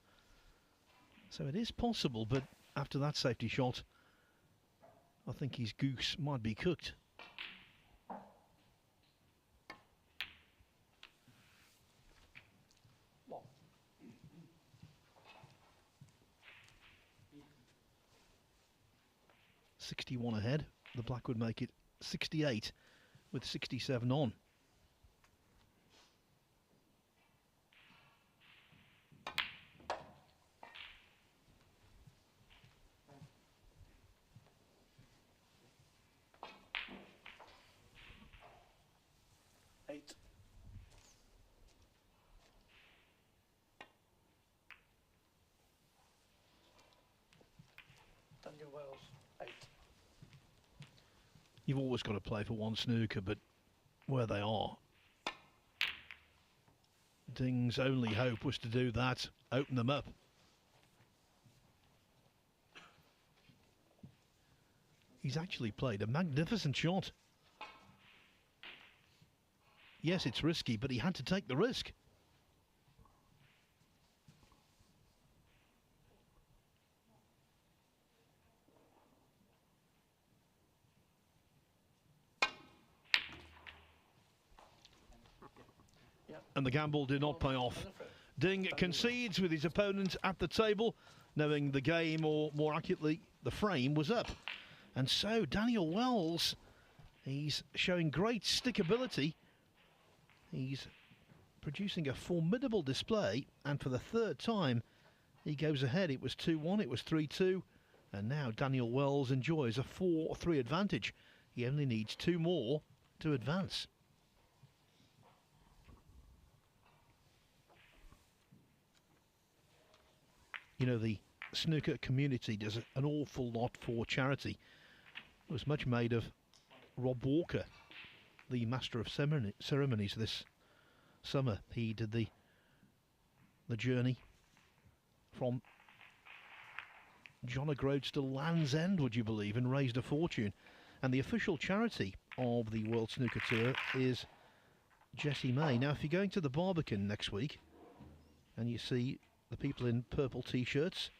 So it is possible, but after that safety shot, I think his goose might be cooked. One. 61 ahead. The black would make it 68 with 67 on. Eight. Daniel Wells. 8. You've always got to play for one snooker, but where they are, Ding's only hope was to do that, open them up. He's actually played a magnificent shot. Yes, it's risky, but he had to take the risk. And the gamble did not pay off. Ding concedes with his opponent at the table, knowing the game, or more accurately, the frame, was up. And so Daniel Wells, he's showing great stickability. He's producing a formidable display, and for the third time he goes ahead. It was 2-1, it was 3-2, and now Daniel Wells enjoys a 4-3 advantage. He only needs 2 more to advance. You know, the snooker community does an awful lot for charity. It was much made of Rob Walker, the master of ceremonies this summer. He did the journey from John O'Groats to Land's End, would you believe, and raised a fortune. And the official charity of the World Snooker Tour is Jessie May. Now, if you're going to the Barbican next week and you see the people in purple T-shirts,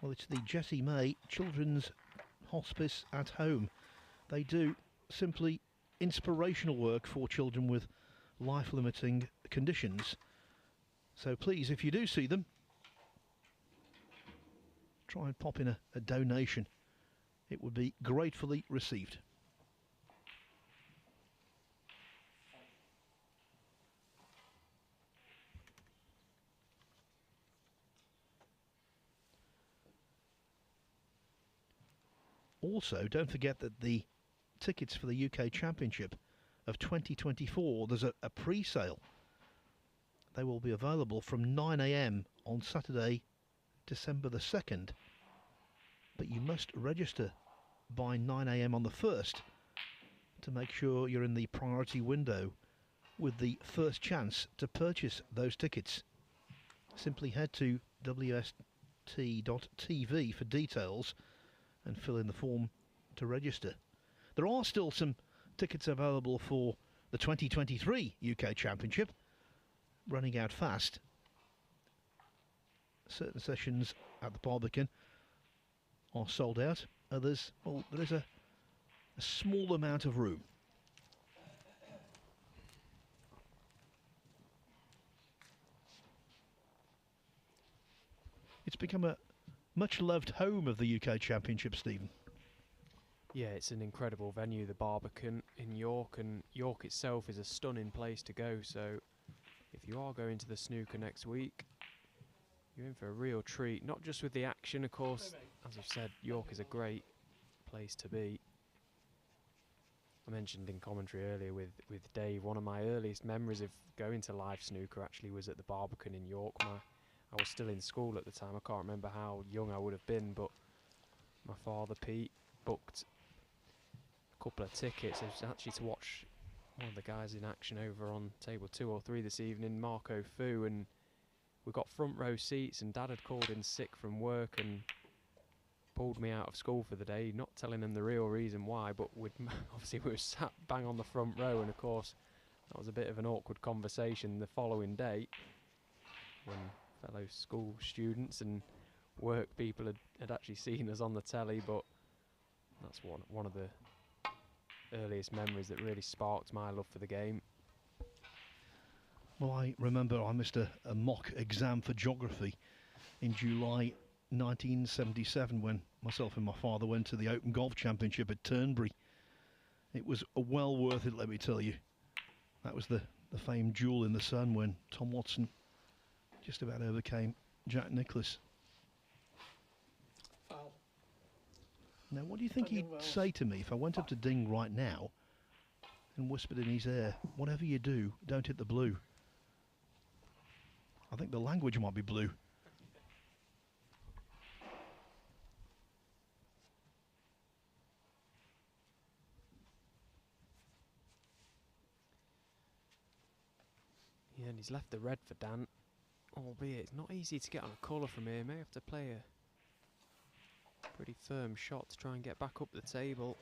well, it's the Jessie May Children's Hospice at Home. They do simply inspirational work for children with life-limiting conditions. So please, if you do see them, try and pop in a donation. It would be gratefully received. Also, don't forget that the tickets for the UK Championship of 2024, there's a pre-sale. They will be available from 9 AM on Saturday, December the 2nd. But you must register by 9 AM on the 1st to make sure you're in the priority window with the first chance to purchase those tickets. Simply head to wst.tv for details and fill in the form to register. There are still some tickets available for the 2023 UK Championship, running out fast. certain sessions at the Barbican are sold out. Others, well, there is a small amount of room. It's become a much loved home of the UK Championship, Stephen. Yeah, it's an incredible venue, the Barbican in York, and York itself is a stunning place to go. So if you are going to the snooker next week, you're in for a real treat. Not just with the action, of course. As I've said, York is a great place to be. I mentioned in commentary earlier with Dave, one of my earliest memories of going to live snooker actually was at the Barbican in York. I was still in school at the time. I can't remember how young I would have been, but my father, Pete, booked a couple of tickets. It was actually to watch one of the guys in action over on table 2 or 3 this evening, Marco Fu, and we got front row seats, and Dad had called in sick from work and pulled me out of school for the day, not telling him the real reason why, but obviously we were sat bang on the front row, and of course that was a bit of an awkward conversation the following day when fellow school students and work people had actually seen us on the telly. But that's one of the earliest memories that really sparked my love for the game. Well, I remember I missed a mock exam for geography in July 1977 when myself and my father went to the Open Golf Championship at Turnberry. It was well worth it, let me tell you. That was the famed duel in the sun when Tom Watson just about overcame Jack Nicklaus. Foul. Now, what do you think he'd say to me if I went up to Ding right now and whispered in his ear, whatever you do, don't hit the blue? I think the language might be blue. Yeah, and he's left the red for Dan, albeit it's not easy to get on a colour from here. May have to play a pretty firm shot to try and get back up the table.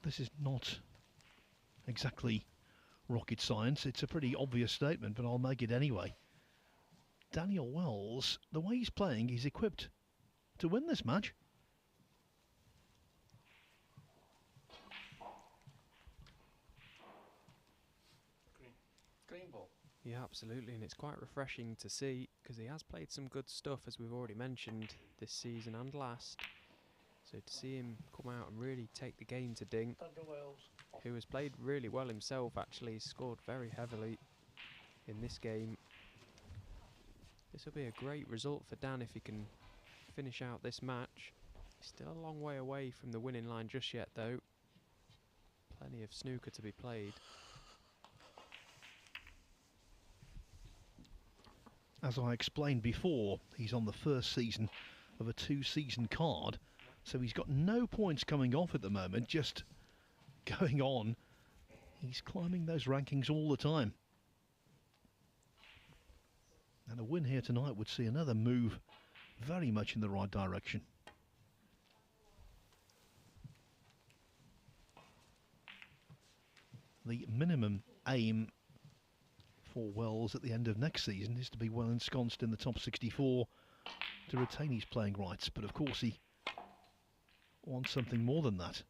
This is not exactly rocket science. It's a pretty obvious statement, but I'll make it anyway. Daniel Wells, the way he's playing, he's equipped to win this match. Green ball. Yeah, absolutely, and it's quite refreshing to see because he has played some good stuff, as we've already mentioned, this season and last. So to see him come out and really take the game to Ding, who has played really well himself, actually. He's scored very heavily in this game. This will be a great result for Dan if he can finish out this match. He's still a long way away from the winning line just yet, though. Plenty of snooker to be played. As I explained before, he's on the first season of a 2-season card, so he's got no points coming off at the moment, just going on. He's climbing those rankings all the time. And a win here tonight would see another move very much in the right direction. The minimum aim for Wells at the end of next season is to be well ensconced in the top 64 to retain his playing rights, but of course he wants something more than that.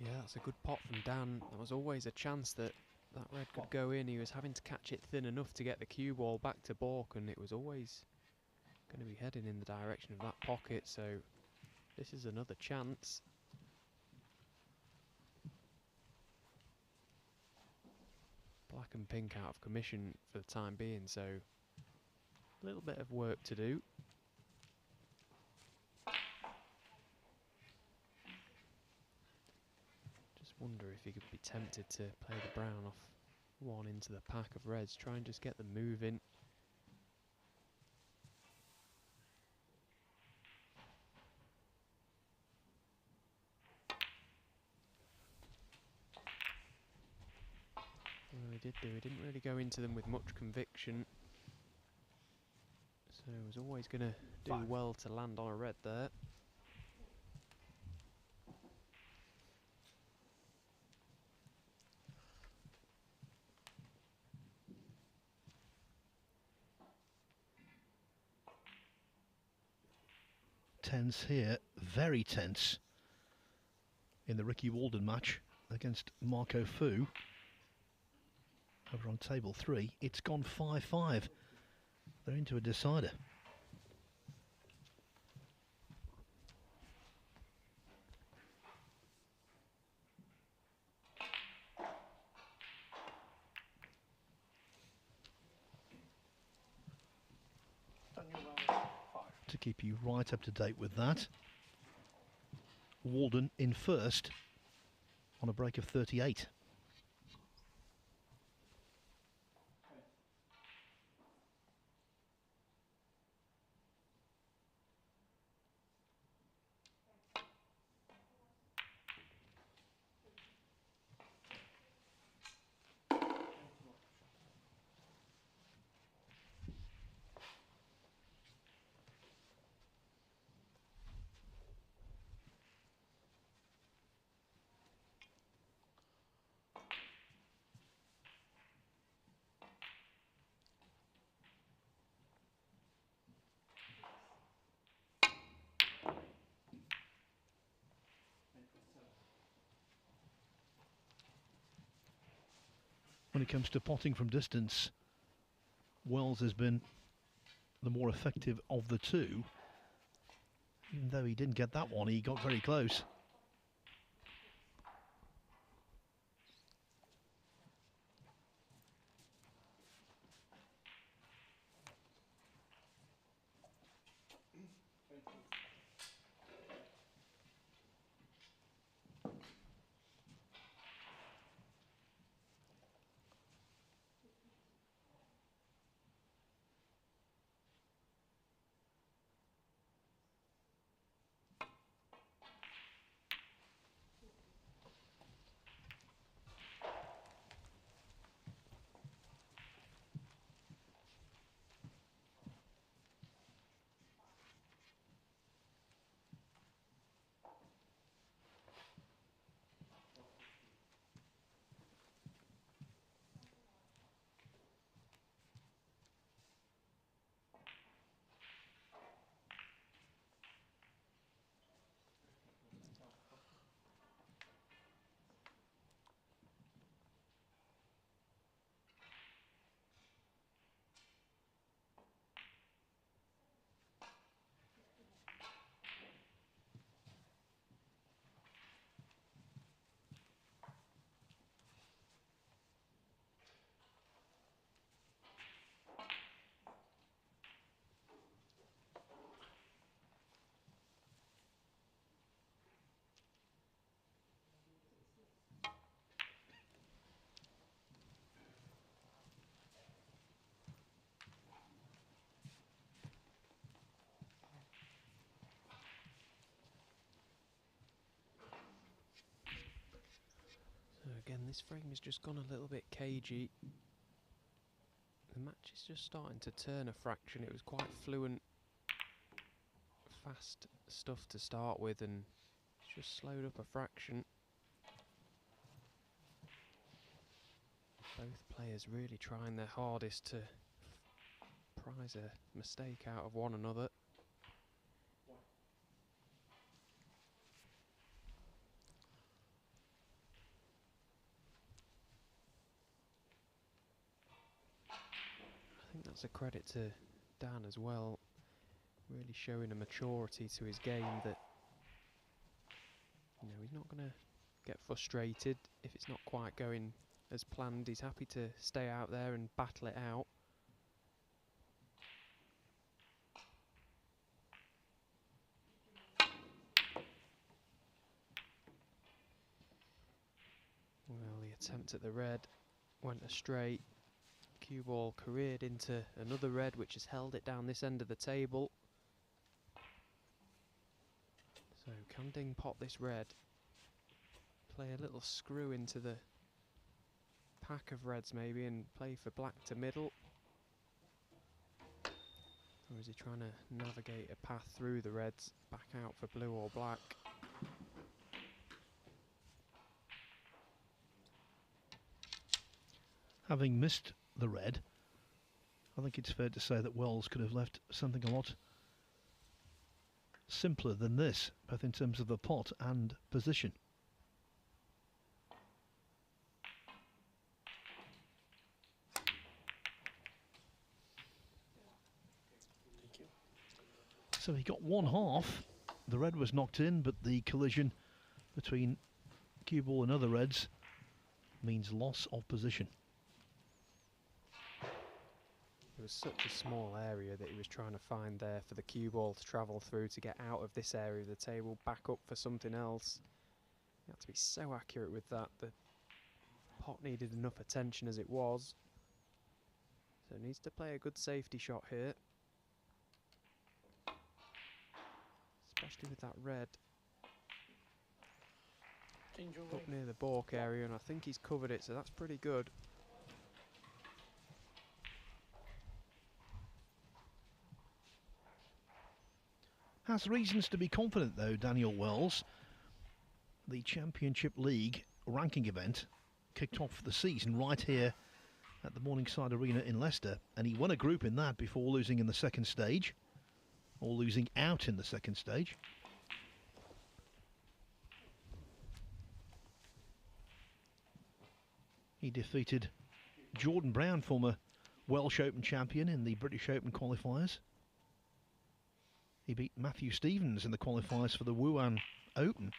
Yeah, that's a good pot from Dan. There was always a chance that that red could go in. He was having to catch it thin enough to get the cue ball back to Bork, and it was always going to be heading in the direction of that pocket. So this is another chance. black and pink out of commission for the time being, so a little bit of work to do. Just wonder if he could be tempted to play the brown off one into the pack of reds, try and just get them moving. Well, he did do. He didn't really go into them with much conviction. So he was always going to do well to land on a red there. Tense here, very tense in the Ricky Walden match against Marco Fu. Over on table 3, it's gone 5-5. They're into a decider. To keep you right up to date with that, Walden in first on a break of 38. When it comes to potting from distance, Wells has been the more effective of the two. Even though he didn't get that one, he got very close. Again, this frame has just gone a little bit cagey. The match is just starting to turn a fraction. It was quite fluent, fast stuff to start with, and it's just slowed up a fraction. Both players really trying their hardest to prize a mistake out of one another. I think that's a credit to Dan as well, really showing a maturity to his game that, you know, he's not going to get frustrated if it's not quite going as planned. He's happy to stay out there and battle it out. Well, the attempt at the red went astray. Cue ball careered into another red, which has held it down this end of the table. So can Ding pot this red? Play a little screw into the pack of reds maybe and play for black to middle? Or is he trying to navigate a path through the reds back out for blue or black? Having missed the red, I think it's fair to say that Wells could have left something a lot simpler than this, both in terms of the pot and position. Thank you. So he got one half. The red was knocked in, but the collision between cue ball and other reds means loss of position. It was such a small area that he was trying to find there for the cue ball to travel through to get out of this area of the table, back up for something else. You had to be so accurate with that. The pot needed enough attention as it was. So needs to play a good safety shot here. Especially with that red Danger up away. near the balk area, and I think he's covered it, so that's pretty good. Has reasons to be confident though, Daniel Wells. The Championship League ranking event kicked off the season right here at the Morningside Arena in Leicester, and he won a group in that before losing in the second stage, or losing out in the second stage. He defeated Jordan Brown, former Welsh Open champion, in the British Open qualifiers. He beat Matthew Stevens in the qualifiers for the Wuhan Open.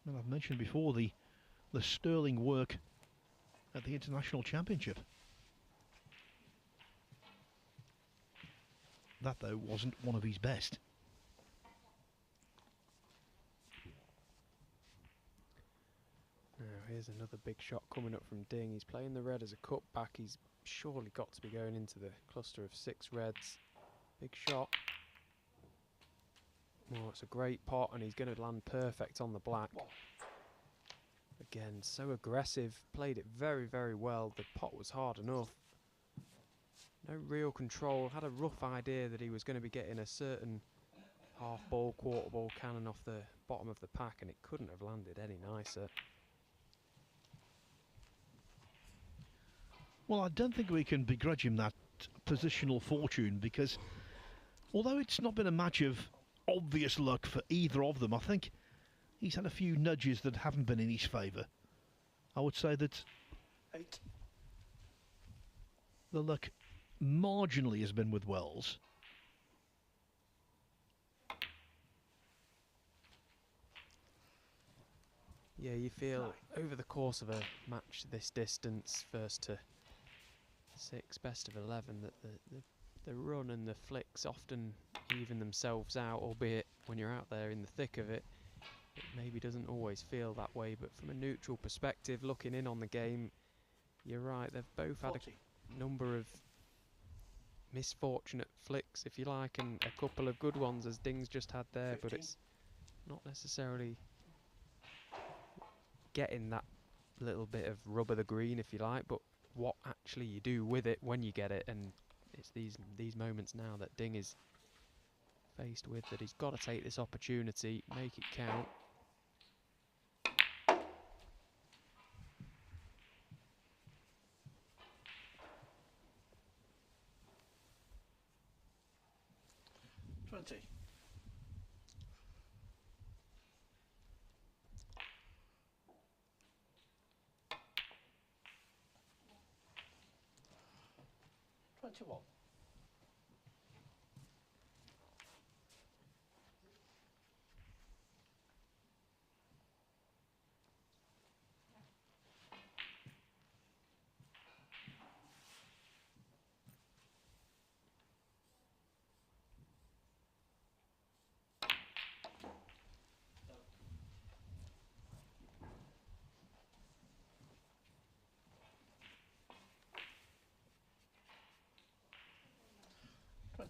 And I've mentioned before the sterling work at the International Championship. That, though, wasn't one of his best. Now here's another big shot coming up from Ding. He's playing the red as a cutback. He's surely got to be going into the cluster of 6 reds. Big shot. Oh, it's a great pot, and he's going to land perfect on the black. Again, so aggressive. Played it very, very well. The pot was hard enough. No real control. Had a rough idea that he was going to be getting a certain half ball, quarter ball cannon off the bottom of the pack, and it couldn't have landed any nicer. Well, I don't think we can begrudge him that positional fortune, because although it's not been a match of obvious luck for either of them, I think he's had a few nudges that haven't been in his favour. I would say that 8. the luck marginally has been with Wells. Yeah, you feel over the course of a match this distance, first to 6, best of 11, that the run and the flicks often even themselves out, albeit when you're out there in the thick of it, it maybe doesn't always feel that way. But from a neutral perspective, looking in on the game, you're right, they've both had 40. a number of misfortunate flicks, if you like, and a couple of good ones, as Ding's just had there, 15. but it's not necessarily getting that little bit of rub of the green, if you like, but what actually you do with it when you get it. And it's these moments now that Ding is faced with, that he's got to take this opportunity, make it count.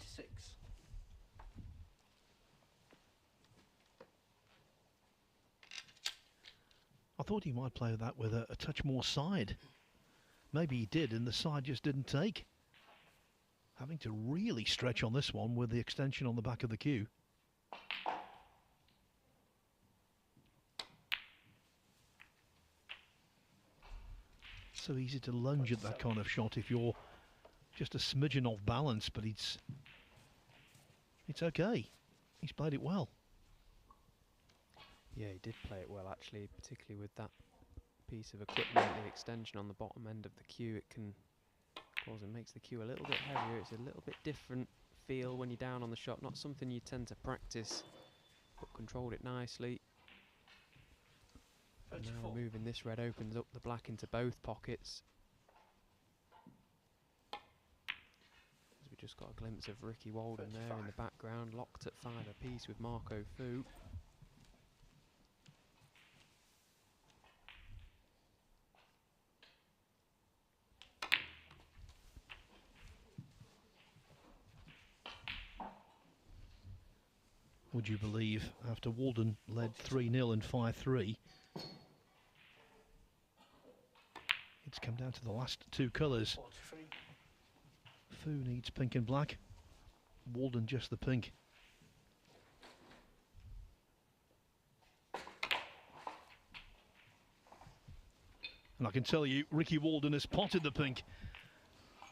96. I thought he might play that with a touch more side. Maybe he did, and the side just didn't take. Having to really stretch on this one with the extension on the back of the cue. So easy to lunge at that kind of shot if you're just a smidgen off balance, but it's okay. He's played it well. Yeah, he did play it well actually, particularly with that piece of equipment, the extension on the bottom end of the cue. It can cause, it makes the cue a little bit heavier. It's a little bit different feel when you're down on the shot. Not something you tend to practice, but controlled it nicely. And now removing this red opens up the black into both pockets. As we just got a glimpse of Ricky Walden there in the background, locked at 5 apiece with Marco Fu. Would you believe, after Walden led 3-0 and 5-3, it's come down to the last two colours. 43. Fu needs pink and black, Walden just the pink. And I can tell you, Ricky Walden has potted the pink,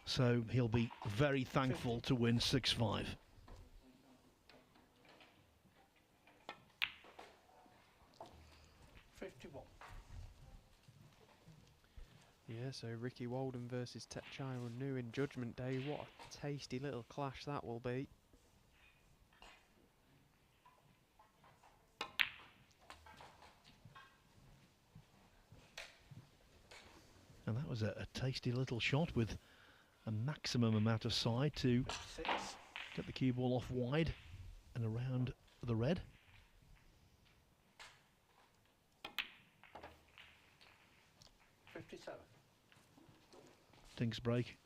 so he'll be very thankful to win 6-5. Yeah, so Ricky Walden versus Tetchiro Nu in Judgment Day. What a tasty little clash that will be. And that was a tasty little shot with a maximum amount of side to get the cue ball off wide and around the red. Dink's break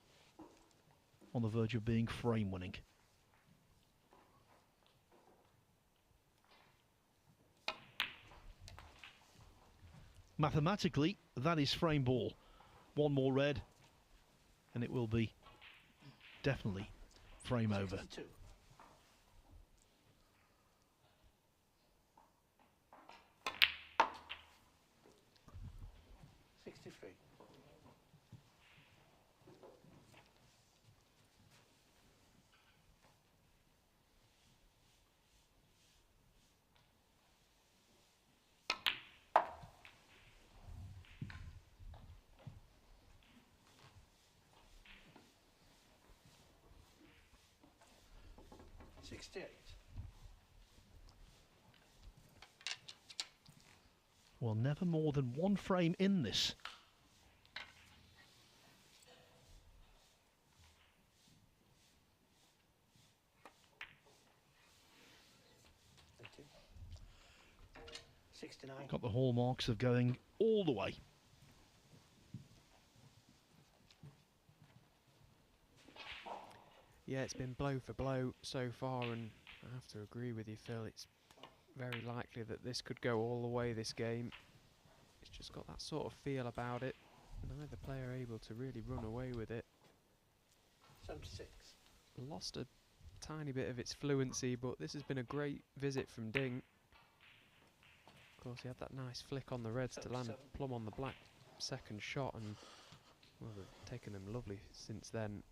on the verge of being frame winning. Mathematically, that is frame ball. One more red, and it will be definitely frame over. 62. Well, never more than one frame in this. Got the hallmarks of going all the way. Yeah, it's been blow for blow so far, and I have to agree with you, Phil. It's very likely that this could go all the way, this game. It's just got that sort of feel about it. Neither player able to really run away with it. 76. Lost a tiny bit of its fluency, but this has been a great visit from Ding. Of course, he had that nice flick on the reds to land plumb on the black second shot, and well, they've taken them lovely since then.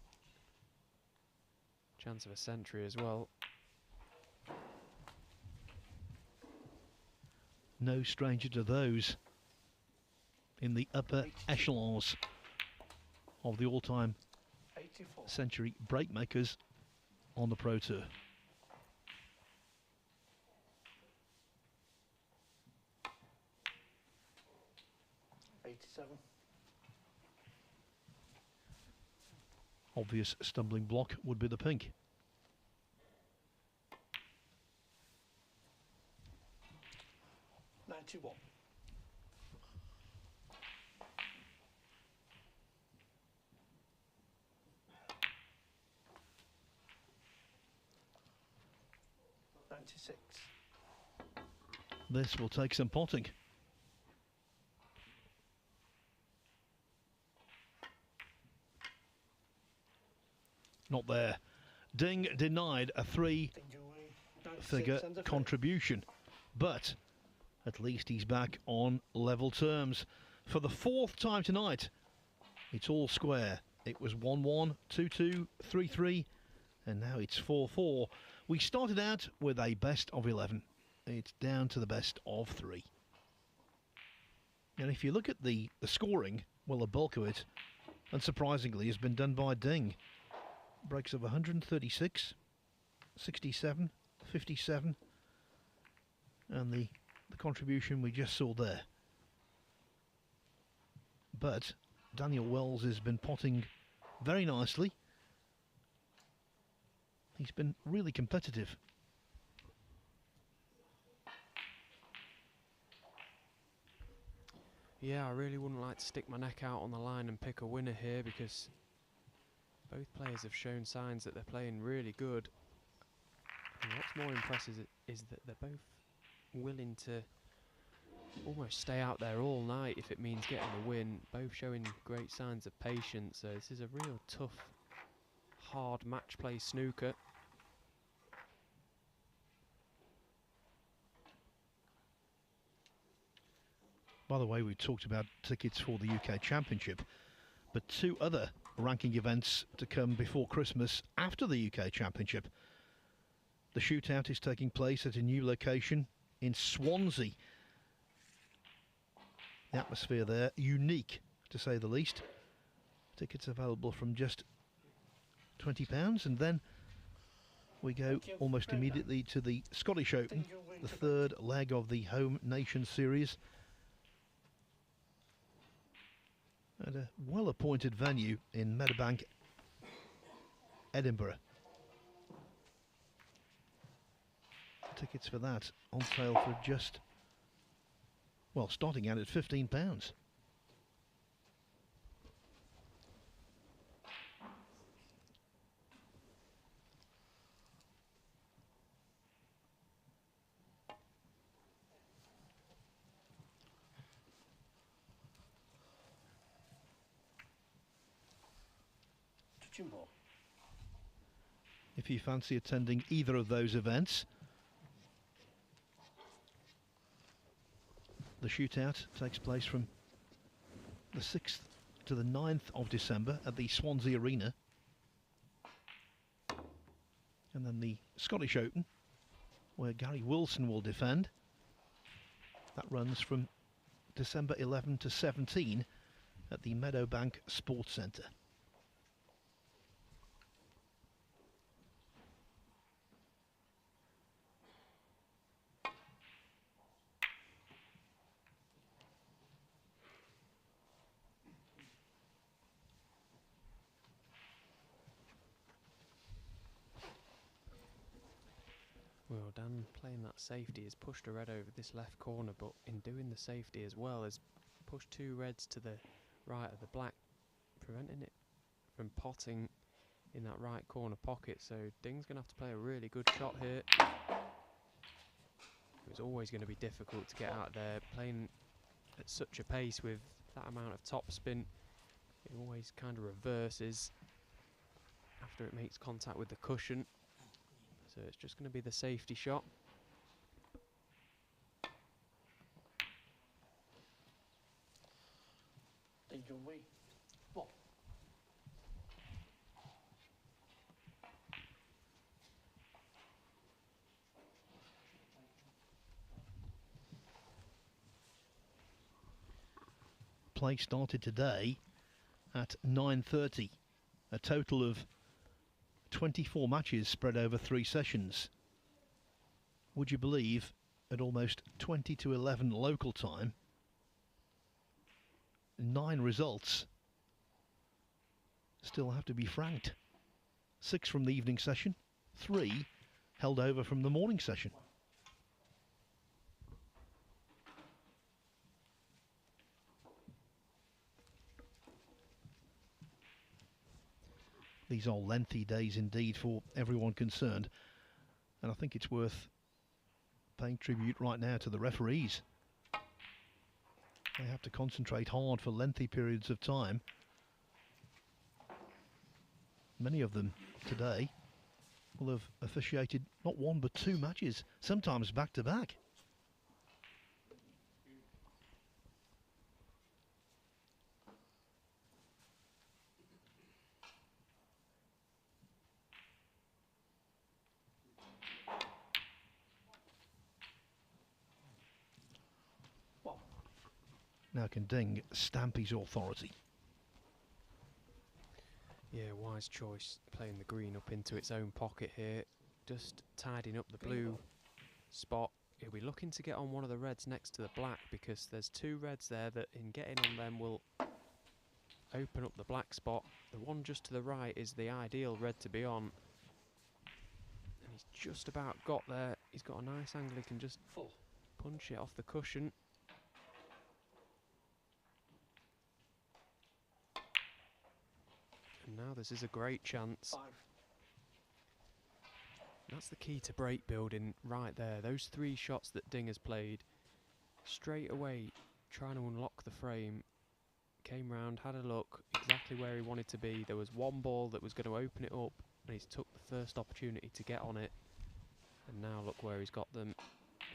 Chance of a century as well. No stranger to those in the upper echelons of the all-time century breakmakers on the Pro Tour. Obvious stumbling block would be the pink. 96. This will take some potting. Not there. Ding denied a three-figure contribution, but at least he's back on level terms. For the fourth time tonight, it's all square. It was 1-1, 2-2, 3-3, and now it's 4-4. We started out with a best of 11. It's down to the best of 3. And if you look at the scoring, well, the bulk of it, unsurprisingly, has been done by Ding. Breaks of 136, 67, 57, and the contribution we just saw there. But Daniel Wells has been potting very nicely. He's been really competitive. Yeah, I really wouldn't like to stick my neck out on the line and pick a winner here, because both players have shown signs that they're playing really good. And what's more impressive is that they're both willing to almost stay out there all night if it means getting a win. Both showing great signs of patience. So this is a real tough, hard match play snooker. By the way, we talked about tickets for the UK Championship, but 2 other ranking events to come before Christmas after the UK Championship. The shootout is taking place at a new location in Swansea. The atmosphere there, unique to say the least. Tickets available from just £20, and then we go almost immediately to the Scottish Open, the 3rd leg of the Home Nation Series, at a well-appointed venue in Meadowbank, Edinburgh. Tickets for that on sale for just, well, starting out at £15. If you fancy attending either of those events, the shootout takes place from the 6th to the 9th of December at the Swansea Arena. And then the Scottish Open, where Gary Wilson will defend. That runs from December 11 to 17 at the Meadowbank Sports Centre. Well, Dan playing that safety has pushed a red over this left corner, but in doing the safety as well has pushed 2 reds to the right of the black, preventing it from potting in that right corner pocket. So Ding's going to have to play a really good shot here. It was always going to be difficult to get out there, playing at such a pace with that amount of topspin. It always kind of reverses after it makes contact with the cushion. So it's just going to be the safety shot. Play started today at 9:30. A total of 24 matches spread over 3 sessions. Would you believe, at almost 20 to 11 local time, 9 results still have to be franked. 6 from the evening session, 3 held over from the morning session. These are lengthy days indeed for everyone concerned, and I think it's worth paying tribute right now to the referees. They have to concentrate hard for lengthy periods of time. Many of them today will have officiated not one but two matches, sometimes back to back. Now can Ding stamp his authority? Yeah, wise choice, playing the green up into its own pocket here. Just tidying up the blue spot. He'll be looking to get on one of the reds next to the black, because there's two reds there that in getting on them will open up the black spot. The one just to the right is the ideal red to be on. And he's just about got there. He's got a nice angle, he can just punch it off the cushion. And now this is a great chance. That's the key to break building right there. Those three shots that Ding has played, straight away trying to unlock the frame. Came round, had a look, exactly where he wanted to be. There was one ball that was going to open it up, and he's took the first opportunity to get on it. And now look where he's got them,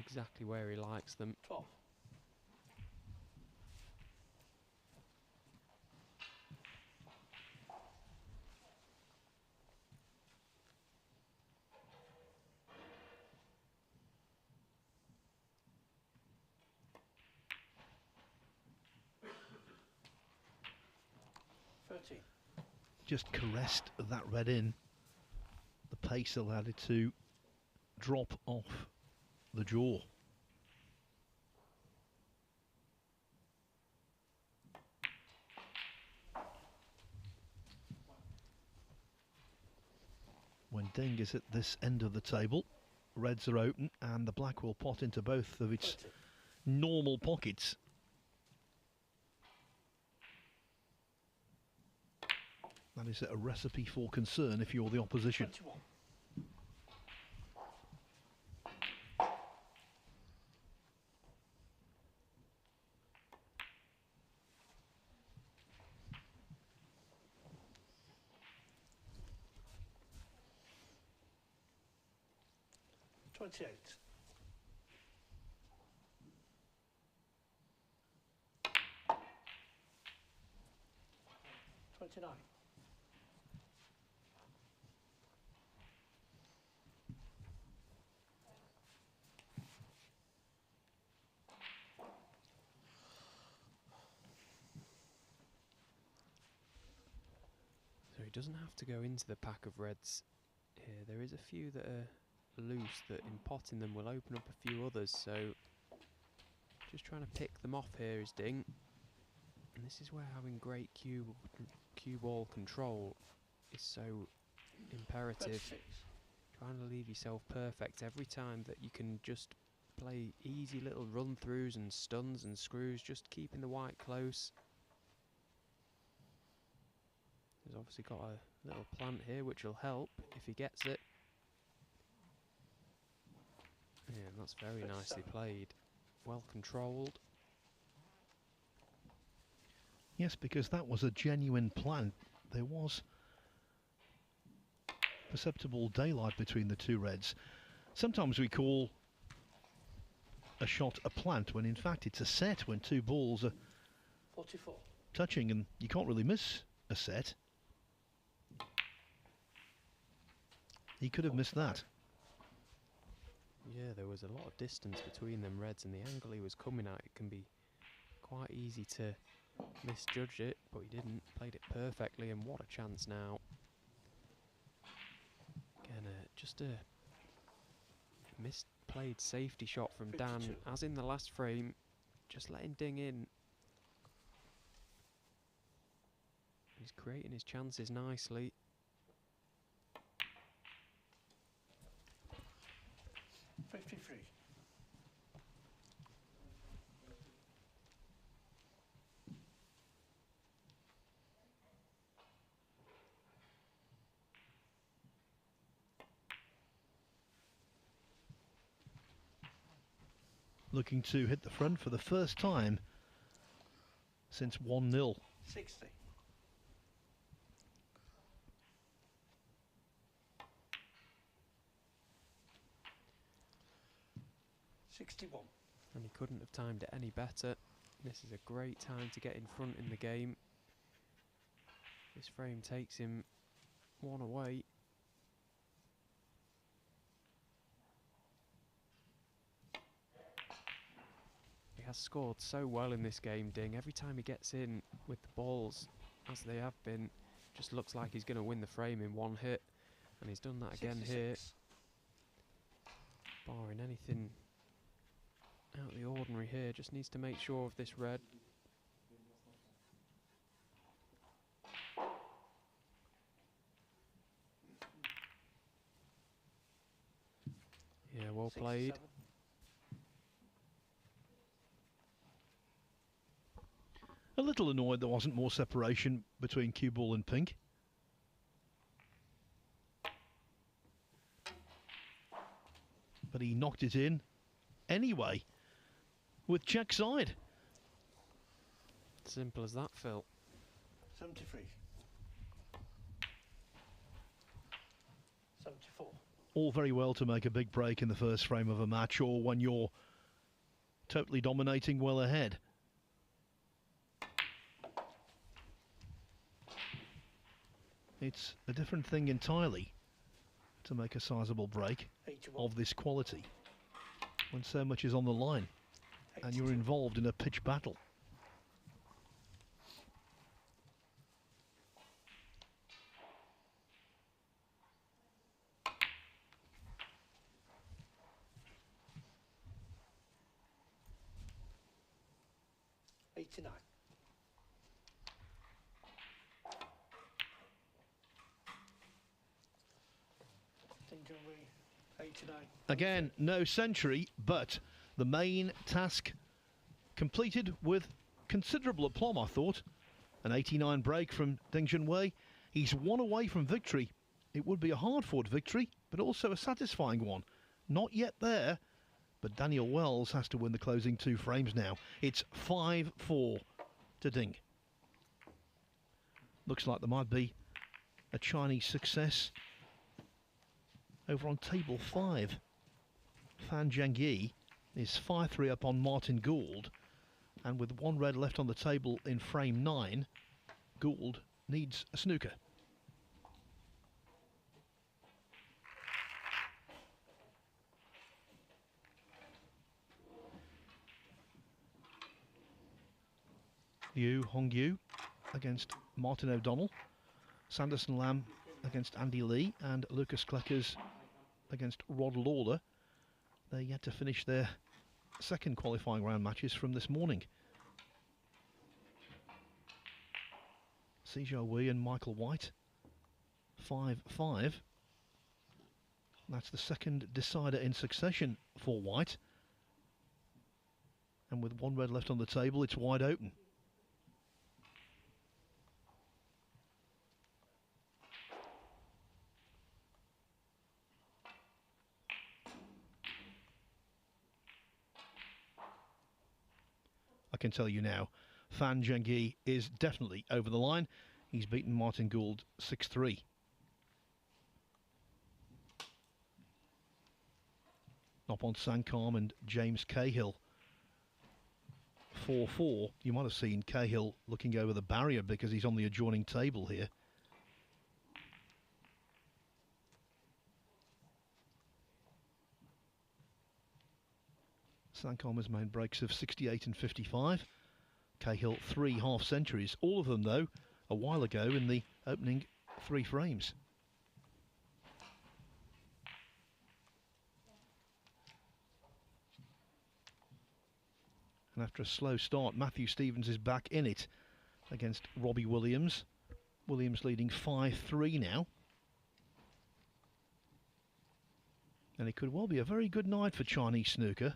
exactly where he likes them. 12. Just caressed that red in. The pace allowed it to drop off the jaw. When Ding is at this end of the table, reds are open and the black will pot into both of its normal pockets. That is a recipe for concern if you're the opposition. 21. $28. $29. So he doesn't have to go into the pack of reds here. There is a few that are loose that in potting them will open up a few others, so just trying to pick them off here is Ding. And this is where having great cue ball control is so imperative. 36. Trying to leave yourself perfect every time that you can just play easy little run-throughs and stuns and screws, just keeping the white close. He's obviously got a little plant here which will help if he gets it. Yeah, and that's very nicely played. Well controlled. Yes, because that was a genuine plant. There was perceptible daylight between the two reds. Sometimes we call a shot a plant when in fact it's a set, when two balls are 44. touching and you can't really miss a set. He could have missed that. Yeah, there was a lot of distance between them reds, and the angle he was coming at, it can be quite easy to misjudge it, but he didn't. Played it perfectly, and what a chance now. Again, just a misplayed safety shot from 52. Dan, as in the last frame, just letting Ding in. He's creating his chances nicely. $53. looking to hit the front for the first time since 1-0. 60. 61. And he couldn't have timed it any better. This is a great time to get in front in the game. This frame takes him one away. He has scored so well in this game, Ding. Every time he gets in with the balls, as they have been, just looks like he's going to win the frame in one hit. And he's done that again here. Barring anything out of the ordinary here, just needs to make sure of this red. Yeah, well played. 67. A little annoyed there wasn't more separation between cue ball and pink. But he knocked it in anyway with check side. Simple as that, Phil. 73. 74. All very well to make a big break in the first frame of a match or when you're totally dominating well ahead. It's a different thing entirely to make a sizable break 81. of this quality when so much is on the line and you're 82. involved in a pitch battle. Again, no century, but the main task completed with considerable aplomb, I thought. An 89 break from Ding Junhui. He's one away from victory. It would be a hard-fought victory, but also a satisfying one. Not yet there, but Daniel Wells has to win the closing 2 frames now. It's 5-4 to Ding. Looks like there might be a Chinese success over on table 5. Fan Zhengyi is 5-3 up on Martin Gould, and with 1 red left on the table in frame 9, Gould needs a snooker. Hong Yu against Martin O'Donnell, Sanderson Lam against Andy Lee, and Lucas Kleckers against Rod Lawler. They're yet to finish their second qualifying round matches from this morning. Sijia Wei and Michael White, 5-5. That's the second decider in succession for White. And with 1 red left on the table, it's wide open. I can tell you now, Fan Zhengyi is definitely over the line. He's beaten Martin Gould 6-3. Nopon Sankam and James Cahill 4-4. You might have seen Cahill looking over the barrier because he's on the adjoining table here. Sankam has made breaks of 68 and 55. Cahill 3 half centuries. All of them, though, a while ago in the opening 3 frames. And after a slow start, Matthew Stevens is back in it against Robbie Williams. Williams leading 5-3 now. And it could well be a very good night for Chinese snooker.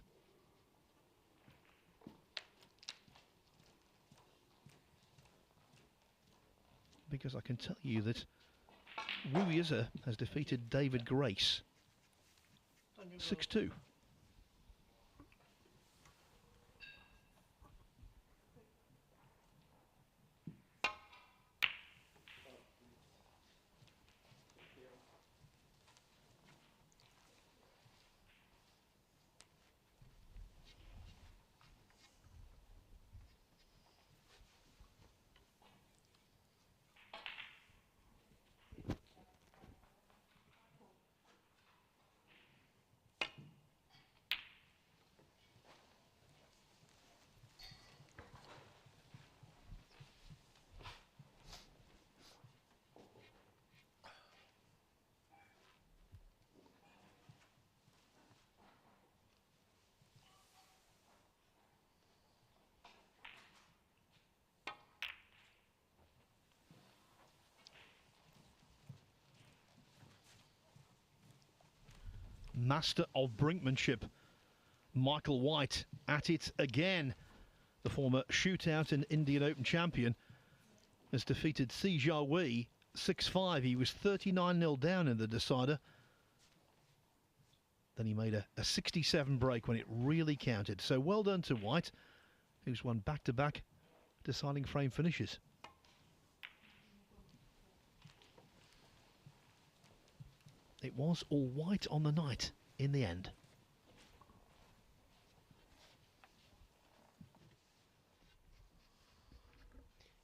Because I can tell you that Wu Yize has defeated David Grace 6-2. master of brinkmanship. Michael White at it again. The former shootout and Indian Open champion has defeated Si Jiawei 6-5. He was 39-0 down in the decider. Then he made a 67 break when it really counted. So well done to White, who's won back-to-back deciding frame finishes. It was all white on the night in the end.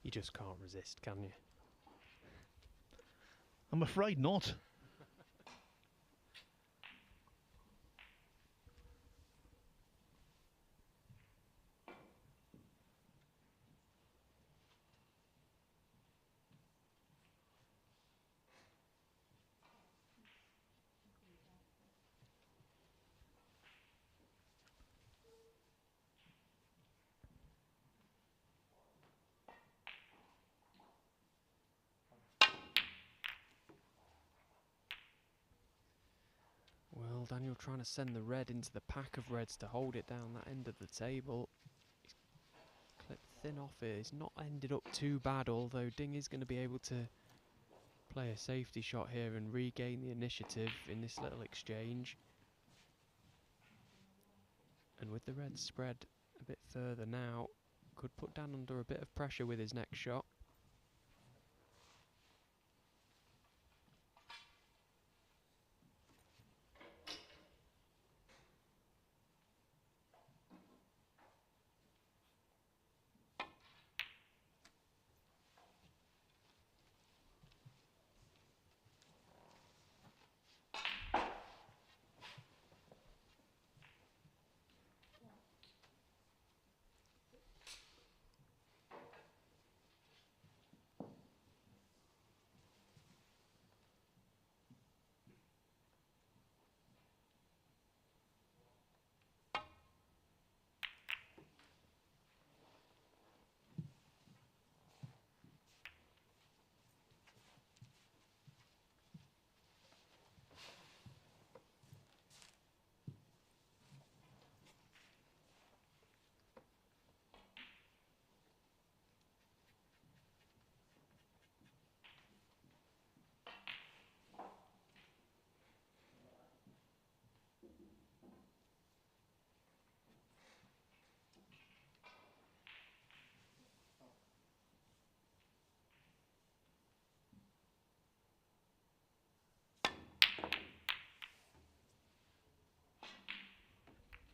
You just can't resist, can you? I'm afraid not. Well, Daniel trying to send the red into the pack of reds to hold it down that end of the table. He's clipped thin off it. It's not ended up too bad, although Ding is going to be able to play a safety shot here and regain the initiative in this little exchange. And with the reds spread a bit further now, could put Dan under a bit of pressure with his next shot.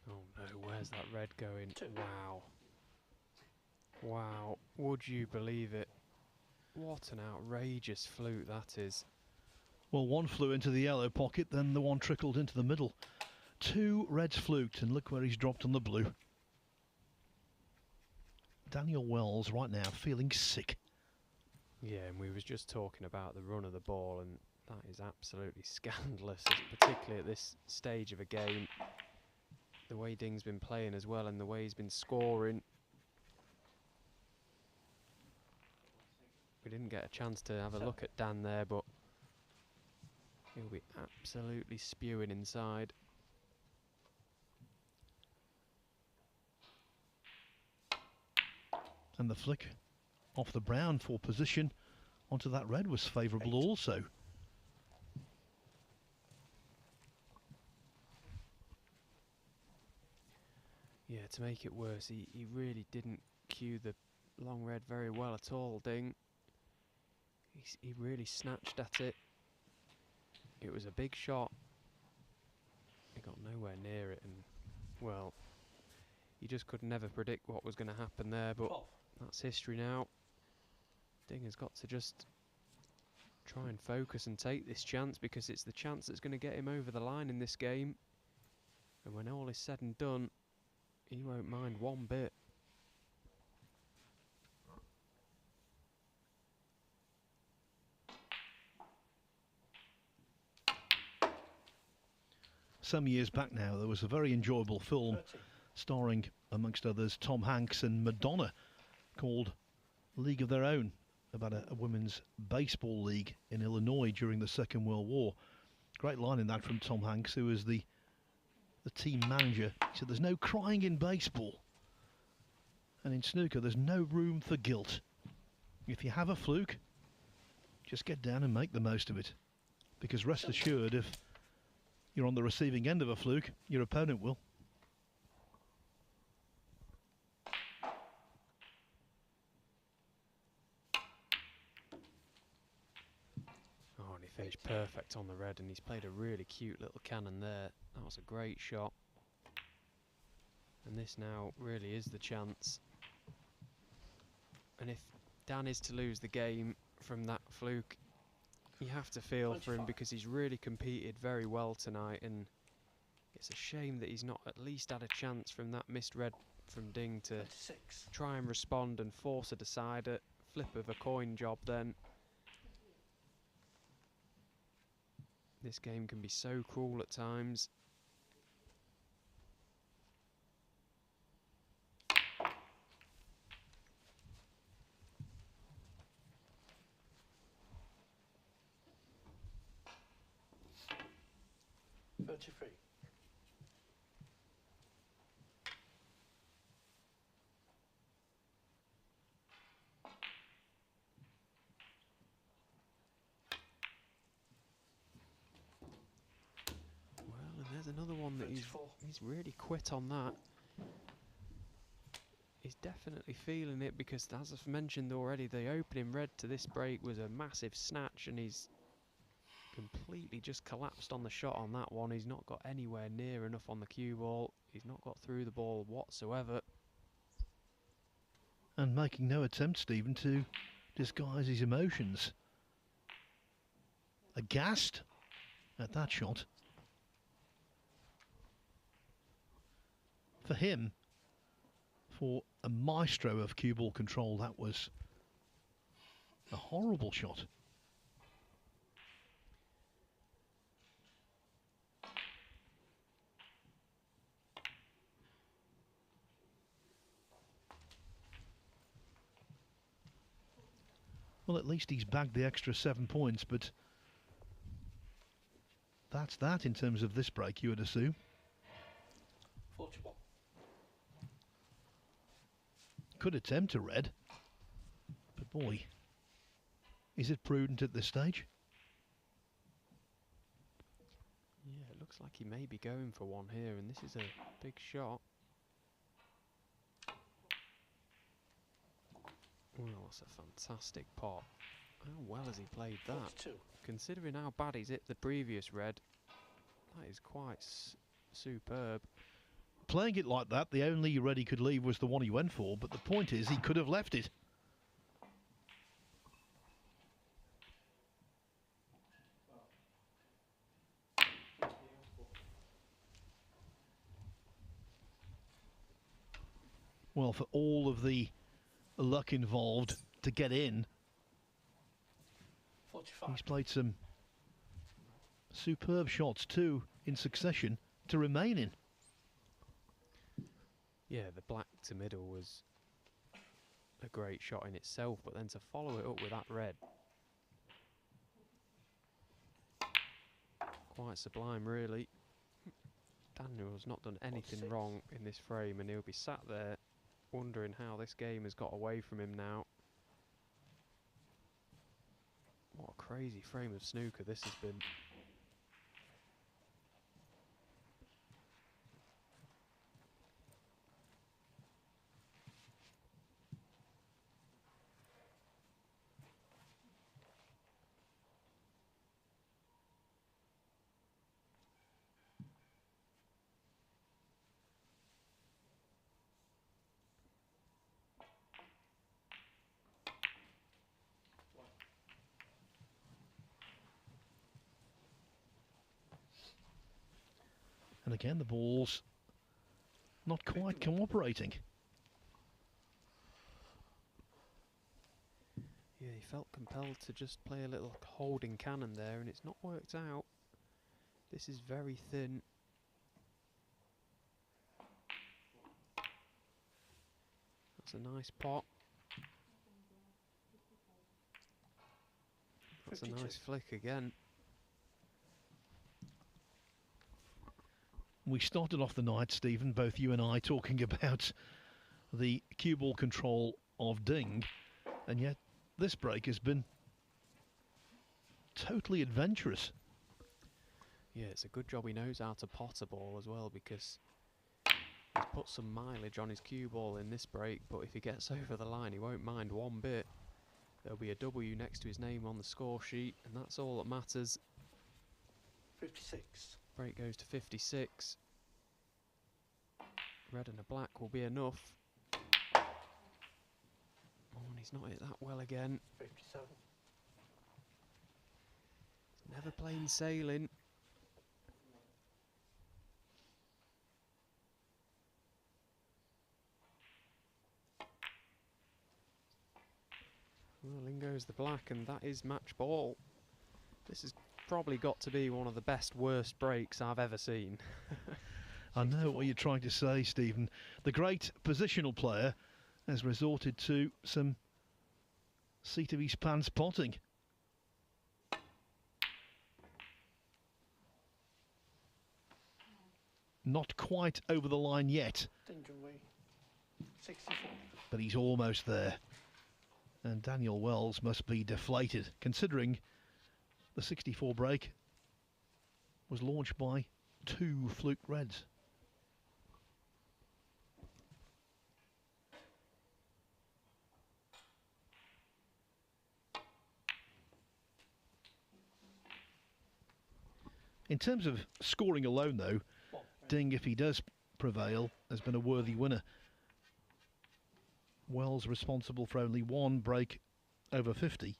Oh no, where's that red going? Wow. Wow, would you believe it? What an outrageous fluke that is. Well, one flew into the yellow pocket, then the one trickled into the middle. Two reds fluked, and look where he's dropped on the blue. Daniel Wells right now feeling sick. Yeah, and we was just talking about the run of the ball, and that is absolutely scandalous, particularly at this stage of a game. The way Ding's been playing as well, and the way he's been scoring. We didn't get a chance to have a look at Dan there, but he'll be absolutely spewing inside. And the flick off the brown for position onto that red was favourable also. Yeah, to make it worse, he really didn't cue the long red very well at all, Ding. He really snatched at it. It was a big shot. He got nowhere near it, and, well, you just could never predict what was going to happen there, but that's history now. Ding has got to just try and focus and take this chance, because it's the chance that's going to get him over the line in this game. And when all is said and done, he won't mind one bit. Some years back now, there was a very enjoyable film starring, amongst others, Tom Hanks and Madonna, called League of Their Own, about a women's baseball league in Illinois during the Second World War. Great line in that from Tom Hanks, who was the the team manager. He said there's no crying in baseball. And in snooker, there's no room for guilt. If you have a fluke, just get down and make the most of it. Because rest assured, if you're on the receiving end of a fluke, your opponent will. Oh, and he finished perfect on the red, and he's played a really cute little cannon there. That was a great shot. And this now really is the chance. And if Dan is to lose the game from that fluke, you have to feel for him, because he's really competed very well tonight, and it's a shame that he's not at least had a chance from that missed red from Ding to 26. try and respond and force a decider. Flip of a coin job then. This game can be so cruel at times. $33. Well, and there's another one that he's 34. really quit on that. He's definitely feeling it, because as I've mentioned already, the opening red to this break was a massive snatch, and he's completely just collapsed on the shot on that one. He's not got anywhere near enough on the cue ball. He's not got through the ball whatsoever. And making no attempt, Stephen, to disguise his emotions. Aghast at that shot. For him, for a maestro of cue ball control, that was a horrible shot. Well, at least he's bagged the extra 7 points, but that's that in terms of this break, you would assume. 41. Could attempt a red, but boy, is it prudent at this stage? Yeah, it looks like he may be going for one here, and this is a big shot. Well, that's a fantastic pot. How well has he played that? 42. Considering how bad he's hit the previous red, that is quite superb. Playing it like that, the only red he could leave was the one he went for, but the point is he could have left it. Well, for all of the luck involved to get in, 45. he's played some superb shots, too, in succession, to remain in. Yeah, the black to middle was a great shot in itself, but then to follow it up with that red, quite sublime, really. Daniel's not done anything 46. wrong in this frame, and he'll be sat there wondering how this game has got away from him now. What a crazy frame of snooker this has been. And again, the ball's not quite cooperating. Yeah, he felt compelled to just play a little holding cannon there, and it's not worked out. This is very thin. That's a nice pot. That's a 52. nice flick again. We started off the night, Stephen, both you and I, talking about the cue ball control of Ding, and yet this break has been totally adventurous. Yeah, it's a good job he knows how to pot a ball as well, because he's put some mileage on his cue ball in this break, but if he gets over the line, he won't mind one bit. There'll be a W next to his name on the score sheet, and that's all that matters. 56. Break goes to 56. Red and a black will be enough. Oh, and he's not hit that well again. 57. It's never plain sailing. Well, in goes the black, and that is match ball. This has probably got to be one of the best worst breaks I've ever seen. I know what you're trying to say, Stephen. The great positional player has resorted to some seat of his pants potting. Not quite over the line yet, Danger way. 64. but he's almost there. And Daniel Wells must be deflated, considering the 64 break was launched by 2 fluke reds. In terms of scoring alone, though, Ding, if he does prevail, has been a worthy winner. Wells responsible for only 1 break over 50.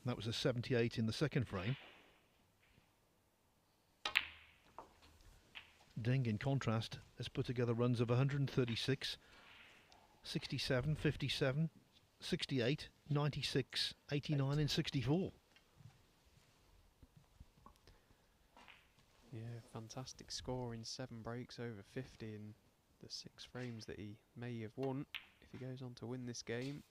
That was a 78 in the second frame. Ding, in contrast, has put together runs of 136, 67, 57, 68, 96, 89 and 64. Yeah, fantastic score in 7 breaks over 50 in the 6 frames that he may have won if he goes on to win this game.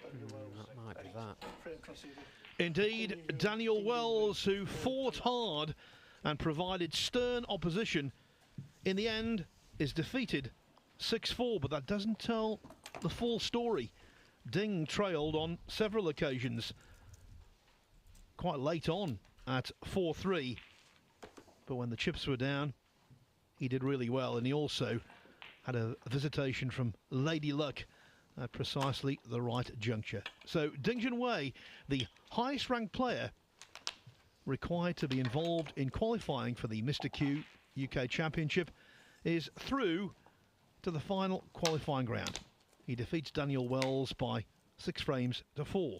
That might be that. Frame conceded. Indeed, Daniel Wells, who fought hard and provided stern opposition, in the end is defeated 6-4, but that doesn't tell the full story. Ding trailed on several occasions, quite late on at 4-3, but when the chips were down, he did really well, and he also had a visitation from Lady Luck at precisely the right juncture. So Ding Junhui, the highest ranked player required to be involved in qualifying for the MrQ UK Championship, is through to the final qualifying round. He defeats Daniel Wells by 6 frames to 4.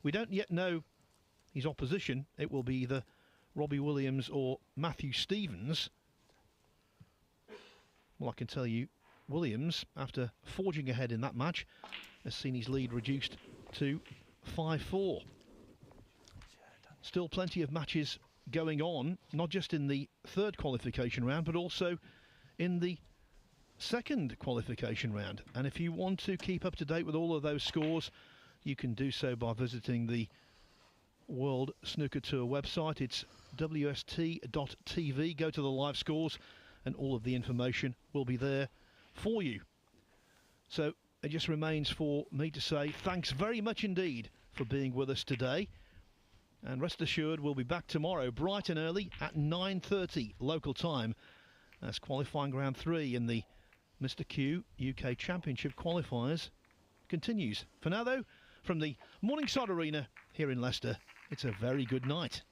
We don't yet know his opposition. It will be either Robbie Williams or Matthew Stevens. Well, I can tell you, Williams, after forging ahead in that match, has seen his lead reduced to 5-4. Still plenty of matches going on, not just in the 3rd qualification round, but also in the 2nd qualification round. And if you want to keep up to date with all of those scores, you can do so by visiting the World Snooker Tour website. It's wst.tv. Go to the live scores and all of the information will be there for you. So it just remains for me to say thanks very much indeed for being with us today, and rest assured we'll be back tomorrow bright and early at 9:30 local time as qualifying round 3 in the MrQ UK Championship qualifiers continues. For now though, from the Morningside Arena here in Leicester, it's a very good night.